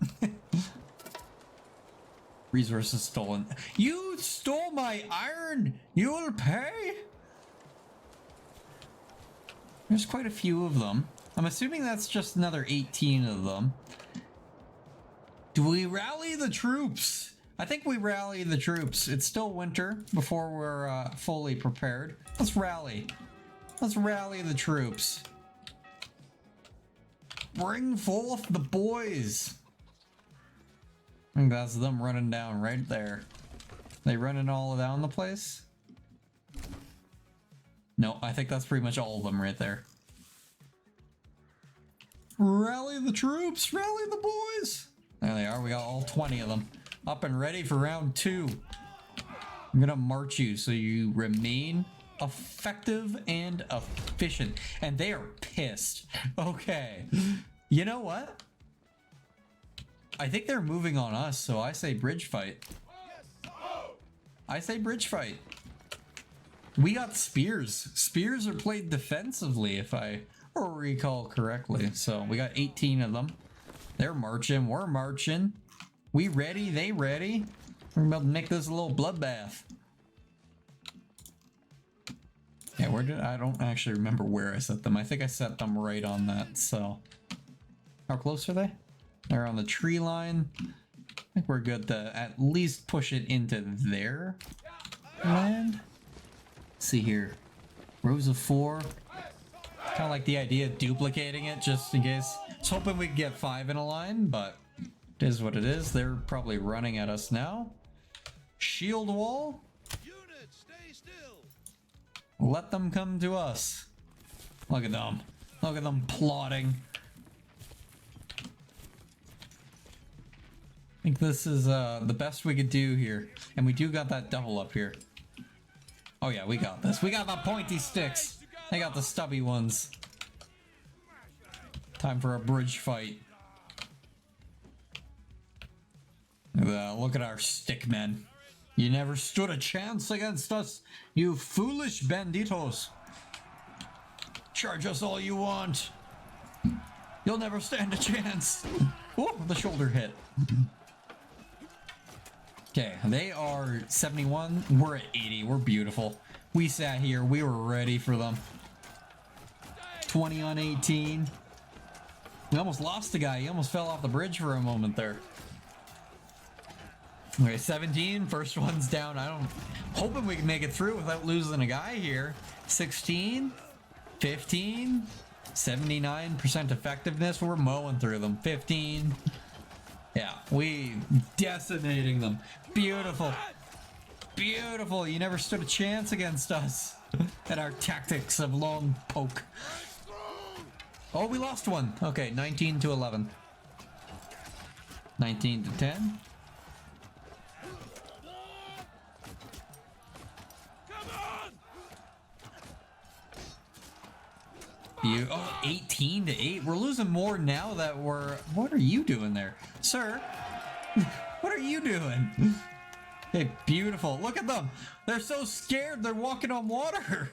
Resources stolen. You stole my iron! You will pay! There's quite a few of them. I'm assuming that's just another 18 of them. Do we rally the troops? I think we rally the troops. It's still winter before we're fully prepared. Let's rally. Let's rally the troops. Bring forth the boys. I think that's them running down right there. They running all down the place? No, I think that's pretty much all of them right there. Rally the troops! Rally the boys! There they are. We got all 20 of them. Up and ready for round 2. I'm gonna march you so you remain effective and efficient. And they are pissed. Okay. You know what? I think they're moving on us, so I say bridge fight. I say bridge fight. We got spears. Spears are played defensively, if I recall correctly. So we got 18 of them. They're marching. We're marching. We ready? They ready? We're about to make this a little bloodbath. Yeah, where did I don't actually remember where I set them. I think I set them right on that. So how close are they? They're on the tree line. I think we're good to at least push it into their land. Let's see here. Rows of 4. Kind of like the idea of duplicating it just in case. I was hoping we could get 5 in a line, but it is what it is. They're probably running at us now. Shield wall. Units, stay still. Let them come to us. Look at them. Look at them plotting. I think this is the best we could do here. And we do got that double up here. Oh yeah, we got this. We got the pointy sticks. They got the stubby ones. Time for a bridge fight. Look at our stick men. You never stood a chance against us, you foolish banditos. Charge us all you want. You'll never stand a chance. Oh, the shoulder hit. Okay, they are 71. We're at 80. We're beautiful. We sat here. We were ready for them. 20 on 18. We almost lost the guy. He almost fell off the bridge for a moment there. Okay, 17. First one's down. Hoping we can make it through without losing a guy here. 16. 15. 79% effectiveness. We're mowing through them. 15. Yeah, we decimating them. Beautiful. Beautiful. You never stood a chance against us and our tactics of long poke. Oh, we lost one. Okay, 19 to 11. 19 to 10. Oh, 18 to 8. We're losing more now that we're... What are you doing there? Sir? What are you doing? Hey, beautiful. Look at them. They're so scared. They're walking on water.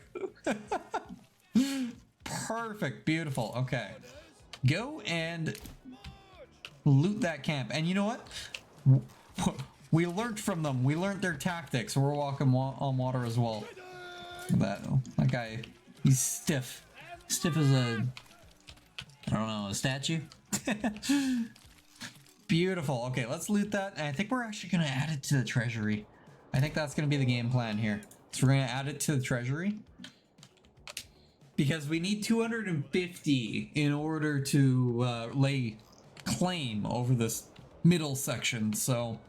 Perfect. Beautiful. Okay. Go and loot that camp. And you know what? We learned from them. We learned their tactics. We're walking on water as well. That guy, he's stiff. Stiff as a, I don't know, a statue. Beautiful. Okay, let's loot that. And I think we're actually going to add it to the treasury. I think that's going to be the game plan here. So we're going to add it to the treasury. Because we need 250 in order to lay claim over this middle section. So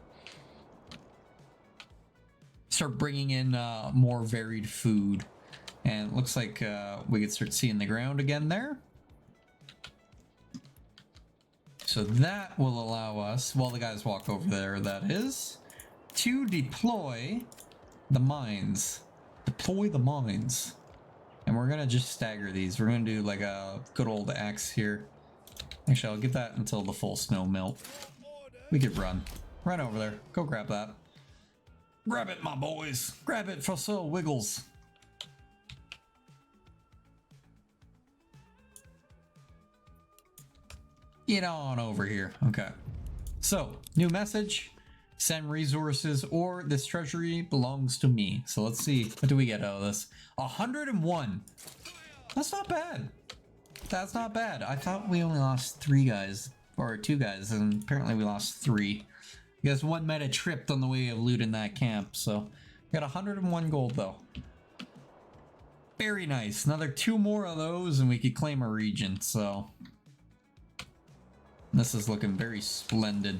start bringing in more varied food. And it looks like we could start seeing the ground again there. So that will allow us, while the guys walk over there, that is, to deploy the mines. Deploy the mines. And we're gonna just stagger these. We're gonna do like a good old axe here. Actually, I'll give that until the full snow melt. We could run. Run over there. Go grab that. Grab it, my boys. Grab it for Sir Wiggles. Get on over here. Okay. So, new message. Send resources or this treasury belongs to me. So let's see. What do we get out of this? 101. That's not bad. That's not bad. I thought we only lost 3 guys. Or 2 guys. And apparently we lost 3. I guess one might have tripped on the way of looting that camp. So, we got 101 gold though. Very nice. Another 2 more of those and we could claim a region. So, this is looking very splendid.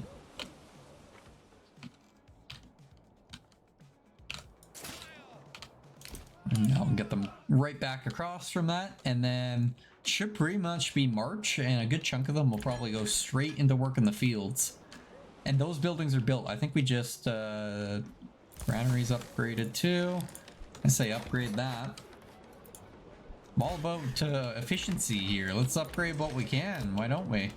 And I'll get them right back across from that, and then should pretty much be March, and a good chunk of them will probably go straight into work in the fields. And those buildings are built. I think we just granaries upgraded too. I say upgrade that. I'm all about efficiency here. Let's upgrade what we can. Why don't we?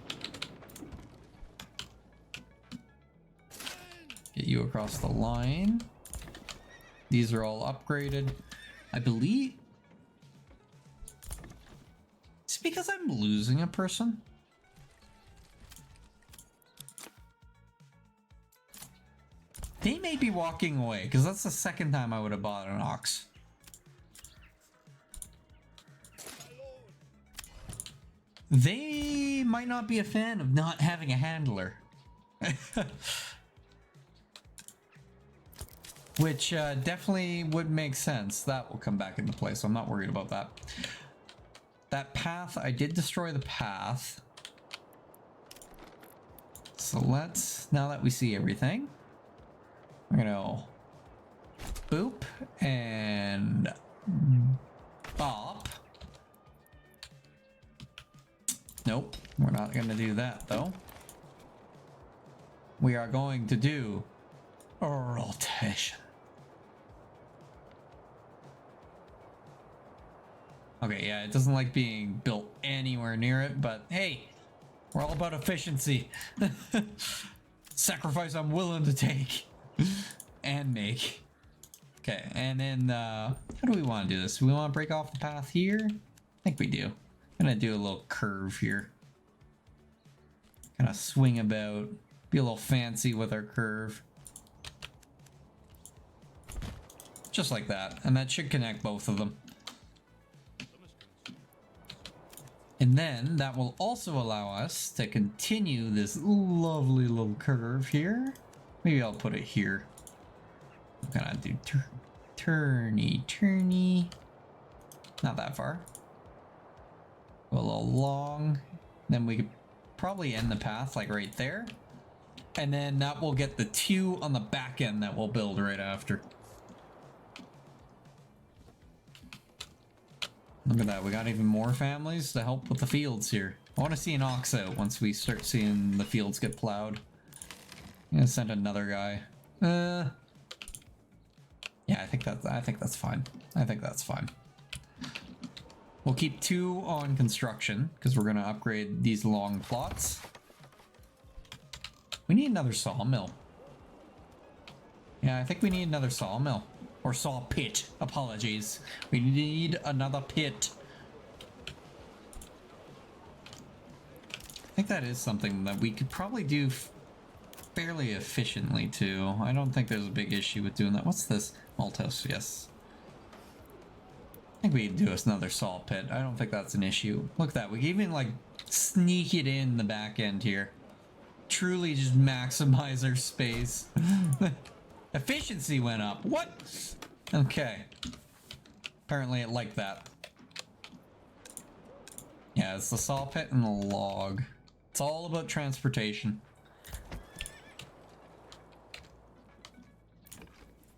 Get you across the line. These are all upgraded. I believe... Is it because I'm losing a person? They may be walking away, because that's the second time I would have bought an ox. They might not be a fan of not having a handler. Which definitely would make sense. That will come back into play, so I'm not worried about that. That path, I did destroy the path. So let's, now that we see everything, we're gonna boop and bop. Nope, we're not gonna do that though. We are going to do a rotation. Okay, yeah, it doesn't like being built anywhere near it, but hey, we're all about efficiency. Sacrifice I'm willing to take and make. Okay, and then how do we want to do this? Do we want to break off the path here? I think we do. I'm gonna do a little curve here. Kind of swing about, be a little fancy with our curve. Just like that, and that should connect both of them. And then that will also allow us to continue this lovely little curve here. Maybe I'll put it here. I'm gonna do turny. Not that far. Go a little long. Then we could probably end the path like right there. And then that will get the 2 on the back end that we'll build right after. Look at that, we got even more families to help with the fields here. I want to see an ox out once we start seeing the fields get plowed. I'm gonna send another guy. Yeah, I think that's fine. I think that's fine. We'll keep 2 on construction because we're gonna upgrade these long plots. We need another sawmill. Yeah, I think we need another sawmill. Or saw pit. Apologies. We need another pit. I think that is something that we could probably do fairly efficiently too. I don't think there's a big issue with doing that. What's this? Maltose, yes. I think we can do us another salt pit. I don't think that's an issue. Look at that. We can even like sneak it in the back end here. Truly just maximize our space. Efficiency went up. What? Okay. Apparently it liked that. Yeah, it's the saw pit and the log. It's all about transportation.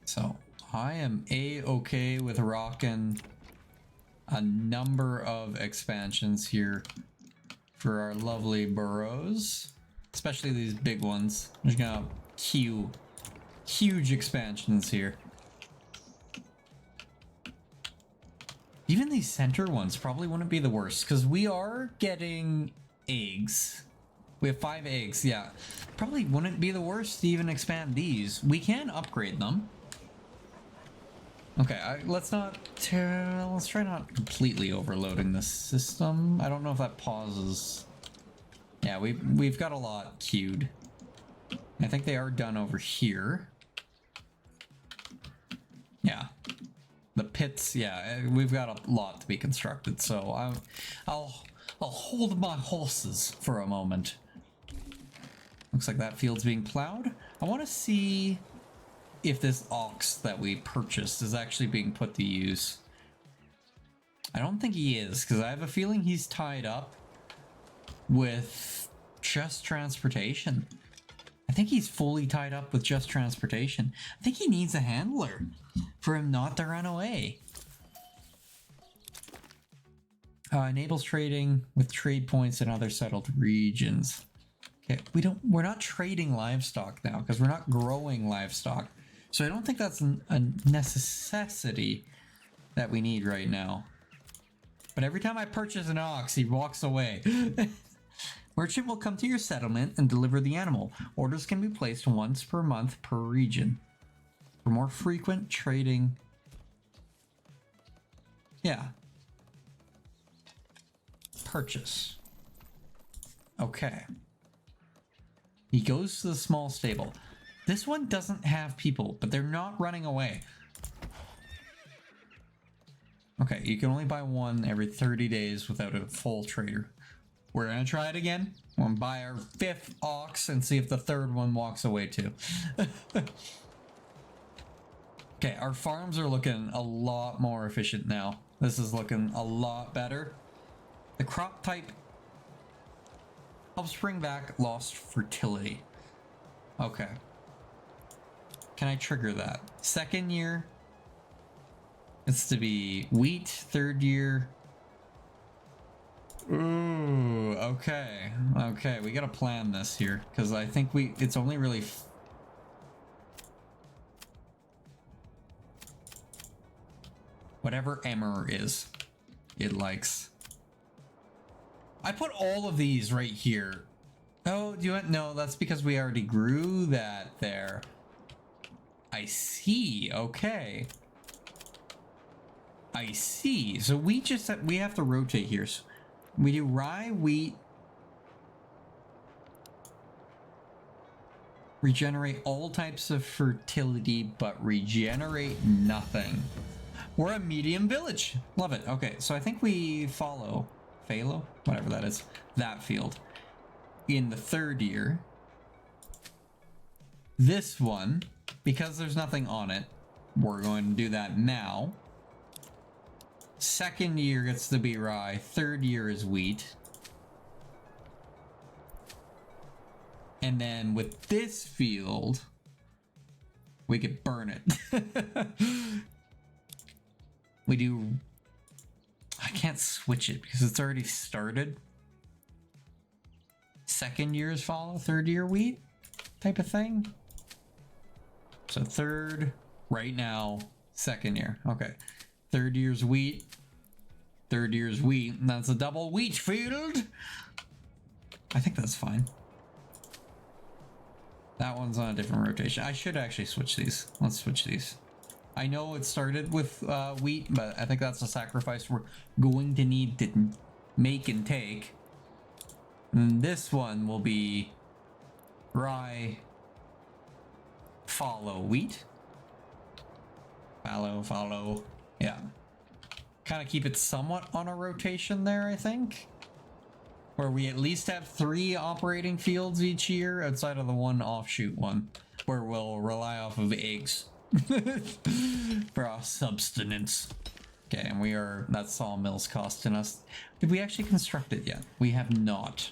So, I am a-okay with rocking a number of expansions here for our lovely burrows. Especially these big ones. There's gonna queue huge expansions here. Even these center ones probably wouldn't be the worst because we are getting eggs. We have 5 eggs, yeah. Probably wouldn't be the worst to even expand these. We can upgrade them. Okay, let's try not completely overloading this system. I don't know if that pauses. Yeah, we've got a lot queued. I think they are done over here. Yeah. The pits, yeah, we've got a lot to be constructed, so I'll hold my horses for a moment. Looks like that field's being plowed. I want to see if this ox that we purchased is actually being put to use. I don't think he is, because I have a feeling he's tied up with just transportation. I think he's fully tied up with just transportation. I think he needs a handler for him not to run away. Enables trading with trade points in other settled regions. Okay, we're not trading livestock now because we're not growing livestock. So I don't think that's a necessity that we need right now. But every time I purchase an ox, he walks away. Merchant will come to your settlement and deliver the animal. Orders can be placed once per month per region. For more frequent trading. Yeah. Purchase. Okay. He goes to the small stable. This one doesn't have people, but they're not running away. Okay, you can only buy one every 30 days without a full trader. We're gonna try it again. We're gonna buy our 5th ox and see if the 3rd one walks away too. Okay, our farms are looking a lot more efficient now. This is looking a lot better. The crop type helps bring back lost fertility. Okay. Can I trigger that? 2nd year, it's to be wheat. 3rd year. Ooh, okay. Okay, we gotta plan this here, because I think it's only really... whatever emmer is, it likes. I put all of these right here. Oh, do you want... No, that's because we already grew that there. I see, okay. I see. So we have to rotate here. So we do rye, wheat. Regenerate all types of fertility, but regenerate nothing. We're a medium village. Love it. Okay, so I think we follow Phalo, whatever that is, that field. In the 3rd year. This one, because there's nothing on it, we're going to do that now. 2nd year gets to be rye. 3rd year is wheat. And then with this field, we could burn it. We do... I can't switch it because it's already started. 2nd year's follow, 3rd year wheat type of thing. So 3rd right now, 2nd year. Okay. 3rd year's wheat. 3rd year's wheat. And that's a double wheat field. I think that's fine. That one's on a different rotation. I should actually switch these. Let's switch these. I know it started with wheat, but I think that's a sacrifice we're going to need to make and take. And this one will be rye follow wheat. Follow. Yeah. Kind of keep it somewhat on a rotation there, I think. Where we at least have 3 operating fields each year outside of the one offshoot one. Where we'll rely off of eggs. For our subsistence. Okay, and that sawmill's costing us. Did we actually construct it yet? We have not.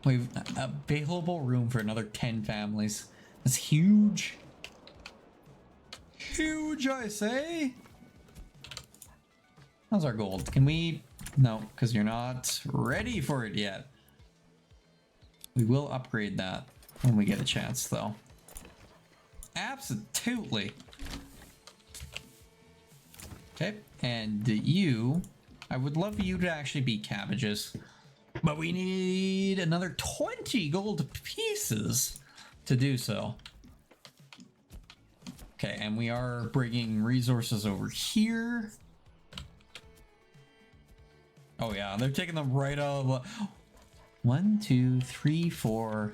We've available room for another 10 families. That's huge. Huge, I say. How's our gold? Can we? No, because you're not ready for it yet. We will upgrade that when we get a chance, though. Absolutely. Okay, and you, I would love you to actually be cabbages, but we need another 20 gold pieces to do so. Okay, and we are bringing resources over here. Oh yeah, they're taking them right out of 1, 2, 3, 4.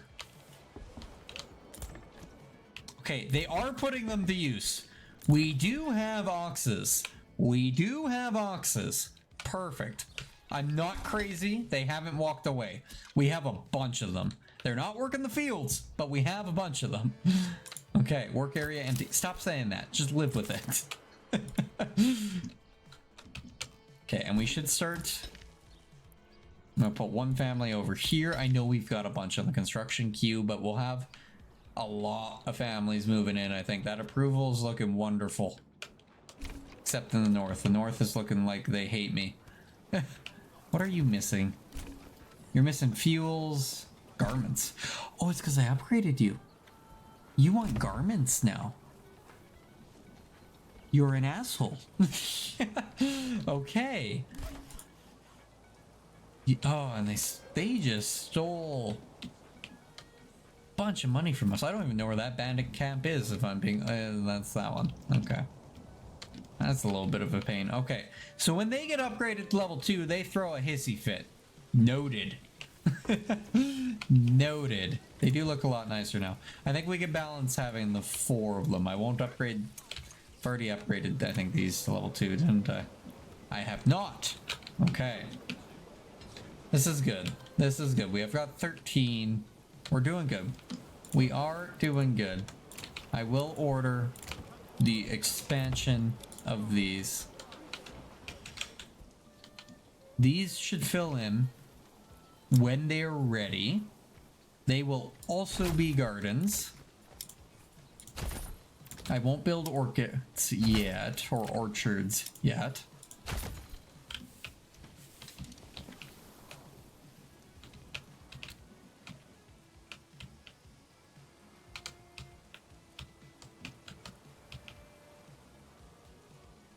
Okay, they are putting them to use. We do have oxes. Perfect. I'm not crazy. They haven't walked away. We have a bunch of them. They're not working the fields, but we have a bunch of them. Okay, work area empty. Stop saying that. Just live with it. Okay, and we should start. I'm gonna put one family over here. I know we've got a bunch on the construction queue, but we'll have a lot of families moving in. I think that approval is looking wonderful. Except in the north. The north is looking like they hate me. What are you missing? You're missing fuels, garments. Oh, it's because I upgraded you. You want garments now. You're an asshole. Okay. Oh, and they just stole a bunch of money from us. I don't even know where that bandit camp is, if I'm being... that's that one. Okay. That's a little bit of a pain. Okay, so when they get upgraded to level 2, they throw a hissy fit. Noted. Noted. They do look a lot nicer now. I think we can balance having the 4 of them. I won't upgrade... I've already upgraded, I think, these to level 2, didn't I? I have not. Okay. This is good. This is good. We have got 13. We're doing good. We are doing good. I will order the expansion of these. These should fill in when they are ready. They will also be gardens. I won't build orchids yet, or orchards yet.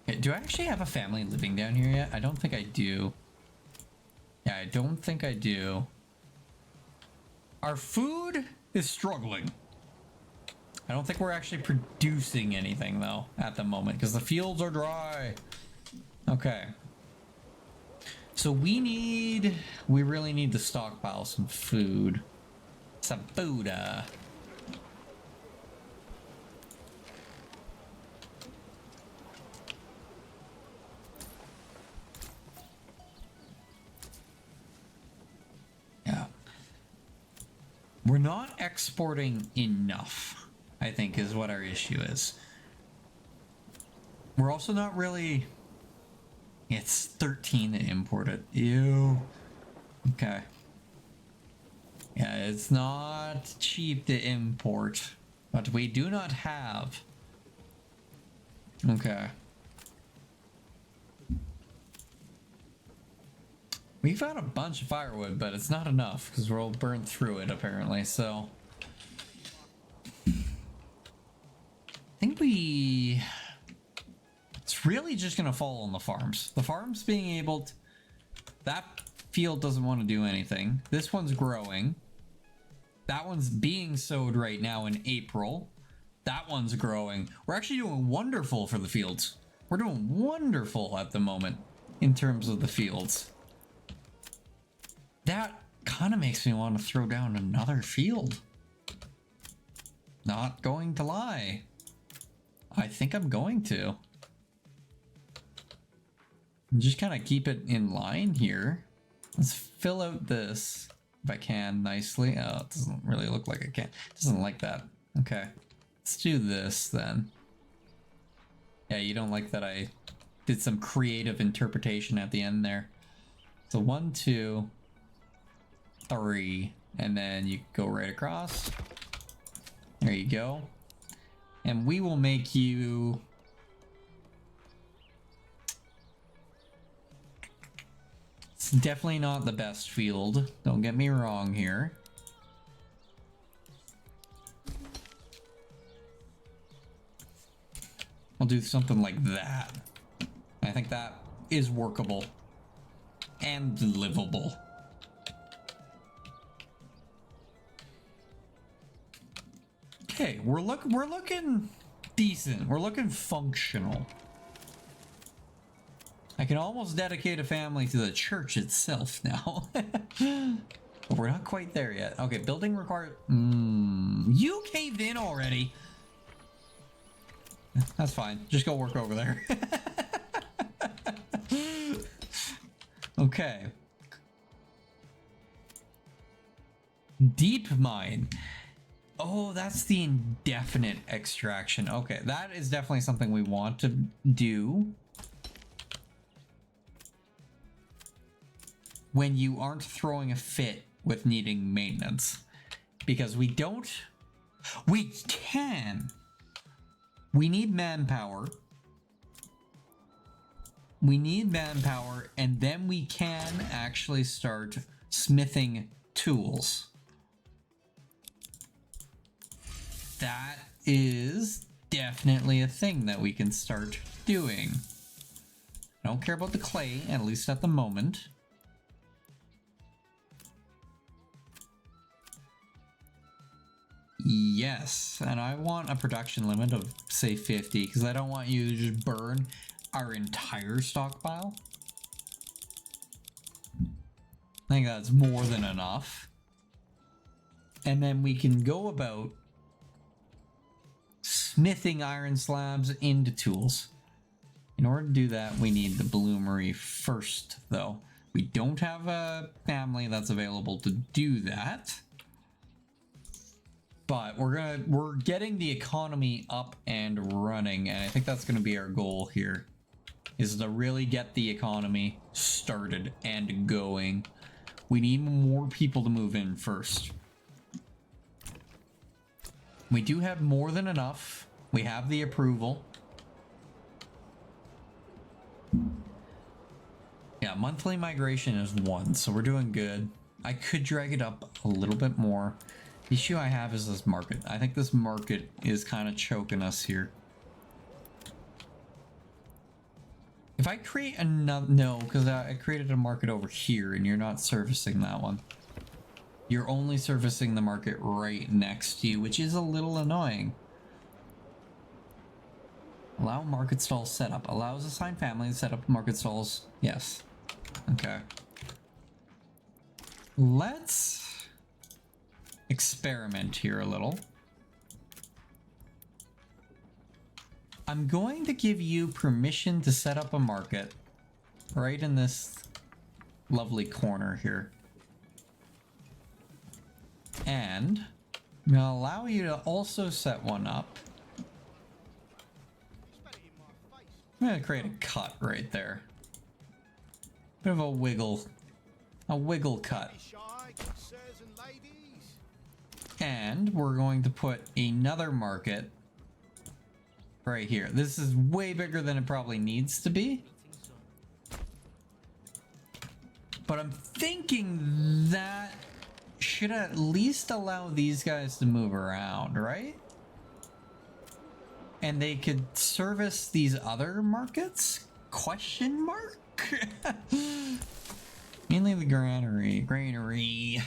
Okay, do I actually have a family living down here yet? I don't think I do. Yeah, I don't think I do. Our food is struggling. I don't think we're actually producing anything though at the moment because the fields are dry. Okay. So we really need to stockpile some food. Some food. Yeah. We're not exporting enough, I think, is what our issue is. We're also not really... It's 13 to import it. Ew. Okay. Yeah, it's not cheap to import, but we do not have. Okay. We've got a bunch of firewood, but it's not enough because we'll burn through it apparently, so... I think it's really just gonna fall on the farms. The farms being able to... That field doesn't want to do anything. This one's growing. That one's being sowed right now in April. That one's growing. We're actually doing wonderful for the fields. We're doing wonderful at the moment in terms of the fields. That kind of makes me want to throw down another field. Not going to lie. I think I'm going to. Just kind of keep it in line here. Let's fill out this if I can nicely. Oh, it doesn't really look like I can. It doesn't like that. Okay. Let's do this then. Yeah, you don't like that I did some creative interpretation at the end there. So 1, 2, 3, and then you go right across. There you go. And we will make you... It's definitely not the best field. Don't get me wrong here. I'll do something like that. I think that is workable and livable. Okay, we're looking decent. We're looking functional. I can almost dedicate a family to the church itself now. But we're not quite there yet. Okay, building required. You caved in already. That's fine. Just go work over there. Okay. Deep mine. Oh, that's the indefinite extraction. Okay, that is definitely something we want to do. When you aren't throwing a fit with needing maintenance. Because we don't... We can... We need manpower. We need manpower, and then we can actually start smithing tools. That is definitely a thing that we can start doing. I don't care about the clay, at least at the moment. Yes, and I want a production limit of, say, 50, because I don't want you to just burn our entire stockpile. I think that's more than enough. And then we can go about smithing iron slabs into tools. In order to do that, we need the bloomery first, though. We don't have a family that's available to do that. But we're getting the economy up and running, and I think that's gonna be our goal here, is to really get the economy started and going. We need more people to move in first. We do have more than enough. We have the approval. Yeah, monthly migration is 1, so we're doing good. I could drag it up a little bit more. The issue I have is this market. I think this market is kind of choking us here. If I create another... No, because I created a market over here and you're not servicing that one. You're only servicing the market right next to you, which is a little annoying. Allow market stall setup. Allows assigned family to set up market stalls. Yes. Okay. Let's experiment here a little. I'm going to give you permission to set up a market right in this lovely corner here. And I'm gonna allow you to also set one up. I'm gonna create a cut right there. Bit of a wiggle cut. And we're going to put another market right here. This is way bigger than it probably needs to be. But I'm thinking that should at least allow these guys to move around, right? And they could service these other markets? Question mark? Mainly the granary.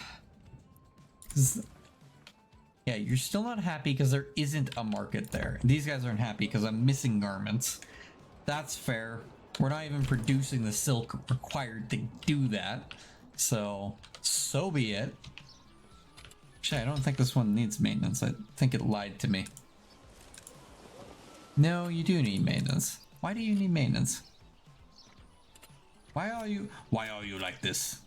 Yeah, you're still not happy because there isn't a market there. These guys aren't happy because I'm missing garments. That's fair. We're not even producing the silk required to do that. So be it. Actually, I don't think this one needs maintenance. I think it lied to me. No, you do need maintenance. Why do you need maintenance? Why are you like this?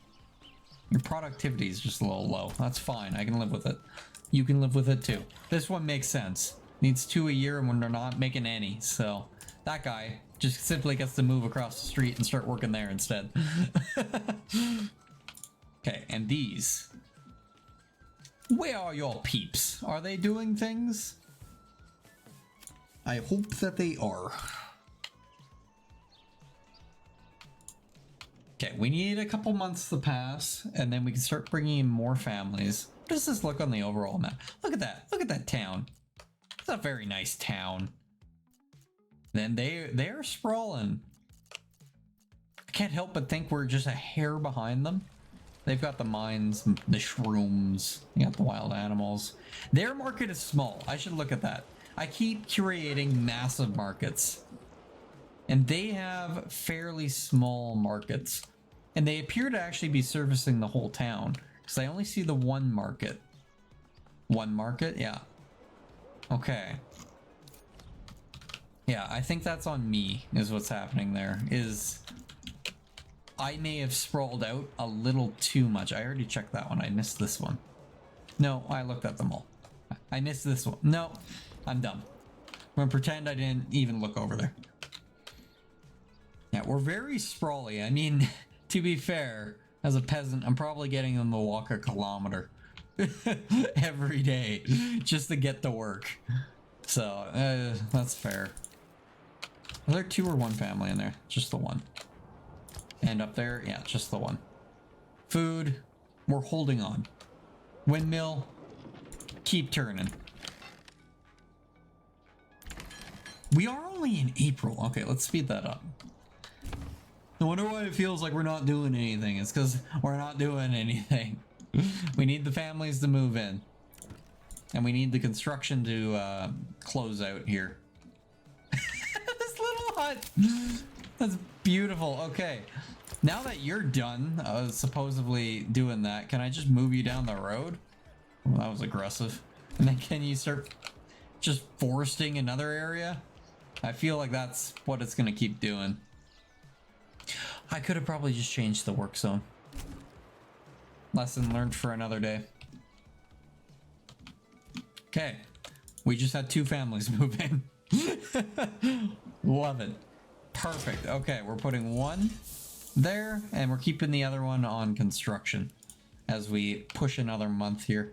Your productivity is just a little low. That's fine. I can live with it. You can live with it too. This one makes sense. Needs 2 a year and when they're not making any. So that guy just simply gets to move across the street and start working there instead. Okay, and these. Where are your peeps? Are they doing things? I hope that they are. Okay, we need a couple months to pass, and then we can start bringing in more families. What does this look on the overall map? Look at that. Look at that town. It's a very nice town. Then they're sprawling. I can't help but think we're just a hair behind them. They've got the mines, the shrooms, they got the wild animals. Their market is small. I should look at that. I keep curating massive markets. And they have fairly small markets. And they appear to actually be servicing the whole town. Because I only see the one market. One market? Yeah. Okay. Yeah, I think that's on me, is what's happening there. Is I may have sprawled out a little too much. I already checked that one. I missed this one. No, I looked at them all. I missed this one. No, I'm dumb. I'm gonna pretend I didn't even look over there. Yeah, we're very sprawly. I mean, to be fair, as a peasant, I'm probably getting them to walk a kilometer every day just to get to work. So, that's fair. Are there 2 or 1 family in there? Just the one. And up there, yeah, just the one. Food, we're holding on. Windmill, keep turning. We are only in April. Okay, let's speed that up. No wonder why it feels like we're not doing anything. It's because we're not doing anything. We need the families to move in. And we need the construction to close out here. This little hut. That's beautiful. Okay. Now that you're done supposedly doing that, can I just move you down the road? Well, that was aggressive. And then can you start just foresting another area? I feel like that's what it's going to keep doing. I could have probably just changed the work zone. Lesson learned for another day. Okay. We just had 2 families move in. Love it. Perfect. Okay, we're putting 1 there, and we're keeping the other one on construction as we push another month here.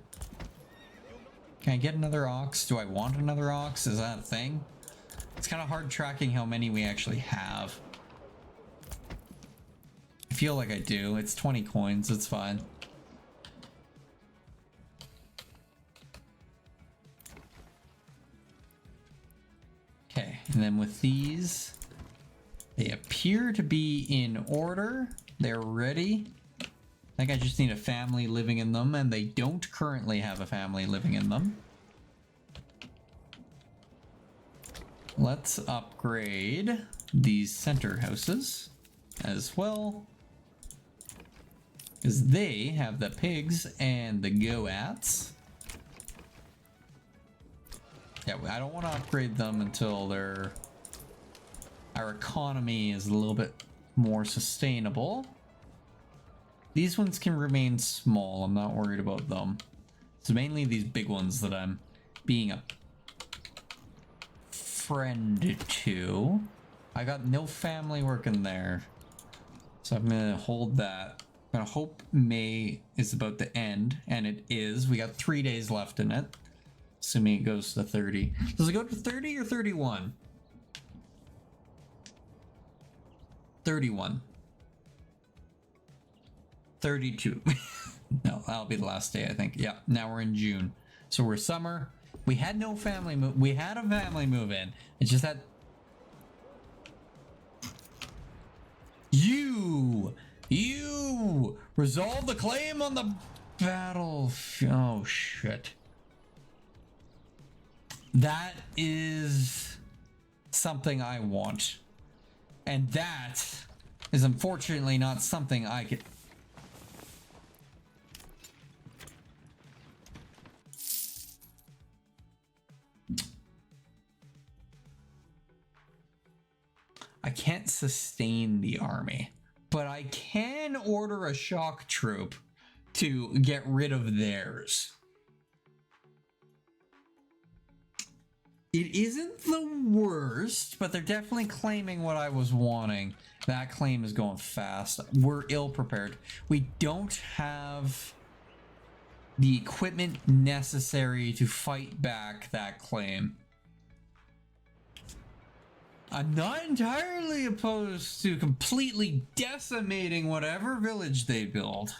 Can I get another ox? Do I want another ox? Is that a thing? It's kind of hard tracking how many we actually have. I feel like I do. It's 20 coins. It's fine. Okay, and then with these, they appear to be in order. They're ready. I think I just need a family living in them, and they don't currently have a family living in them. Let's upgrade these center houses as well, because they have the pigs and the goats. Yeah, I don't want to upgrade them until our economy is a little bit more sustainable. These ones can remain small. I'm not worried about them. It's mainly these big ones that I'm being a friend to. I got no family working there, so I'm gonna hold that. I'm gonna hope May is about to end, and it is. We got 3 days left in it, assuming it goes to 30. Does it go to 30 or 31? 31. 32. No, that'll be the last day, I think. Yeah, now we're in June. So we're summer. We had no family move. We had a family move in. It just had... You resolve the claim on the battle. Oh, shit. That is something I want. And that is unfortunately not something I could... can't sustain the army, but I can order a shock troop to get rid of theirs. It isn't the worst, but they're definitely claiming what I was wanting. That claim is going fast. We're ill prepared. We don't have the equipment necessary to fight back that claim. I'm not entirely opposed to completely decimating whatever village they build.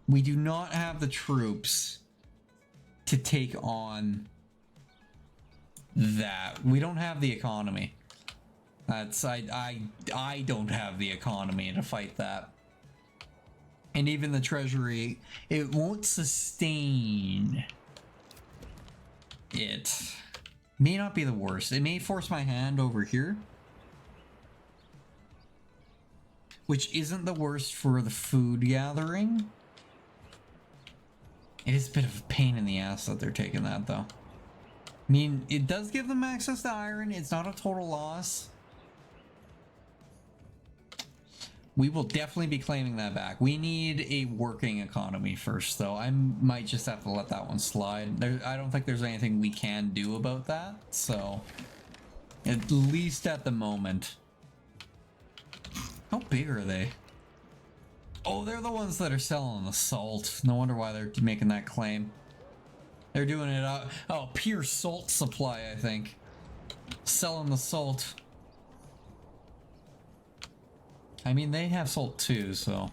We do not have the troops to take on that. We don't have the economy. That's I don't have the economy to fight that. And even the treasury, it won't sustain it. May not be the worst. It may force my hand over here, which isn't the worst for the food gathering. It is a bit of a pain in the ass that they're taking that, though. I mean, it does give them access to iron. It's not a total loss. We will definitely be claiming that back. We need a working economy first, though. I might just have to let that one slide. I don't think there's anything we can do about that, so at least at the moment. How big are they? Oh, they're the ones that are selling the salt. No wonder why they're making that claim. They're doing it out. Oh, pure salt supply, I think. Selling the salt. I mean, they have salt too, so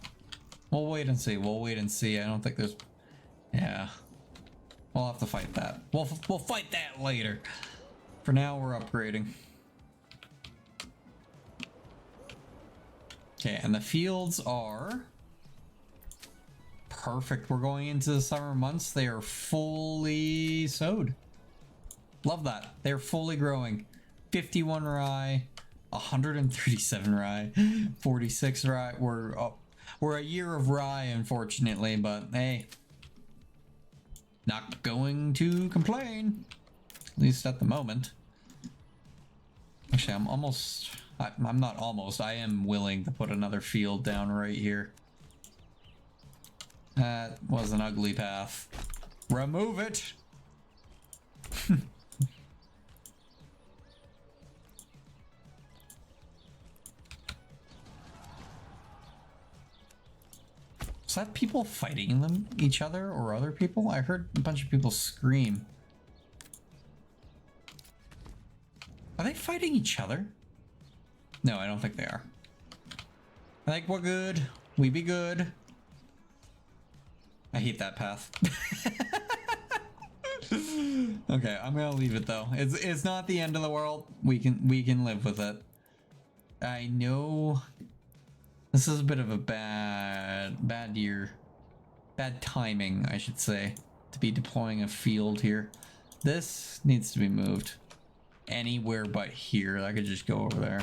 we'll wait and see. We'll wait and see. I don't think there's... Yeah. We'll have to fight that. We'll fight that later. For now, we're upgrading. Okay, and the fields are... perfect. We're going into the summer months. They are fully sowed. Love that. They're fully growing. 51 rye, 137 rye, 46 rye. We're a year of rye, unfortunately, but hey, not going to complain, at least at the moment. Actually, I'm almost... I'm not almost. I am willing to put another field down right here. That was an ugly path. Remove it! Is that people fighting each other or other people? I heard a bunch of people scream. Are they fighting each other? No, I don't think they are. I think we're good. We be good. I hate that path. Okay, I'm gonna leave it though. It's not the end of the world. We can live with it. I know this is a bit of a bad year. Bad timing, I should say, to be deploying a field here. This needs to be moved anywhere but here. I could just go over there.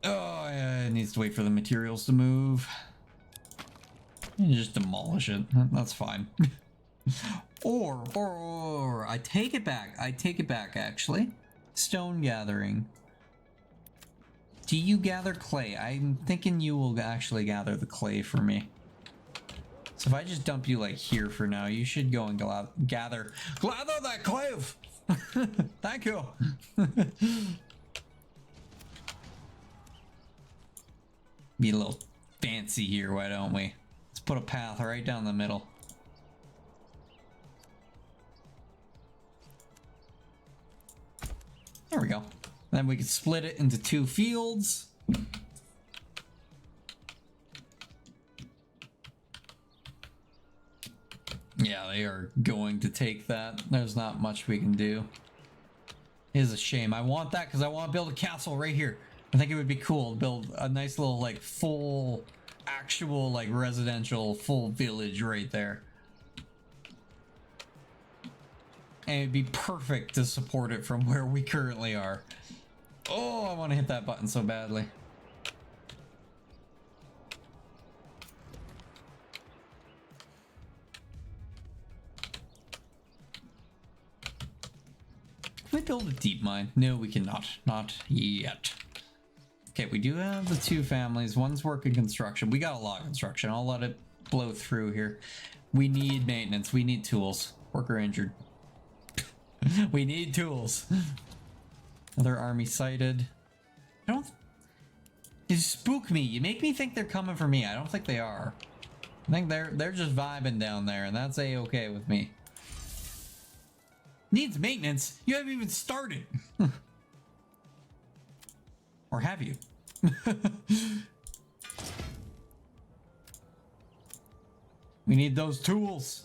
Oh, yeah, it needs to wait for the materials to move. You just demolish it. That's fine. or I take it back. I take it back, actually. Stone gathering. Do you gather clay? I'm thinking you will actually gather the clay for me. So if I just dump you like here for now, you should go and gather that clay. Thank you. Be a little fancy here, why don't we? Let's put a path right down the middle. There we go. Then we can split it into 2 fields. Yeah, they are going to take that. There's not much we can do. It is a shame. I want that because I want to build a castle right here. I think it would be cool to build a nice little like full actual like residential full village right there. And it'd be perfect to support it from where we currently are. Oh, I want to hit that button so badly. Can we build a deep mine? No, we cannot. Not yet. Okay, we do have the 2 families. One's working construction. We got a lot of construction. I'll let it blow through here. We need maintenance. We need tools. Worker injured. We need tools. Another army sighted. I don't... You spook me. You make me think they're coming for me. I don't think they are. I think they're just vibing down there, and that's a-okay with me. Needs maintenance? You haven't even started. Or have you? We need those tools.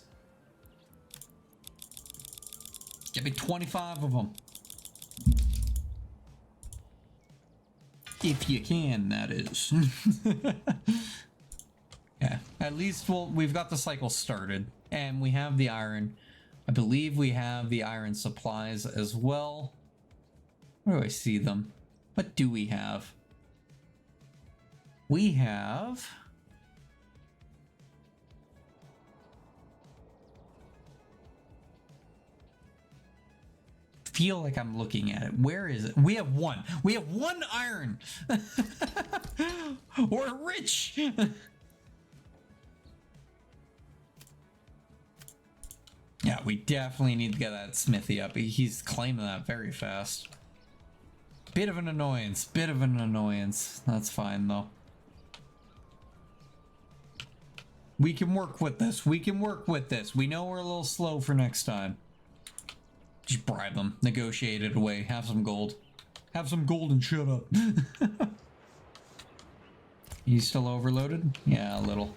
Give me 25 of them. If you can, that is. Yeah, at least we've got the cycle started. And we have the iron. I believe we have the iron supplies as well. Where do I see them? What do we have? We have... feel like I'm looking at it. Where is it? We have one. We have 1 iron. We're rich. Yeah, we definitely need to get that smithy up. He's claiming that very fast. Bit of an annoyance. Bit of an annoyance. That's fine though. We can work with this. We can work with this. We know we're a little slow for next time. Just bribe them. Negotiate it away. Have some gold. Have some gold and shut up. You still overloaded? Yeah, a little.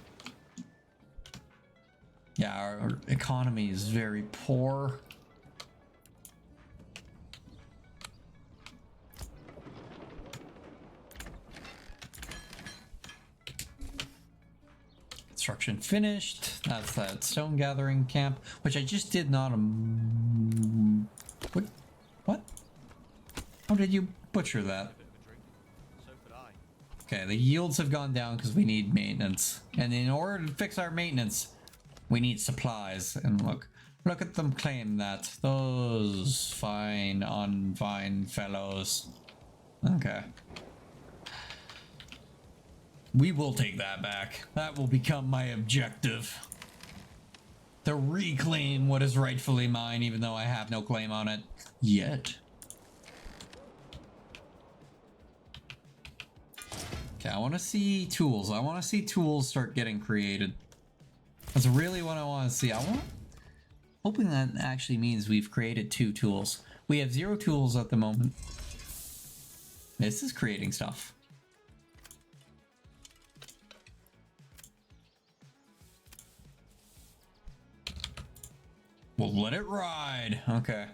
Yeah, our economy is very poor. Construction finished. That's that stone gathering camp, which I just did not. What? How did you butcher that? So could I. Okay, the yields have gone down because we need maintenance, and in order to fix our maintenance, we need supplies. And look at them claim that. Those fine fellows. Okay. We will take that back. That will become my objective. To reclaim what is rightfully mine, even though I have no claim on it yet. Okay, I want to see tools. I want to see tools start getting created. That's really what I want to see. Hoping that actually means we've created 2 tools. We have 0 tools at the moment. This is creating stuff. We'll let it ride. Okay.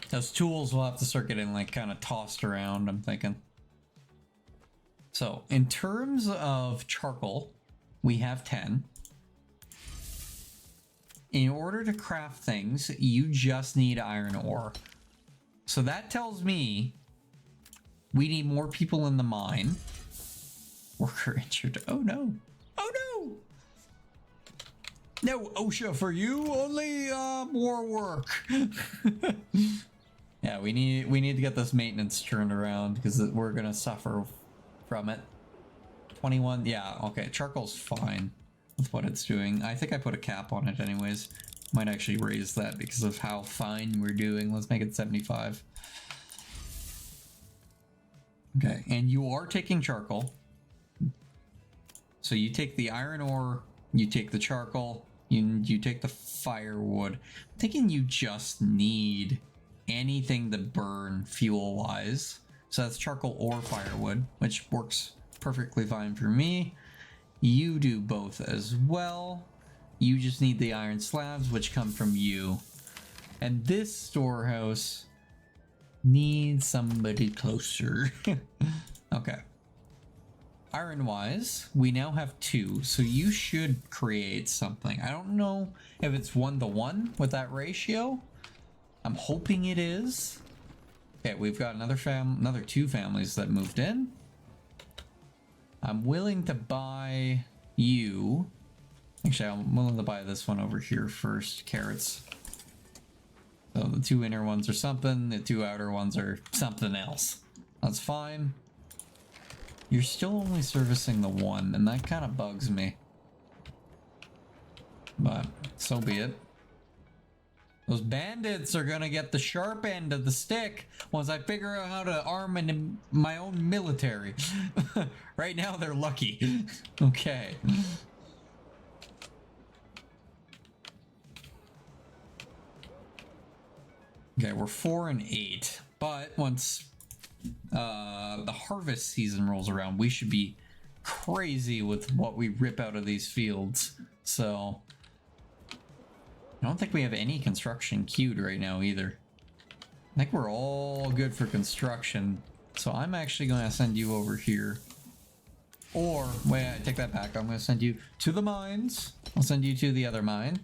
Those tools will have to start getting like kind of tossed around, I'm thinking. So in terms of charcoal, we have 10. In order to craft things, you just need iron ore. So that tells me we need more people in the mine. Worker injured. Oh no. Oh no. No OSHA for you, only more work. Yeah, we need to get this maintenance turned around because we're gonna suffer from it. 21, yeah, okay, charcoal's fine with what it's doing. I think I put a cap on it anyways. Might actually raise that because of how fine we're doing. Let's make it 75. Okay, and you are taking charcoal. So you take the iron ore, you take the charcoal, you take the firewood. I'm thinking you just need anything to burn fuel-wise. So that's charcoal or firewood, which works perfectly fine for me. You do both as well. You just need the iron slabs, which come from you. And this storehouse needs somebody closer. Okay. Iron-wise, we now have 2, so you should create something. I don't know if it's 1-to-1 with that ratio. I'm hoping it is. Okay, we've got another 2 families that moved in. I'm willing to buy you Actually, I'm willing to buy this one over here first. Carrots. So the 2 inner ones are something, the 2 outer ones are something else. That's fine. You're still only servicing the 1, and that kind of bugs me. But so be it. Those bandits are gonna get the sharp end of the stick once I figure out how to arm my own military. Right now they're lucky. Okay. Okay, we're 4 and 8, but once the harvest season rolls around, we should be crazy with what we rip out of these fields. So I don't think we have any construction queued right now either. I think we're all good for construction. So I'm actually going to send you over here. Or, wait, I take that back. I'm going to send you to the mines. I'll send you to the other mine.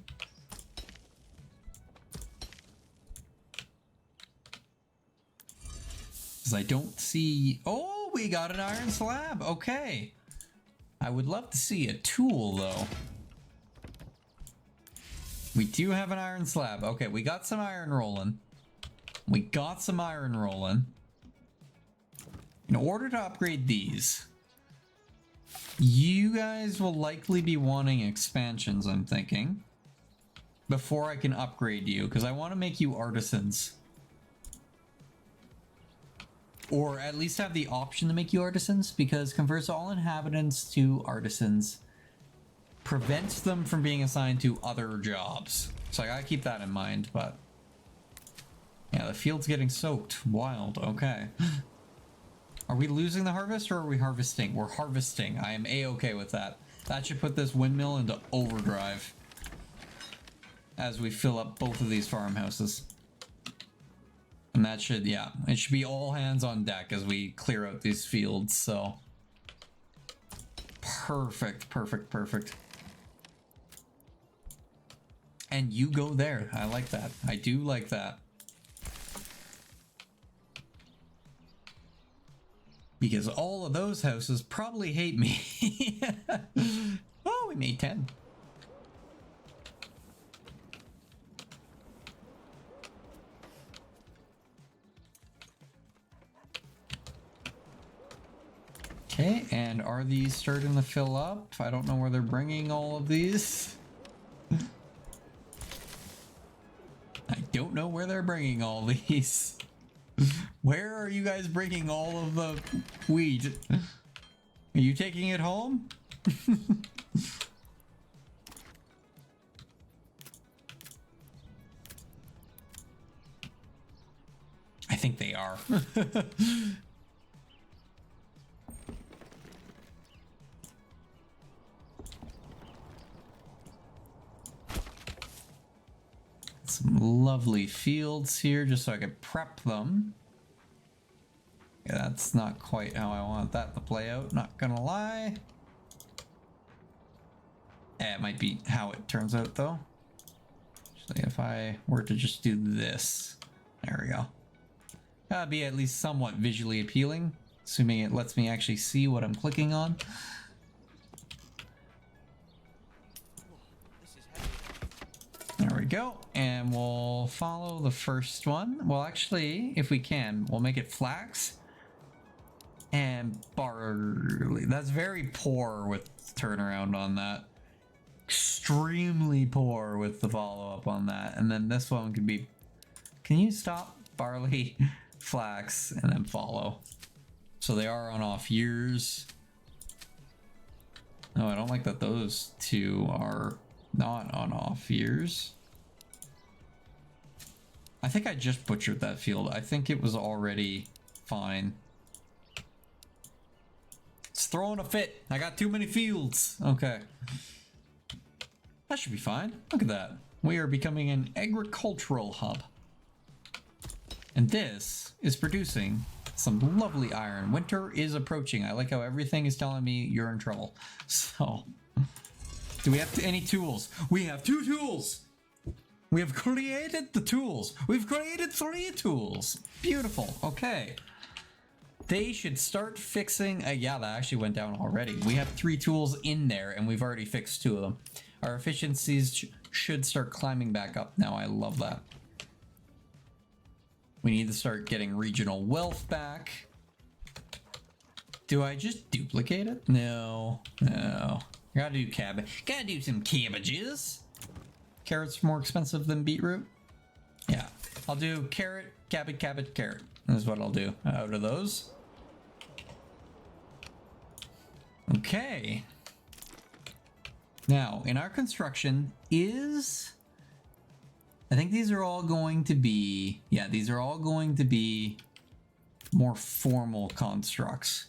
Because I don't see... Oh, we got an iron slab. Okay. I would love to see a tool, though. We do have an iron slab. Okay, we got some iron rolling. We got some iron rolling. In order to upgrade these, you guys will likely be wanting expansions, I'm thinking, before I can upgrade you, because I want to make you artisans. Or at least have the option to make you artisans, because converts all inhabitants to artisans prevents them from being assigned to other jobs. So I gotta keep that in mind, but yeah, the field's getting soaked. Wild. Okay. Are we losing the harvest or are we harvesting? We're harvesting. I am a-okay with that. That should put this windmill into overdrive as we fill up both of these farmhouses. And that should, yeah, it should be all hands on deck as we clear out these fields, so. Perfect, perfect, perfect. And you go there. I like that. I do like that. Because all of those houses probably hate me. Oh, we made 10. Okay, and are these starting to fill up? I don't know where they're bringing all of these. I don't know where they're bringing all these. Where are you guys bringing all of the wheat? Are you taking it home? I think they are. Some lovely fields here just so I can prep them. Yeah, that's not quite how I want that to play out, not gonna lie. It might be how it turns out though. Actually, if I were to just do this, there we go. That'd be at least somewhat visually appealing, assuming it lets me actually see what I'm clicking on. There we go, and we'll follow the first one. Well, actually, if we can, we'll make it flax and barley. That's very poor with turnaround on that. Extremely poor with the follow-up on that. And then this one could be, can you stop? Barley, flax, and then follow. So they are on off years. No, I don't like that those two are not on off years. I think I just butchered that field. I think it was already fine. It's throwing a fit. I got too many fields. Okay. That should be fine. Look at that. We are becoming an agricultural hub. And this is producing some lovely iron. Winter is approaching. I like how everything is telling me you're in trouble. So, do we have any tools? We have 2 tools. We have created the tools. We've created 3 tools. Beautiful. Okay. They should start fixing. Yeah, that actually went down already. We have 3 tools in there and we've already fixed 2 of them. Our efficiencies should start climbing back up now. I love that. We need to start getting regional wealth back. Do I just duplicate it? No. No. Gotta do cabbage. Gotta do some cabbages. Carrots more expensive than beetroot? Yeah. I'll do carrot, cabbage, cabbage, carrot. That's what I'll do out of those. Okay. Now, in our construction I think these are all going to be... Yeah, these are all going to be more formal constructs.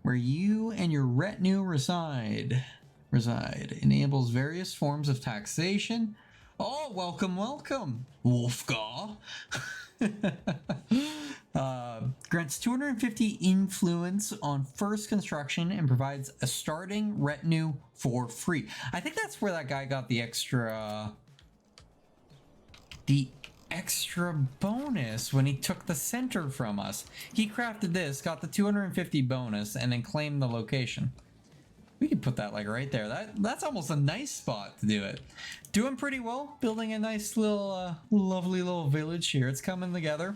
Where you and your retinue reside. Enables various forms of taxation. Oh, welcome, welcome, Wolfgar. Grants 250 influence on first construction and provides a starting retinue for free. I think that's where that guy got the extra bonus when he took the center from us. He crafted this, got the 250 bonus, and then claimed the location. We could put that like right there. That's almost a nice spot to do it. Doing pretty well. Building a nice little, lovely little village here. It's coming together.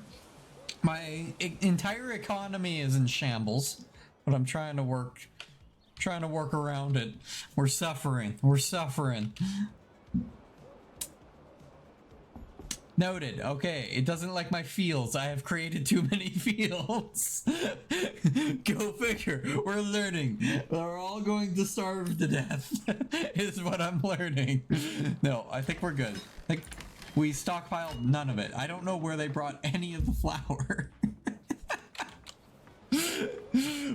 My entire economy is in shambles, but I'm trying to work around it. We're suffering. We're suffering. Noted. Okay, it doesn't like my fields. I have created too many fields. Go figure. We're learning. We're all going to starve to death, is what I'm learning. No, I think we're good. Like, we stockpiled none of it. I don't know where they brought any of the flour.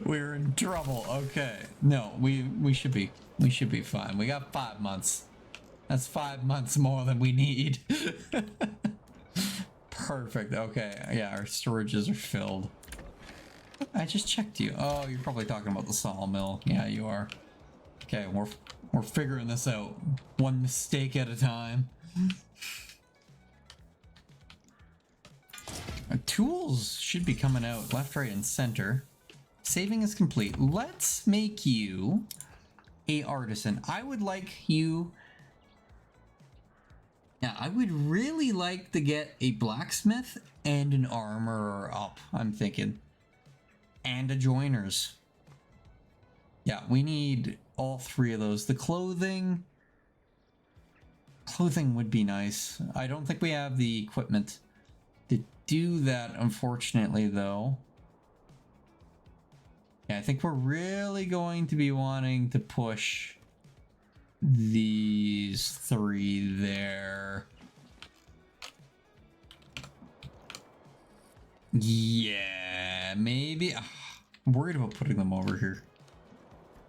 We're in trouble. Okay. No, we should be fine. We got 5 months. That's 5 months more than we need. Perfect. Okay. Yeah, our storages are filled. I just checked you. Oh, you're probably talking about the sawmill. Yeah, you are. Okay, we're figuring this out. One mistake at a time. Our tools should be coming out left, right, and center. Saving is complete. Let's make you a artisan. I would like you... Yeah, I would really like to get a blacksmith and an armorer up, I'm thinking. And a joiners. Yeah, we need all 3 of those. The clothing would be nice. I don't think we have the equipment to do that, unfortunately, though. Yeah, I think we're really going to be wanting to push these 3 there. Yeah, maybe. I'm worried about putting them over here.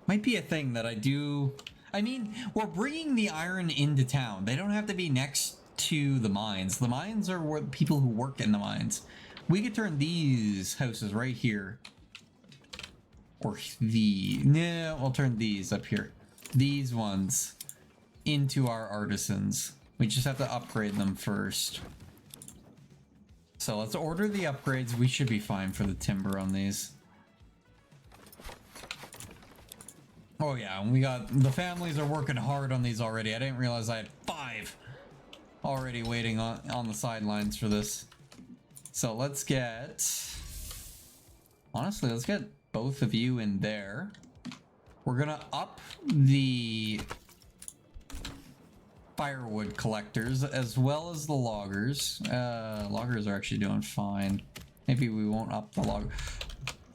Might be a thing that I do. I mean, we're bringing the iron into town. They don't have to be next to the mines. The mines are where people who work in the mines. We could turn these houses right here. Or no, we'll turn these up here. These ones into our artisans. We just have to upgrade them first. So let's order the upgrades. We should be fine for the timber on these. Oh yeah, and we got the families are working hard on these already. I didn't realize I had 5 already waiting on the sidelines for this. So let's get, honestly, let's get both of you in there. We're gonna up the firewood collectors as well as the loggers. Loggers are actually doing fine. Maybe we won't up the log.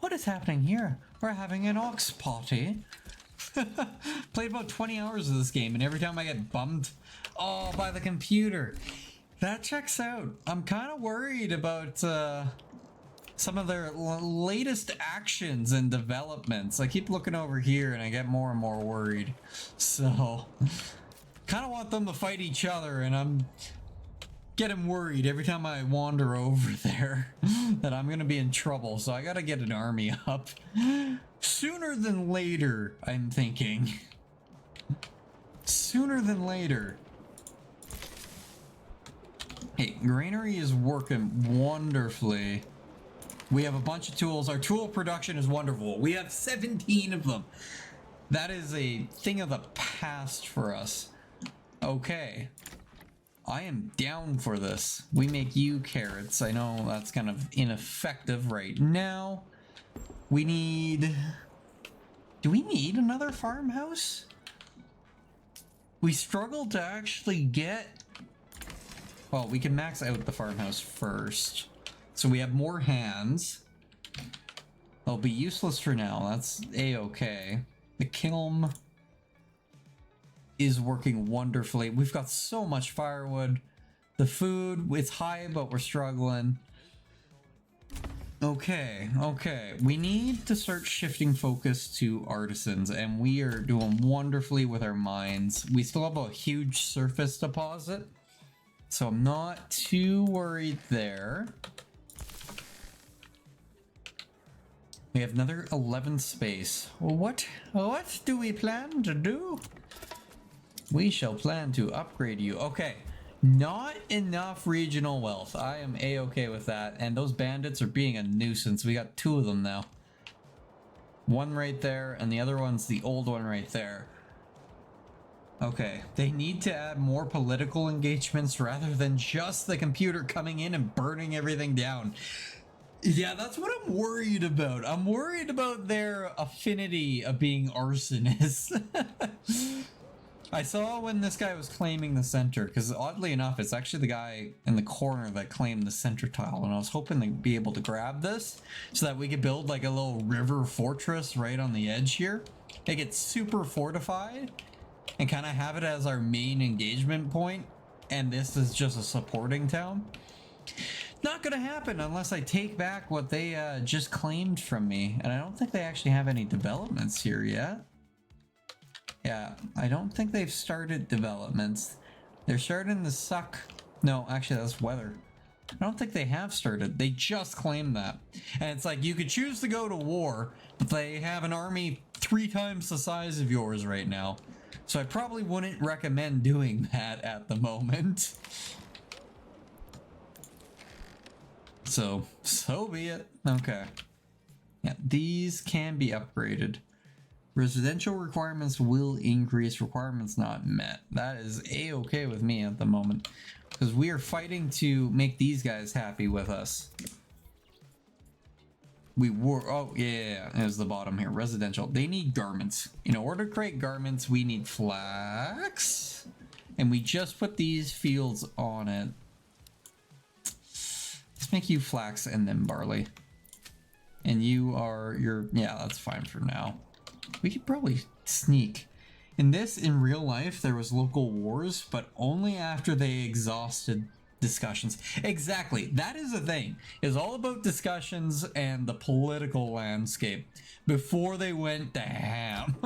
What is happening here? We're having an ox party. Played about 20 hours of this game, and every time I get bummed by the computer. That checks out. I'm kind of worried about some of their latest actions and developments. I keep looking over here and I get more and more worried. So, kind of want them to fight each other, and I'm getting worried every time I wander over there that I'm gonna be in trouble. So I gotta get an army up sooner than later, I'm thinking. Sooner than later. Hey, granary is working wonderfully. We have a bunch of tools. Our tool production is wonderful. We have 17 of them. That is a thing of the past for us. Okay. I am down for this. We make you carrots. I know that's kind of ineffective right now. We need... Do we need another farmhouse? We struggled to actually get... Well, we can max out the farmhouse first. So we have more hands. They'll be useless for now. That's a-okay. The kiln is working wonderfully. We've got so much firewood. The food, it's high, but we're struggling. Okay, okay. We need to start shifting focus to artisans, and we are doing wonderfully with our mines. We still have a huge surface deposit, so I'm not too worried there. We have another 11 space. What do we plan to do? We shall plan to upgrade you. Okay, not enough regional wealth. I am a-okay with that. And those bandits are being a nuisance. We got 2 of them now. One right there, and the other one's the old one right there. Okay, they need to add more political engagements rather than just the computer coming in and burning everything down. Yeah, that's what I'm worried about. I'm worried about their affinity of being arsonists. I saw when this guy was claiming the center, because oddly enough, it's actually the guy in the corner that claimed the center tile, and I was hoping to be able to grab this so that we could build like a little river fortress right on the edge here. Make it super fortified and kind of have it as our main engagement point, and this is just a supporting town. Not gonna happen unless I take back what they just claimed from me, and I don't think they actually have any developments here yet. Yeah, I don't think they've started developments. They're starting to suck. No, actually that's weather. I don't think they have started. They just claimed that. And it's like, you could choose to go to war, but they have an army 3 times the size of yours right now. So I probably wouldn't recommend doing that at the moment. So be it. Okay. Yeah, these can be upgraded. Residential requirements will increase, requirements not met. That is a-okay with me at the moment, because we are fighting to make these guys happy with us. We were, oh yeah, there's the bottom here. Residential, they need garments. In order to create garments, we need flax, and we just put these fields on it. Let's make you flax and then barley. And you are yeah, that's fine for now. We could probably sneak. In real life, there was local wars, but only after they exhausted discussions. Exactly. That is the thing. It's all about discussions and the political landscape before they went to ham.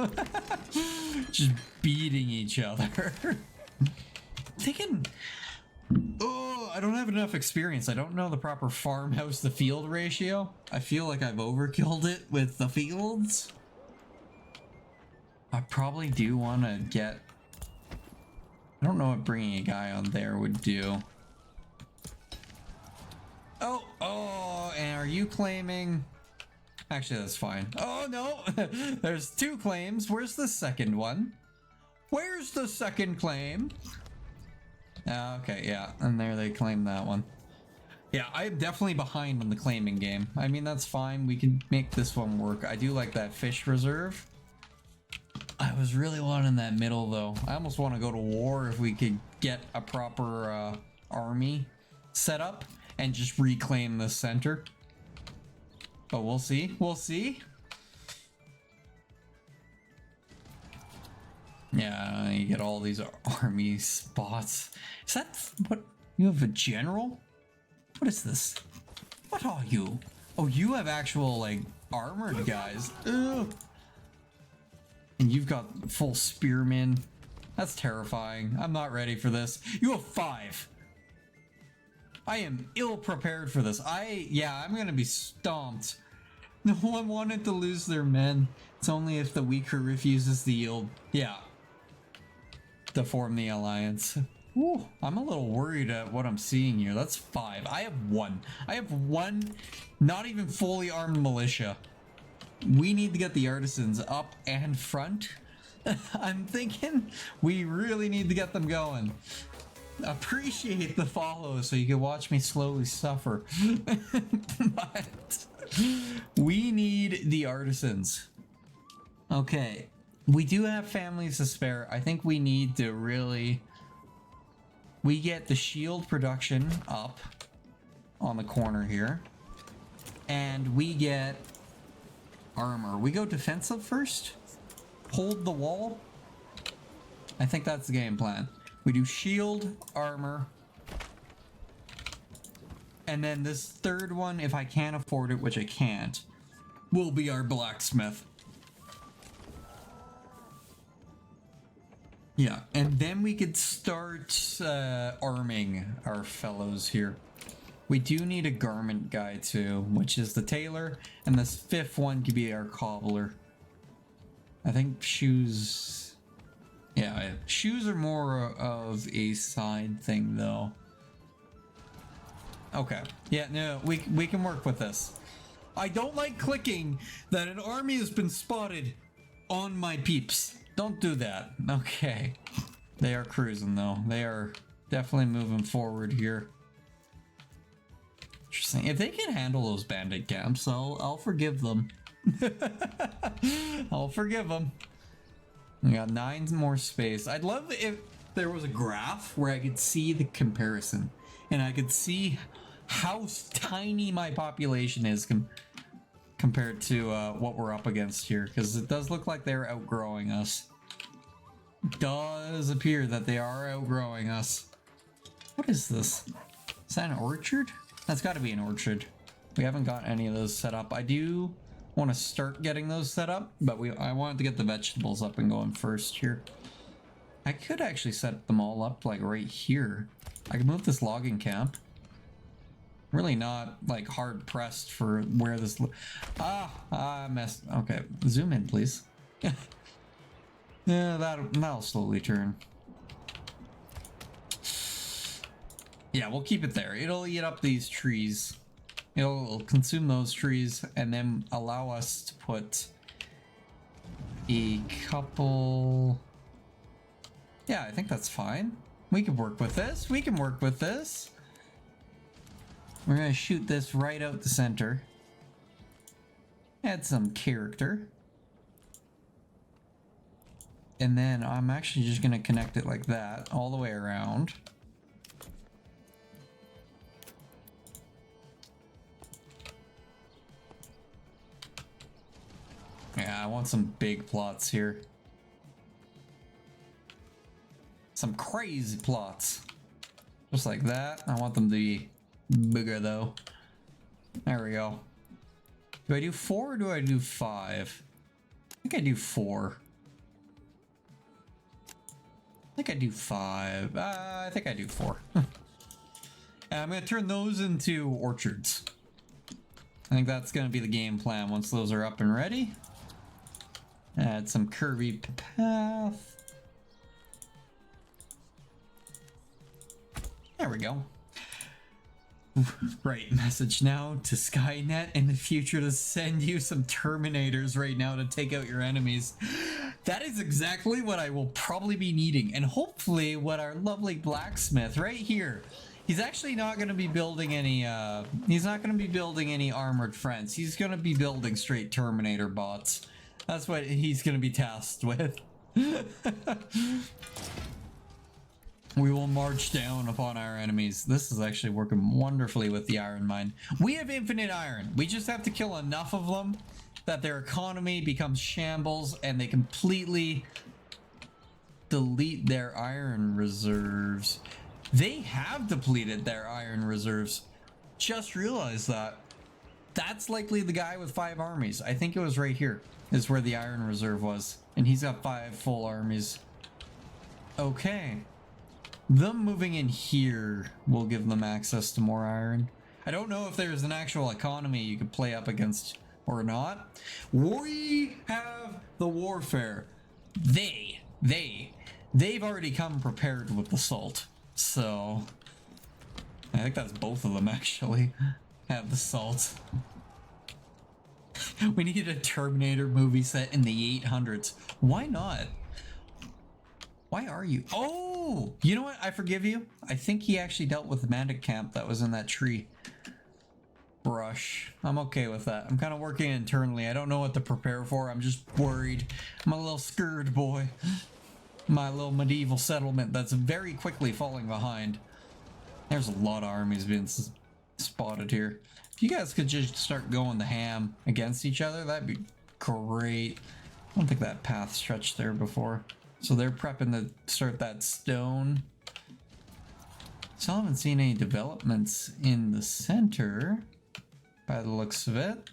Just beating each other. Thinking... Oh, I don't have enough experience. I don't know the proper farmhouse to field ratio. I feel like I've overkilled it with the fields. I probably do want to get... I don't know what bringing a guy on there would do. Oh, and are you claiming... Actually, that's fine. Oh, no! There's 2 claims. Where's the second one? Where's the second claim? Okay, yeah, and there they claim that one. Yeah, I'm definitely behind on the claiming game. I mean, that's fine. We can make this one work. I do like that fish reserve. I was really wanting that middle, though. I almost want to go to war if we could get a proper army set up and just reclaim the center. But we'll see. We'll see. Yeah, you get all these army spots. Is that what? You have a general? What is this? What are you? Oh, you have actual, like, armored guys. Ugh. And you've got full spearmen. That's terrifying. I'm not ready for this. You have 5. I am ill prepared for this. Yeah, I'm gonna be stomped. No one wanted to lose their men. It's only if the weaker refuses to yield. Yeah. To form the alliance. Ooh, I'm a little worried at what I'm seeing here. That's 5. I have 1. I have 1 not even fully armed militia. we need to get the artisans up and front. I'm thinking we really need to get them going. Appreciate the follow so you can watch me slowly suffer. But we need the artisans. Okay, we do have families to spare. I think we need to really... We get the shield production up on the corner here. And we get armor. We go defensive first. Hold the wall. I think that's the game plan. We do shield, armor. And then this third one, if I can't afford it, which I can't, will be our blacksmith. Yeah, and then we could start arming our fellows here. We do need a garment guy too, which is the tailor, and this fifth one could be our cobbler. I think shoes... Yeah, shoes are more of a side thing though. Okay, yeah, no, we can work with this. I don't like clicking that an army has been spotted on my peeps. Don't do that. Okay. They are cruising though. They are definitely moving forward here. Interesting. If they can handle those bandit camps, I'll forgive them. I'll forgive them. We got 9 more space. I'd love if there was a graph where I could see the comparison and I could see how tiny my population is compared to what we're up against here, because it does look like they're outgrowing us. Does appear that they are outgrowing us. What is this? Is that an orchard? That's got to be an orchard. We haven't got any of those set up. I do want to start getting those set up, but I wanted to get the vegetables up and going first here. I could actually set them all up like right here. I could move this logging camp. Really not like hard pressed for where this I messed. Okay, zoom in please. Yeah, that'll slowly turn. Yeah, we'll keep it there. It'll eat up these trees. It'll consume those trees and then allow us to put a couple... Yeah, I think that's fine. We can work with this. We can work with this. We're gonna shoot this right out the center. Add some character. And then I'm actually just gonna connect it like that all the way around. Yeah, I want some big plots here. Some crazy plots. Just like that. I want them to be bigger though. There we go. Do I do 4 or do I do 5? I think I do 4. I think I do 5. I think I do 4. And I'm gonna turn those into orchards. I think that's gonna be the game plan once those are up and ready. Add some curvy path. There we go. Right, message now to Skynet in the future to send you some Terminators right now to take out your enemies. That is exactly what I will probably be needing, and hopefully what our lovely blacksmith right here. He's actually not going to be building any he's not going to be building any armored friends. He's going to be building straight Terminator bots. That's what he's going to be tasked with. We will march down upon our enemies. This is actually working wonderfully with the iron mine. We have infinite iron. We just have to kill enough of them that their economy becomes shambles and they completely delete their iron reserves. They have depleted their iron reserves. Just realized that. That's likely the guy with 5 armies. I think it was right here is where the iron reserve was. And he's got 5 full armies. Okay. Them moving in here will give them access to more iron. I don't know if there's an actual economy you could play up against or not. We have the warfare. They've already come prepared with the salt. So I think that's both of them actually have the salt. We need a Terminator movie set in the 800s. Why not? Why are you? Oh, you know what? I forgive you. I think he actually dealt with the bandit camp that was in that tree. Brush. I'm okay with that. I'm kind of working internally. I don't know what to prepare for. I'm just worried. I'm a little scared boy. My little medieval settlement that's very quickly falling behind. There's a lot of armies being spotted here. If you guys could just start going the ham against each other, that'd be great. I don't think that path stretched there before. So they're prepping to start that stone. Still haven't seen any developments in the center by the looks of it.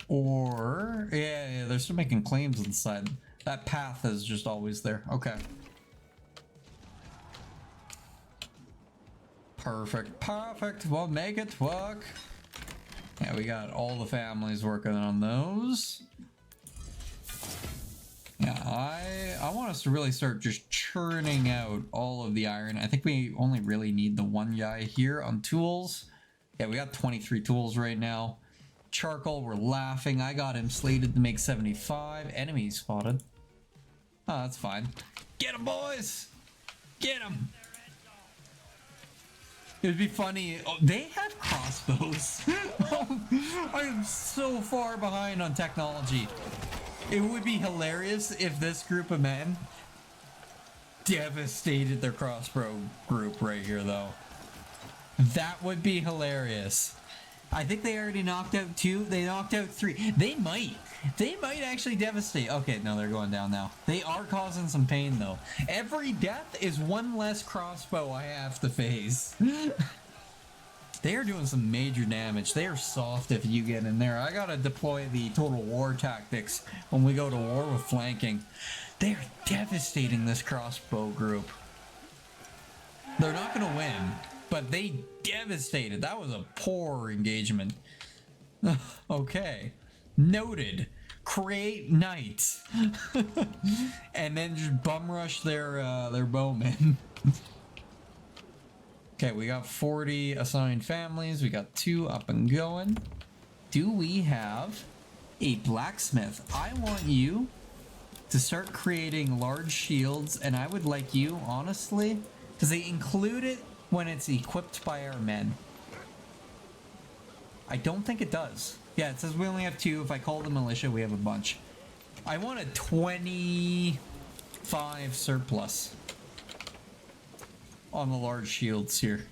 Or, yeah, they're still making claims inside. That path is just always there. Okay. Perfect, perfect. We'll make it work. Yeah, we got all the families working on those. Yeah, I want us to really start just churning out all of the iron. I think we only really need the one guy here on tools. Yeah, we got 23 tools right now. Charcoal, we're laughing. I got him slated to make 75. Enemy spotted. Oh, that's fine. Get him, boys! Get him! It would be funny. Oh, they have crossbows. I am so far behind on technology. It would be hilarious if this group of men devastated their crossbow group right here, though. That would be hilarious. I think they already knocked out 2. They knocked out 3. They might actually devastate. Okay, no, they're going down now. They are causing some pain, though. Every death is one less crossbow I have to face. They are doing some major damage. They are soft if you get in there. I gotta deploy the total war tactics when we go to war with flanking. They are devastating this crossbow group. They're not gonna win, but they devastated. That was a poor engagement. Okay. Noted. Create knights. And then just bum rush their bowmen. Okay, we got 40 assigned families. We got 2 up and going. Do we have a blacksmith? I want you to start creating large shields, and I would like you, honestly, because they include it when it's equipped by our men. I don't think it does. Yeah, it says we only have 2. If I call the militia, we have a bunch. I want a 25 surplus on the large shields here.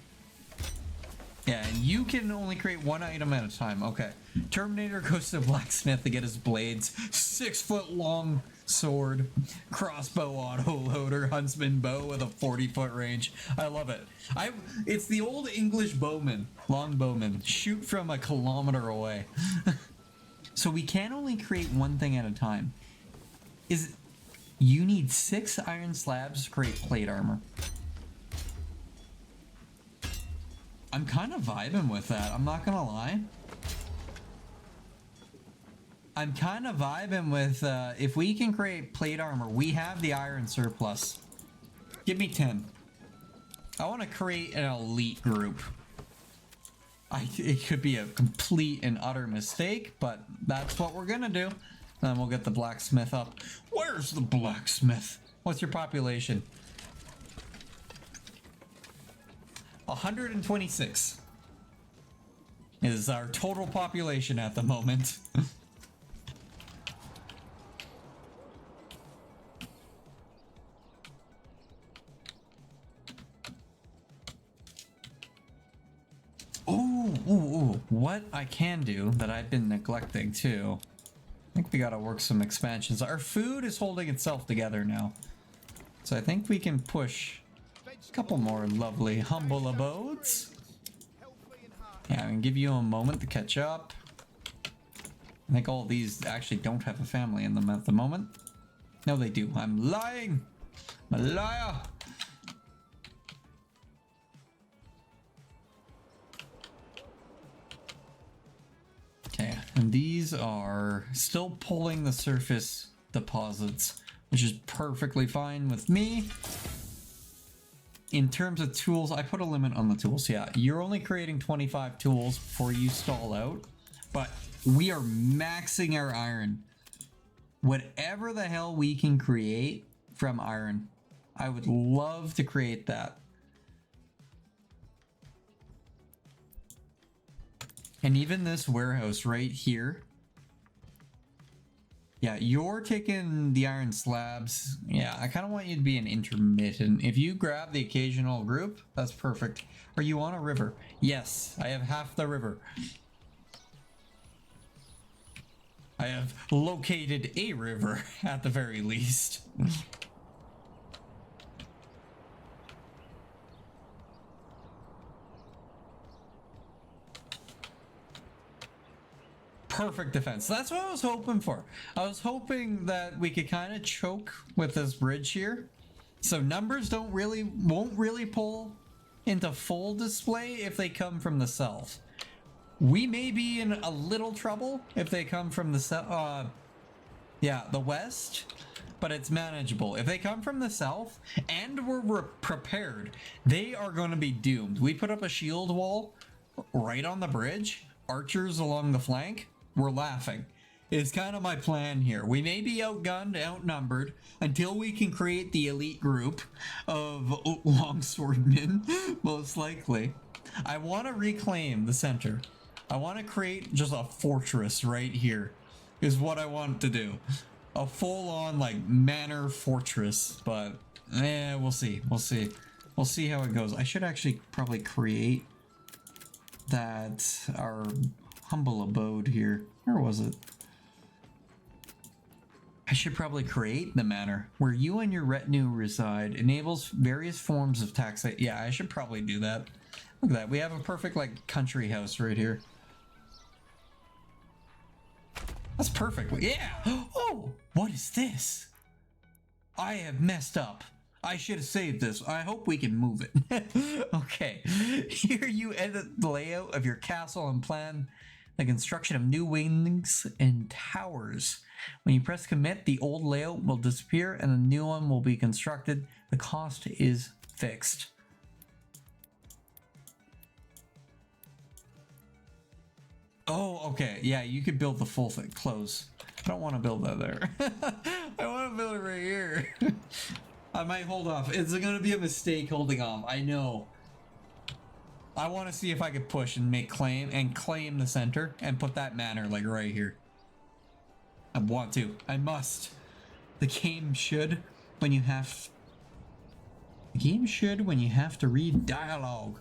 Yeah, and you can only create 1 item at a time. Okay. Terminator goes to the blacksmith to get his blades. 6-foot long sword. Crossbow auto-loader. Huntsman bow with a 40-foot range. I love it. It's the old English bowman. Long bowman. Shoot from a kilometer away. So we can only create 1 thing at a time. You need 6 iron slabs to create plate armor. I'm kind of vibing with that, I'm not gonna lie. I'm kind of vibing with, if we can create plate armor, we have the iron surplus. Give me 10. I want to create an elite group. It could be a complete and utter mistake, but that's what we're gonna do. Then we'll get the blacksmith up. Where's the blacksmith? What's your population? 126 is our total population at the moment. Ooh, what I can do that I've been neglecting too. I think we gotta work some expansions. Our food is holding itself together now. So I think we can push a couple more lovely humble abodes. Yeah, I can give you a moment to catch up. I think all these actually don't have a family in them at the moment. No, they do. I'm lying. I'm a liar. Okay, and these are still pulling the surface deposits, which is perfectly fine with me. In terms of tools, I put a limit on the tools. Yeah, you're only creating 25 tools before you stall out. but we are maxing our iron. Whatever the hell we can create from iron, I would love to create that. And even this warehouse right here. Yeah, you're taking the iron slabs. Yeah, I kind of want you to be an intermittent. If you grab the occasional group, that's perfect. Are you on a river? Yes, I have half the river. I have located a river at the very least. Perfect defense. That's what I was hoping for. I was hoping that we could kind of choke with this bridge here. So numbers won't really pull into full display if they come from the south. We may be in a little trouble if they come from the the west, but it's manageable. If they come from the south and we're prepared, they are going to be doomed. We put up a shield wall right on the bridge, archers along the flank. We're laughing. It's kind of my plan here. We may be outgunned, outnumbered, until we can create the elite group of longswordmen, most likely. I want to reclaim the center. I want to create just a fortress right here, is what I want to do. A full-on, like, manor fortress, but, we'll see. We'll see. We'll see how it goes. I should actually probably create that, our humble abode here. Where was it? I should probably create the manor where you and your retinue reside. Enables various forms of taxation. Yeah, I should probably do that. Look at that. We have a perfect, like, country house right here. That's perfect. Yeah. Oh, what is this? I have messed up. I should have saved this. I hope we can move it. Okay. Here you edit the layout of your castle and plan the construction of new wings and towers. When you press commit, the old layout will disappear and a new one will be constructed. The cost is fixed. Oh, okay. Yeah, you could build the full thing. Close. I don't want to build that there. I want to build it right here. I might hold off. It's going to be a mistake holding off. I know. I want to see if I could push and claim the center and put that manor like right here. I want to. I must. The game should when you have to read dialogue.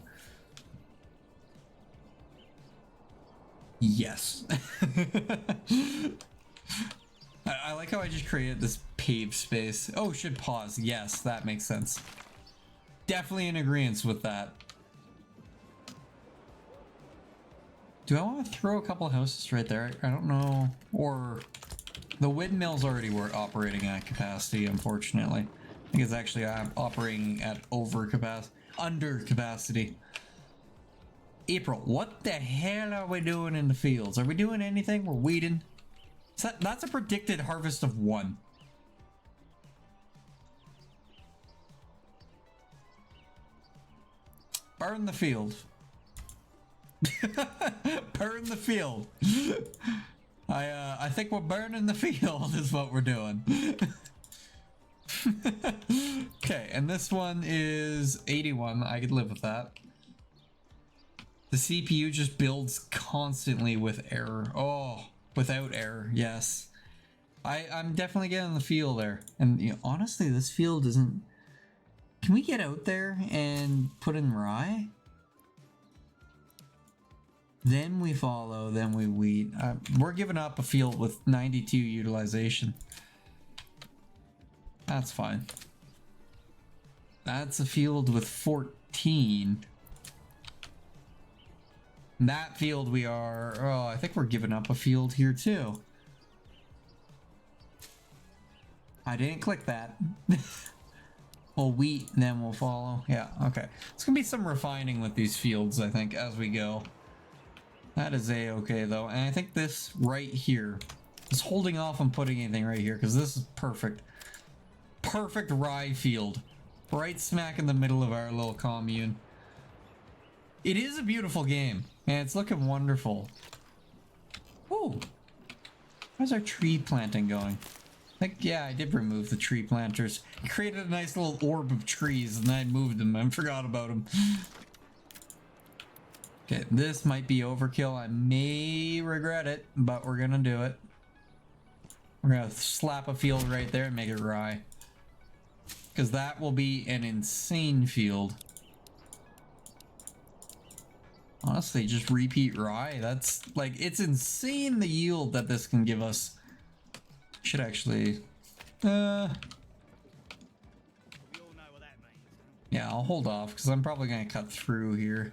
Yes. I like how I just created this paved space. Oh, should pause. Yes, that makes sense. Definitely in agreement with that. Do I want to throw a couple houses right there? I don't know. Or the windmill's already were operating at capacity, unfortunately. I think it's actually operating at under capacity. April, what the hell are we doing in the fields? Are we doing anything? We're weeding. That's a predicted harvest of 1. Burn the field. Burn the field. I think we're burning the field is what we're doing. Okay, and this one is 81. I could live with that. The CPU just builds constantly with error. Oh, without error, yes. I'm definitely getting the feel there. And you know, honestly, this field isn't... Can we get out there and put in rye? Then we follow, then we wheat. We're giving up a field with 92 utilization. That's fine. That's a field with 14. That field we are... Oh, I think we're giving up a field here too. I didn't click that. We'll wheat, and then we'll follow. Yeah, okay. It's gonna be some refining with these fields, I think, as we go. That is a-okay, though. And I think this right here is holding off on putting anything right here, because this is perfect. Perfect rye field. Right smack in the middle of our little commune. It is a beautiful game, and it's looking wonderful. Oh! How's our tree planting going? Like, yeah, I did remove the tree planters. I created a nice little orb of trees and then I moved them and forgot about them. Okay, this might be overkill. I may regret it, but we're gonna do it. We're gonna slap a field right there and make it rye. Because that will be an insane field. Honestly, just repeat rye. That's like, it's insane the yield that this can give us. Should actually, We all know what that means. yeah, I'll hold off because I'm probably gonna cut through here.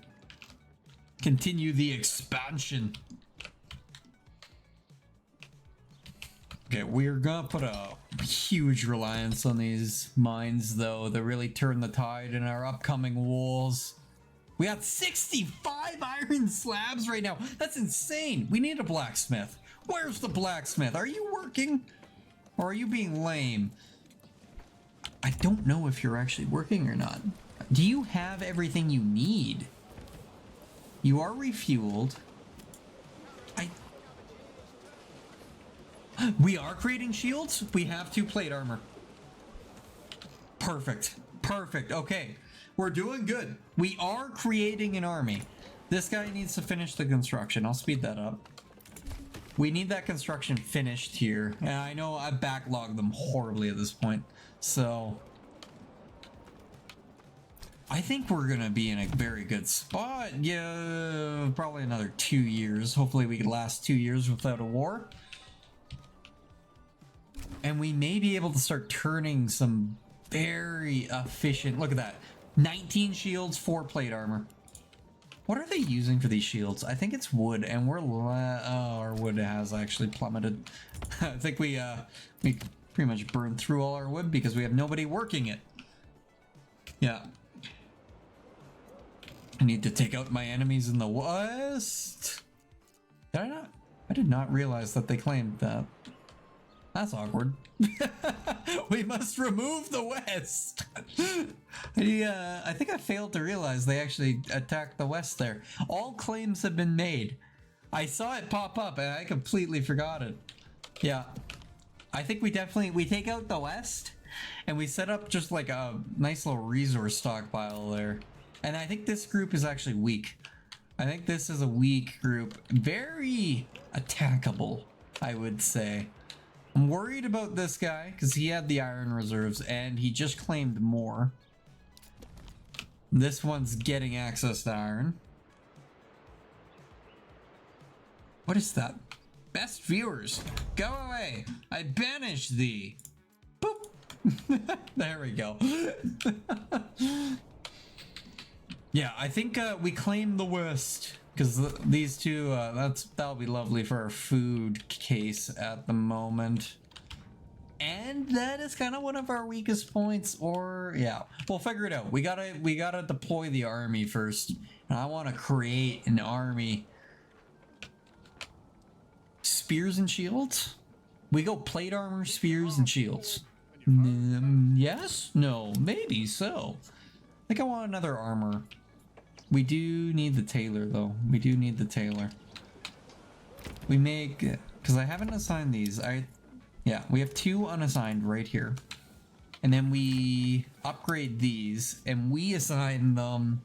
Continue the expansion. Okay, we're gonna put a huge reliance on these mines though to really turn the tide in our upcoming wars. We got 65 iron slabs right now. That's insane. We need a blacksmith. Where's the blacksmith? Are you working? Or are you being lame? I don't know if you're actually working or not. Do you have everything you need? You are refueled. We are creating shields. We have 2 plate armor. Perfect. Perfect. Okay. We're doing good. We are creating an army. This guy needs to finish the construction. I'll speed that up. We need that construction finished here. And I know I backlogged them horribly at this point. So I think we're gonna be in a very good spot. Yeah, probably another 2 years. Hopefully we can last 2 years without a war. And we may be able to start turning some very efficient... Look at that. 19 shields, 4 plate armor. What are they using for these shields? I think it's wood, and we're... oh, our wood has actually plummeted. I think we pretty much burned through all our wood because we have nobody working it. Yeah. I need to take out my enemies in the west. Did I not? I did not realize that they claimed that. That's awkward. We must remove the west. I think I failed to realize they actually attacked the west there. All claims have been made. I saw it pop up and I completely forgot it. Yeah. I think we take out the west and we set up just like a nice little resource stockpile there. And I think this group is actually weak. I think this is a weak group. Very attackable, I would say. I'm worried about this guy because he had the iron reserves and he just claimed more. This one's getting access to iron. What is that? Best viewers, go away. I banish thee. Boop. There we go. Yeah, I think we claim the west. Because these two, that'll be lovely for our food case at the moment. And that is kind of one of our weakest points, or yeah, we'll figure it out. We gotta deploy the army first. And I want to create an army. Spears and shields? We go plate armor, spears, and shields. Yes? No, maybe so. I think I want another armor. We do need the tailor though. We do need the tailor. We make, because I haven't assigned these. Yeah, we have 2 unassigned right here. And then we upgrade these and we assign them.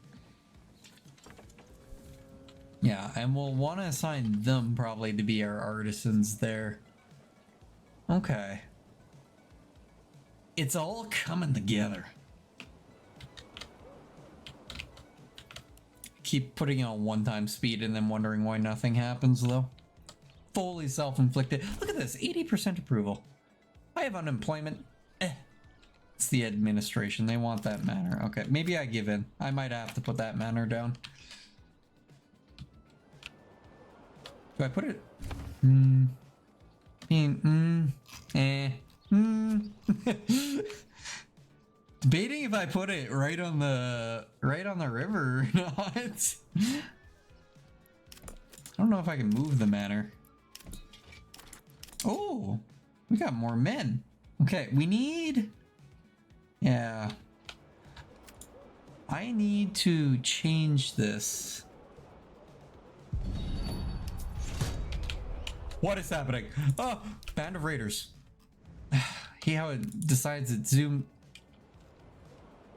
Yeah, and we'll want to assign them probably to be our artisans there. Okay. It's all coming together. Keep putting it on 1-time speed and then wondering why nothing happens though. Fully self-inflicted. Look at this, 80% approval. I have unemployment. It's the administration, they want that manor. Okay, maybe I give in. I might have to put that manor down. Do I put it? Debating if I put it right on the river or not. I don't know if I can move the manor. Oh, we got more men. Okay, we need... Yeah. I need to change this. What is happening? Oh, band of raiders. See how it decides it zoom.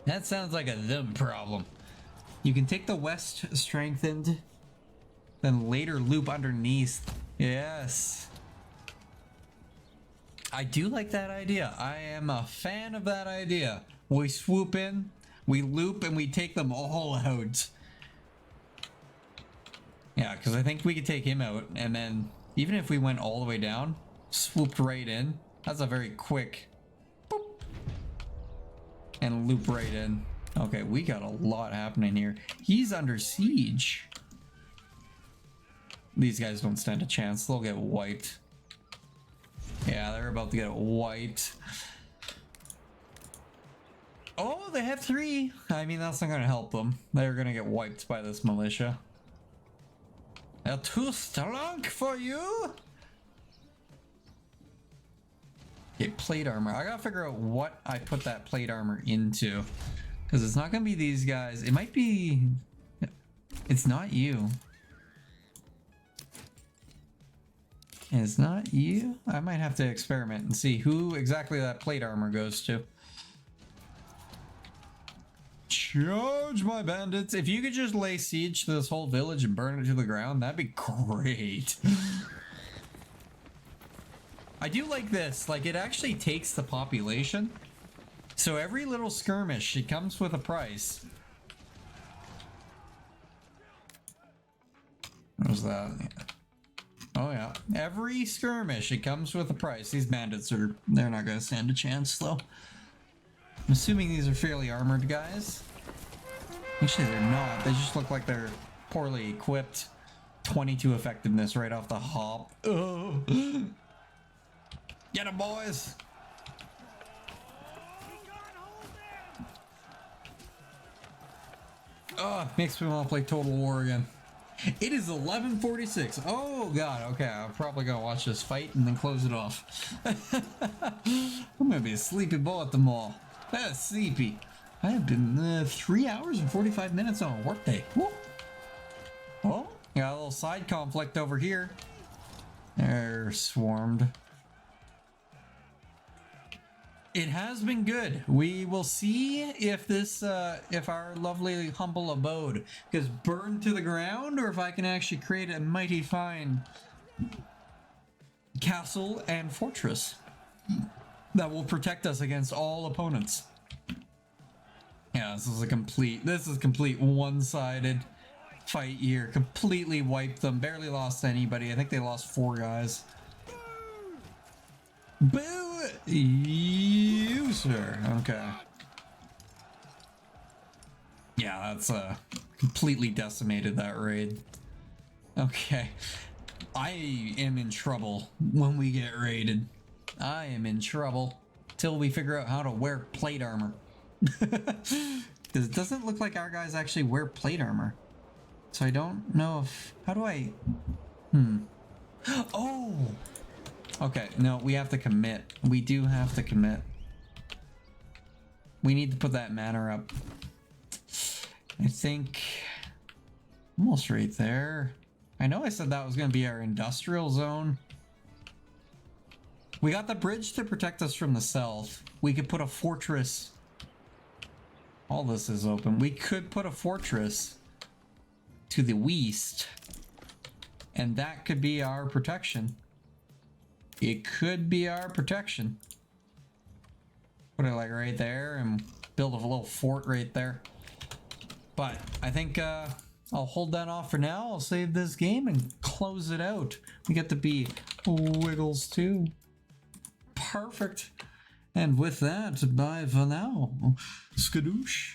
That sounds like a them problem. You can take the west strengthened, then later loop underneath. Yes. I do like that idea. I am a fan of that idea. We swoop in, we loop, and we take them all out. Yeah, because I think we could take him out, and then even if we went all the way down, swooped right in, that's a very quick boop, and loop right in. Okay, we got a lot happening here. He's under siege. These guys don't stand a chance. They'll get wiped. Yeah, they're about to get wiped. Oh, they have 3. I mean, that's not going to help them. They're going to get wiped by this militia. They're too strong for you. Okay, plate armor. I gotta figure out what I put that plate armor into. Because it's not going to be these guys. It might be... It's not you. It's not you? I might have to experiment and see who exactly that plate armor goes to. Charge, my bandits. If you could just lay siege to this whole village and burn it to the ground, that'd be great. I do like this. Like, it actually takes the population. So every little skirmish, it comes with a price. What was that? Oh yeah. Every skirmish, it comes with a price. These bandits are, they're not going to stand a chance though. I'm assuming these are fairly armored guys. Actually, they're not. They just look like they're poorly equipped. 22 effectiveness right off the hop. Oh. Get 'em, boys! Oh, makes me want to play Total War again. It is 11:46. Oh god, okay, I'm probably gonna watch this fight and then close it off. I'm gonna be a sleepy boy at the mall. That's sleepy. I have been 3 hours and 45 minutes on a workday. Woo. Oh, got a little side conflict over here. They're swarmed. It has been good. We will see if this, if our lovely humble abode gets burned to the ground, or if I can actually create a mighty fine castle and fortress that will protect us against all opponents. Yeah, this is complete one-sided fight here. Completely wiped them. Barely lost anybody. I think they lost 4 guys. Boo! You, sir. Okay. Yeah, that's completely decimated that raid. Okay. I am in trouble when we get raided. I am in trouble till we figure out how to wear plate armor. Because it doesn't look like our guys actually wear plate armor. So I don't know if... How do I... Oh! Okay, no, we have to commit. We do have to commit. We need to put that manor up. I think... Almost right there. I know I said that was going to be our industrial zone. We got the bridge to protect us from the south. We could put a fortress... All this is open. We could put a fortress to the west. And that could be our protection. It could be our protection. Put it like right there and build a little fort right there. But I think I'll hold that off for now. I'll save this game and close it out. We get to be Wiggles too. Perfect. And with that, bye for now. Skadoosh.